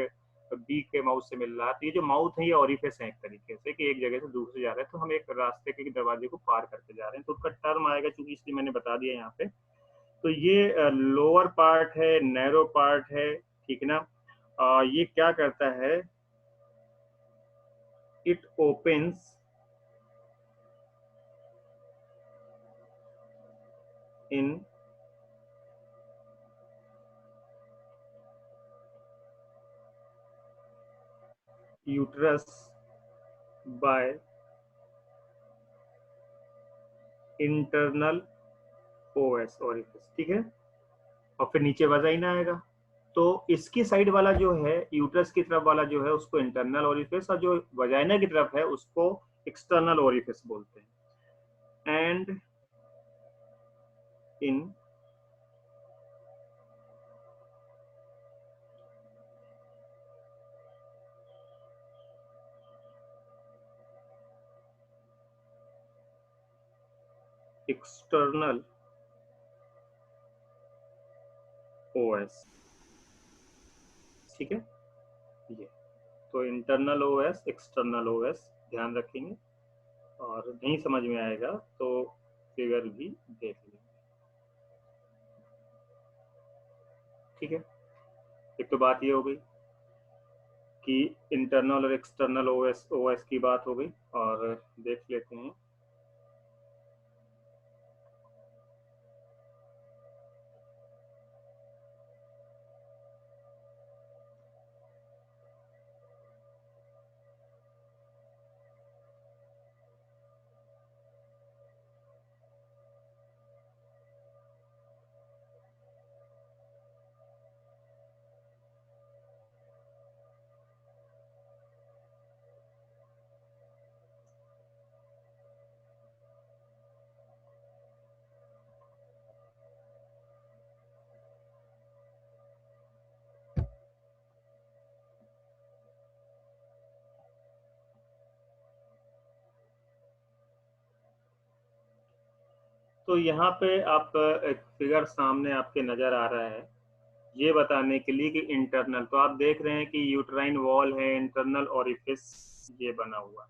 बी के माउथ से मिल रहा है, तो ये जो माउथ है ये ओरिफिस है एक तरीके से, कि एक जगह से दूसरी जा रहे हैं, तो हम एक रास्ते के दरवाजे को पार करके जा रहे हैं, तो उसका टर्म आएगा, चूंकि इसलिए मैंने बता दिया यहाँ पे। तो ये लोअर पार्ट है, नैरो पार्ट है। ठीक है ना? ये क्या करता है? It opens in uterus by internal OS orifice. ठीक है, और फिर नीचे वजाइना आएगा। तो इसकी साइड वाला जो है, यूट्रस की तरफ वाला जो है, उसको इंटरनल ओरिफिस, और जो वजाइना की तरफ है उसको एक्सटर्नल ओरिफिस बोलते हैं। And in external OS. ठीक है, ये तो इंटरनल ओएस, एक्सटर्नल ओएस ध्यान रखेंगे, और नहीं समझ में आएगा तो फिगर भी देख लेंगे। ठीक है, एक तो बात ये हो गई कि इंटरनल और एक्सटर्नल ओएस की बात हो गई, और देख लेते हैं तो यहाँ पे आप एक फिगर सामने आपके नजर आ रहा है, ये बताने के लिए कि इंटरनल, तो आप देख रहे हैं कि यूट्राइन वॉल है, इंटरनल ओरिफिस ये बना हुआ।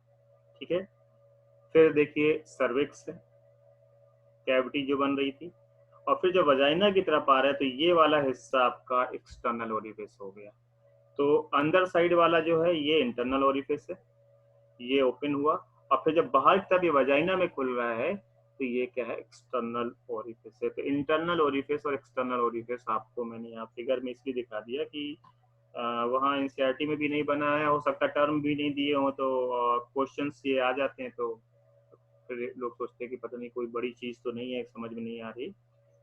ठीक है, फिर देखिए सर्विक्स है, कैविटी जो बन रही थी, और फिर जब वजाइना की तरफ आ रहा है तो ये वाला हिस्सा आपका एक्सटर्नल ओरिफिस हो गया। तो अंदर साइड वाला जो है ये इंटरनल ओरिफिस है, ये ओपन हुआ, और फिर जब बाहर की तरफ ये वजाइना में खुल रहा है तो ये क्या है? एक्सटर्नल ओरिफिस है। तो इंटरनल ओरिफिस और एक्सटर्नल ओरिफिस आपको मैंने यहाँ फिगर में इसलिए दिखा दिया कि वहाँ एनसीईआरटी में भी नहीं बना है, हो सकता टर्म भी नहीं दिए हो, तो क्वेश्चंस ये आ जाते हैं, तो फिर लोग सोचते हैं कि पता नहीं कोई बड़ी चीज तो नहीं है, समझ में नहीं आ रही,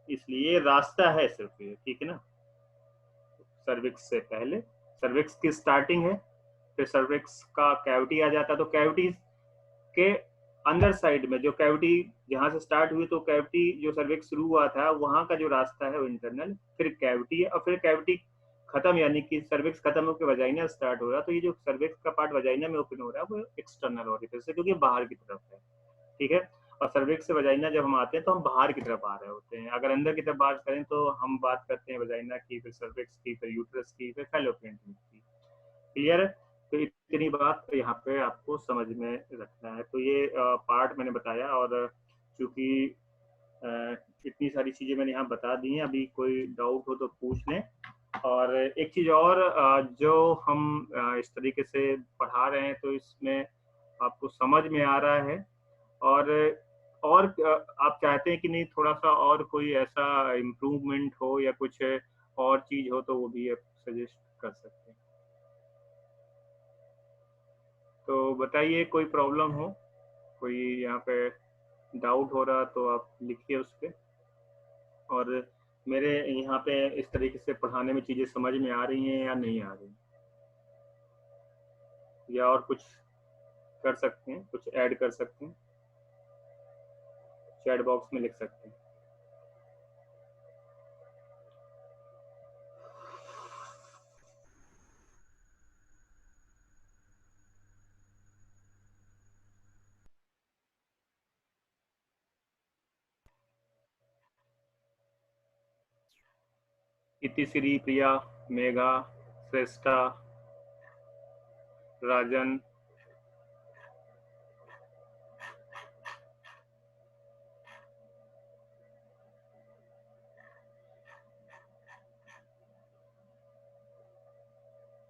इसलिए रास्ता है सिर्फ ये। ठीक है ना? सर्विक्स से पहले सर्विक्स की स्टार्टिंग है, फिर सर्विक्स का कैविटी आ जाता है, तो कैविटी के अंदर साइड में जो कैविटी जहाँ से स्टार्ट हुई, तो कैविटी जो सर्विक्स शुरू हुआ था वहाँ का जो रास्ता है वो इंटरनल, फिर कैविटी है, और फिर कैविटी खत्म यानी कि सर्विक्स खत्म होकर वजाइना स्टार्ट हो रहा है। तो ये जो सर्विक्स का पार्ट वजाइना में ओपन हो रहा है वो एक्सटर्नल ओरिफिस है, क्योंकि बाहर की तरफ है, ठीक है। और सर्विक्स से वजाइना जब हम आते हैं तो हम बाहर की तरफ आ रहे होते हैं। अगर अंदर की तरफ बात करें तो हम बात करते हैं वजाइना की, फिर सर्विक्स की, फिर यूट्रस की, फिर फैलोपियन ट्यूब की। क्लियर है? तो इतनी बात यहाँ पे आपको समझ में रखना है। तो ये पार्ट मैंने बताया, और चूंकि इतनी सारी चीजें मैंने यहाँ बता दी हैं, अभी कोई डाउट हो तो पूछ लें। और एक चीज और, जो हम इस तरीके से पढ़ा रहे हैं तो इसमें आपको समझ में आ रहा है, और आप चाहते हैं कि नहीं थोड़ा सा और कोई ऐसा इम्प्रूवमेंट हो या कुछ और चीज हो तो वो भी आप सजेस्ट कर सकते हैं। तो बताइए, कोई प्रॉब्लम हो, कोई यहाँ पे डाउट हो रहा तो आप लिखिए उस पर। और मेरे यहाँ पे इस तरीके से पढ़ाने में चीज़ें समझ में आ रही हैं या नहीं आ रही, या और कुछ कर सकते हैं, कुछ ऐड कर सकते हैं, चैट बॉक्स में लिख सकते हैं। इतिश्री, प्रिया, मेघा, श्रेष्ठा, राजन,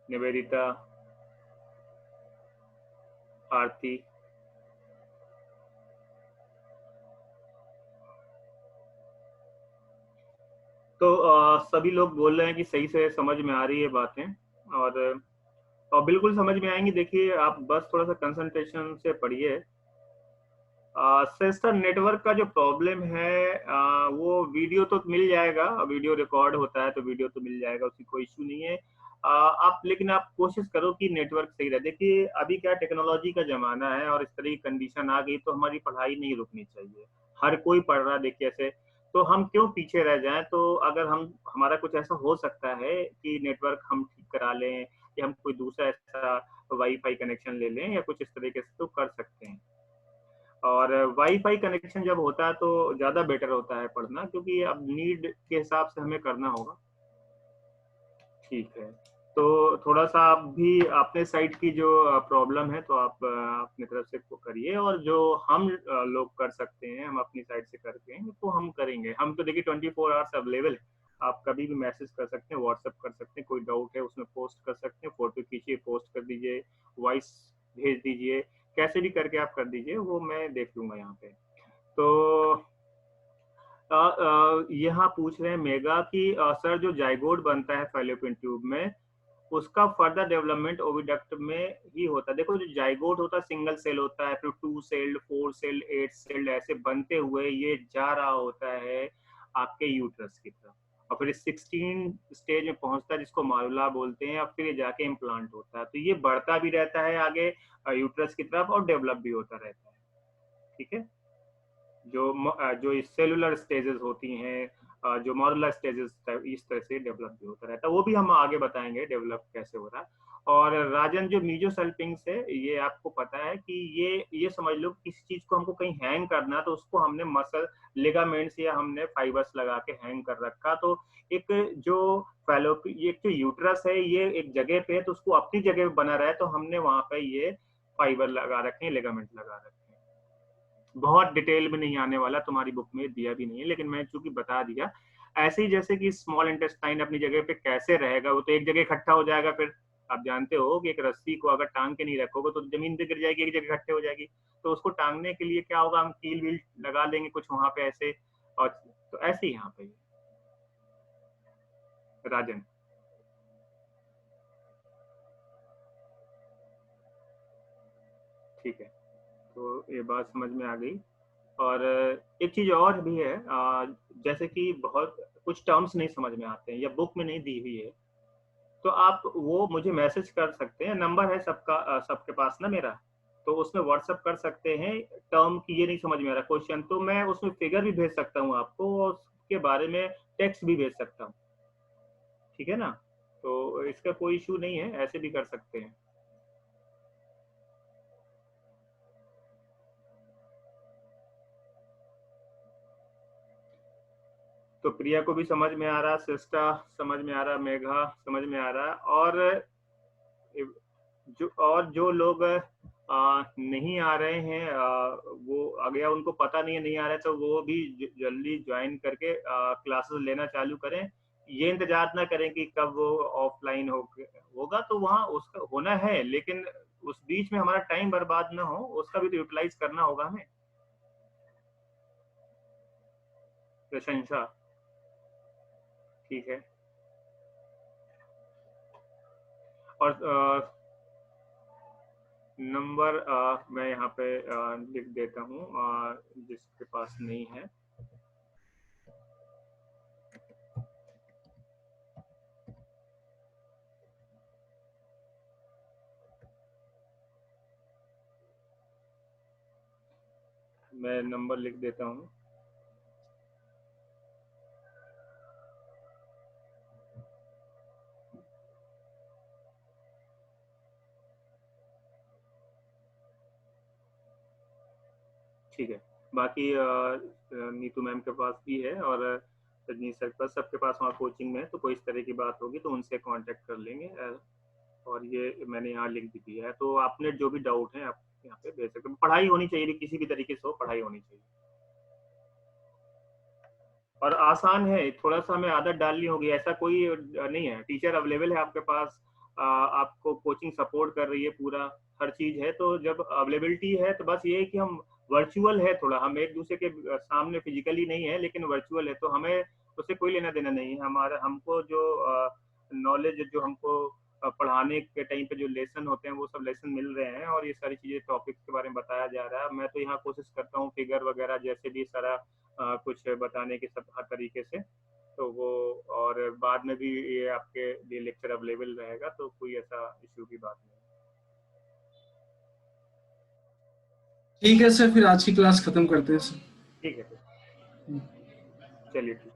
निवेदिता, आरती, तो सभी लोग बोल रहे हैं कि सही से समझ में आ रही है बातें, और बिल्कुल समझ में आएंगी। देखिए, आप बस थोड़ा सा कंसंट्रेशन से पढ़िए। सेस्टर नेटवर्क का जो प्रॉब्लम है, वो वीडियो तो मिल जाएगा, वीडियो रिकॉर्ड होता है तो वीडियो तो मिल जाएगा, उसकी कोई इशू नहीं है। आप लेकिन आप कोशिश करो कि नेटवर्क सही रहे। देखिए, अभी क्या टेक्नोलॉजी का जमाना है, और इस तरह की कंडीशन आ गई तो हमारी पढ़ाई नहीं रुकनी चाहिए। हर कोई पढ़ रहा है, देखिए ऐसे तो हम क्यों पीछे रह जाएं। तो अगर हमारा कुछ ऐसा हो सकता है कि नेटवर्क हम ठीक करा लें, या हम कोई दूसरा ऐसा वाईफाई कनेक्शन ले लें या कुछ इस तरीके से, तो कर सकते हैं। और वाईफाई कनेक्शन जब होता है तो ज़्यादा बेटर होता है पढ़ना, क्योंकि अब नीड के हिसाब से हमें करना होगा। ठीक है, तो थोड़ा सा आप भी अपने साइड की जो प्रॉब्लम है तो आप अपनी तरफ से करिए, और जो हम लोग कर सकते हैं हम अपनी साइड से करके हैं तो हम करेंगे। हम तो देखिए 24 आवर्स अवेलेबल है, आप कभी भी मैसेज कर सकते हैं, व्हाट्सएप कर सकते हैं, कोई डाउट है उसमें पोस्ट कर सकते हैं, फोटो खींचिए पोस्ट कर दीजिए, वॉइस भेज दीजिए, कैसे भी करके आप कर दीजिए, वो मैं देख लूंगा यहाँ पे। तो यहाँ पूछ रहे हैं मेगा कि सर जो जाइगोट बनता है फैलोपियन ट्यूब में, उसका फर्दर डेवलपमेंट ओविडक्ट में ही होता है। देखो, जो जाइगोट होता है सिंगल सेल होता है, फिर 2 सेल्ड, 4 सेल्ड, 8 सेल्ड, ऐसे बनते हुए ये जा रहा होता है आपके यूट्रस की तरफ, और फिर 16 स्टेज में पहुंचता है जिसको मारुला बोलते हैं, और फिर ये जाके इम्प्लांट होता है। तो ये बढ़ता भी रहता है आगे यूट्रस की तरफ और डेवलप भी होता रहता है, ठीक है। जो सेलुलर स्टेजेस होती हैं, जो मॉडुलर स्टेजेस इस तरह से डेवलप भी होता रहता है, वो भी हम आगे बताएंगे डेवलप कैसे हो रहा है। और राजन, जो मीजोसल्पिंग्स है, ये आपको पता है कि ये समझ लो किसी चीज को हमको कहीं हैंग करना, तो उसको हमने मसल लिगामेंट्स या हमने फाइबर्स लगा के हैंग कर रखा। तो एक जो एक जो यूट्रस है ये एक जगह पे है, तो उसको अपनी जगह पे बना रहे, तो हमने वहां पे ये फाइबर लगा रखे हैं, लिगामेंट लगा रखे हैं। बहुत डिटेल में नहीं आने वाला, तुम्हारी बुक में दिया भी नहीं है, लेकिन मैं चूंकि बता दिया। ऐसे ही जैसे कि स्मॉल इंटेस्टाइन अपनी जगह पे कैसे रहेगा, वो तो एक जगह इकट्ठा हो जाएगा। फिर आप जानते हो कि एक रस्सी को अगर टांग के नहीं रखोगे तो जमीन पे गिर जाएगी, एक जगह इकट्ठे हो जाएगी। तो उसको टांगने के लिए क्या होगा, हम कील वील लगा देंगे कुछ वहां पे ऐसे, और तो ऐसे ही यहाँ पे राजन। ठीक है, तो ये बात समझ में आ गई। और एक चीज और भी है, जैसे कि बहुत कुछ टर्म्स नहीं समझ में आते हैं या बुक में नहीं दी हुई है, तो आप वो मुझे मैसेज कर सकते हैं। नंबर है सबका, सबके पास ना मेरा, तो उसमें व्हाट्सअप कर सकते हैं। टर्म की ये नहीं समझ में आ रहा क्वेश्चन, तो मैं उसमें फिगर भी भेज सकता हूँ आपको, और उसके बारे में टेक्स्ट भी भेज सकता हूँ, ठीक है ना। तो इसका कोई इशू नहीं है, ऐसे भी कर सकते हैं। तो प्रिया को भी समझ में आ रहा, सिस्टा समझ में आ रहा, मेघा समझ में आ रहा, और जो लोग नहीं आ रहे हैं, वो आ गया, उनको पता नहीं है नहीं आ रहा है, तो वो भी जल्दी ज्वाइन करके क्लासेस लेना चालू करें। ये इंतजार ना करें कि कब वो ऑफलाइन होगा, तो वहाँ उसका होना है, लेकिन उस बीच में हमारा टाइम बर्बाद ना हो, उसका भी तो यूटिलाइज करना होगा हमें। प्रशंसा, ठीक है। और नंबर मैं यहाँ पे लिख देता हूँ, जिसके पास नहीं है। मैं नंबर लिख देता हूँ। ठीक है। बाकी नीतू मैम के पास भी है, और रजनीश सर के पास, सबके पास वहाँ कोचिंग में है, तो कोई इस तरह की बात होगी तो उनसे कांटेक्ट कर लेंगे। और ये मैंने यहाँ लिख भी दिया है, तो आपने जो भी डाउट है आप यहाँ पे भेज सकते हैं। पढ़ाई होनी चाहिए, किसी भी तरीके से हो, पढ़ाई होनी चाहिए। और आसान है, थोड़ा सा हमें आदत डालनी होगी, ऐसा कोई नहीं है। टीचर अवेलेबल है आपके पास, आपको कोचिंग सपोर्ट कर रही है, पूरा हर चीज है। तो जब अवेलेबिलिटी है तो बस ये है कि हम वर्चुअल है, थोड़ा हम एक दूसरे के सामने फिजिकली नहीं है, लेकिन वर्चुअल है, तो हमें उससे कोई लेना देना नहीं है। हमारा हमको जो नॉलेज, जो हमको पढ़ाने के टाइम पे जो लेसन होते हैं, वो सब लेसन मिल रहे हैं, और ये सारी चीजें टॉपिक्स के बारे में बताया जा रहा है। मैं तो यहाँ कोशिश करता हूँ फिगर वगैरह जैसे भी सारा कुछ बताने के सब हर तरीके से, तो वो, और बाद में भी ये आपके लिए लेक्चर अवेलेबल रहेगा, तो कोई ऐसा इश्यू की बात नहीं। ठीक है सर, फिर आज की क्लास खत्म करते हैं सर। ठीक है, चलिए ठीक।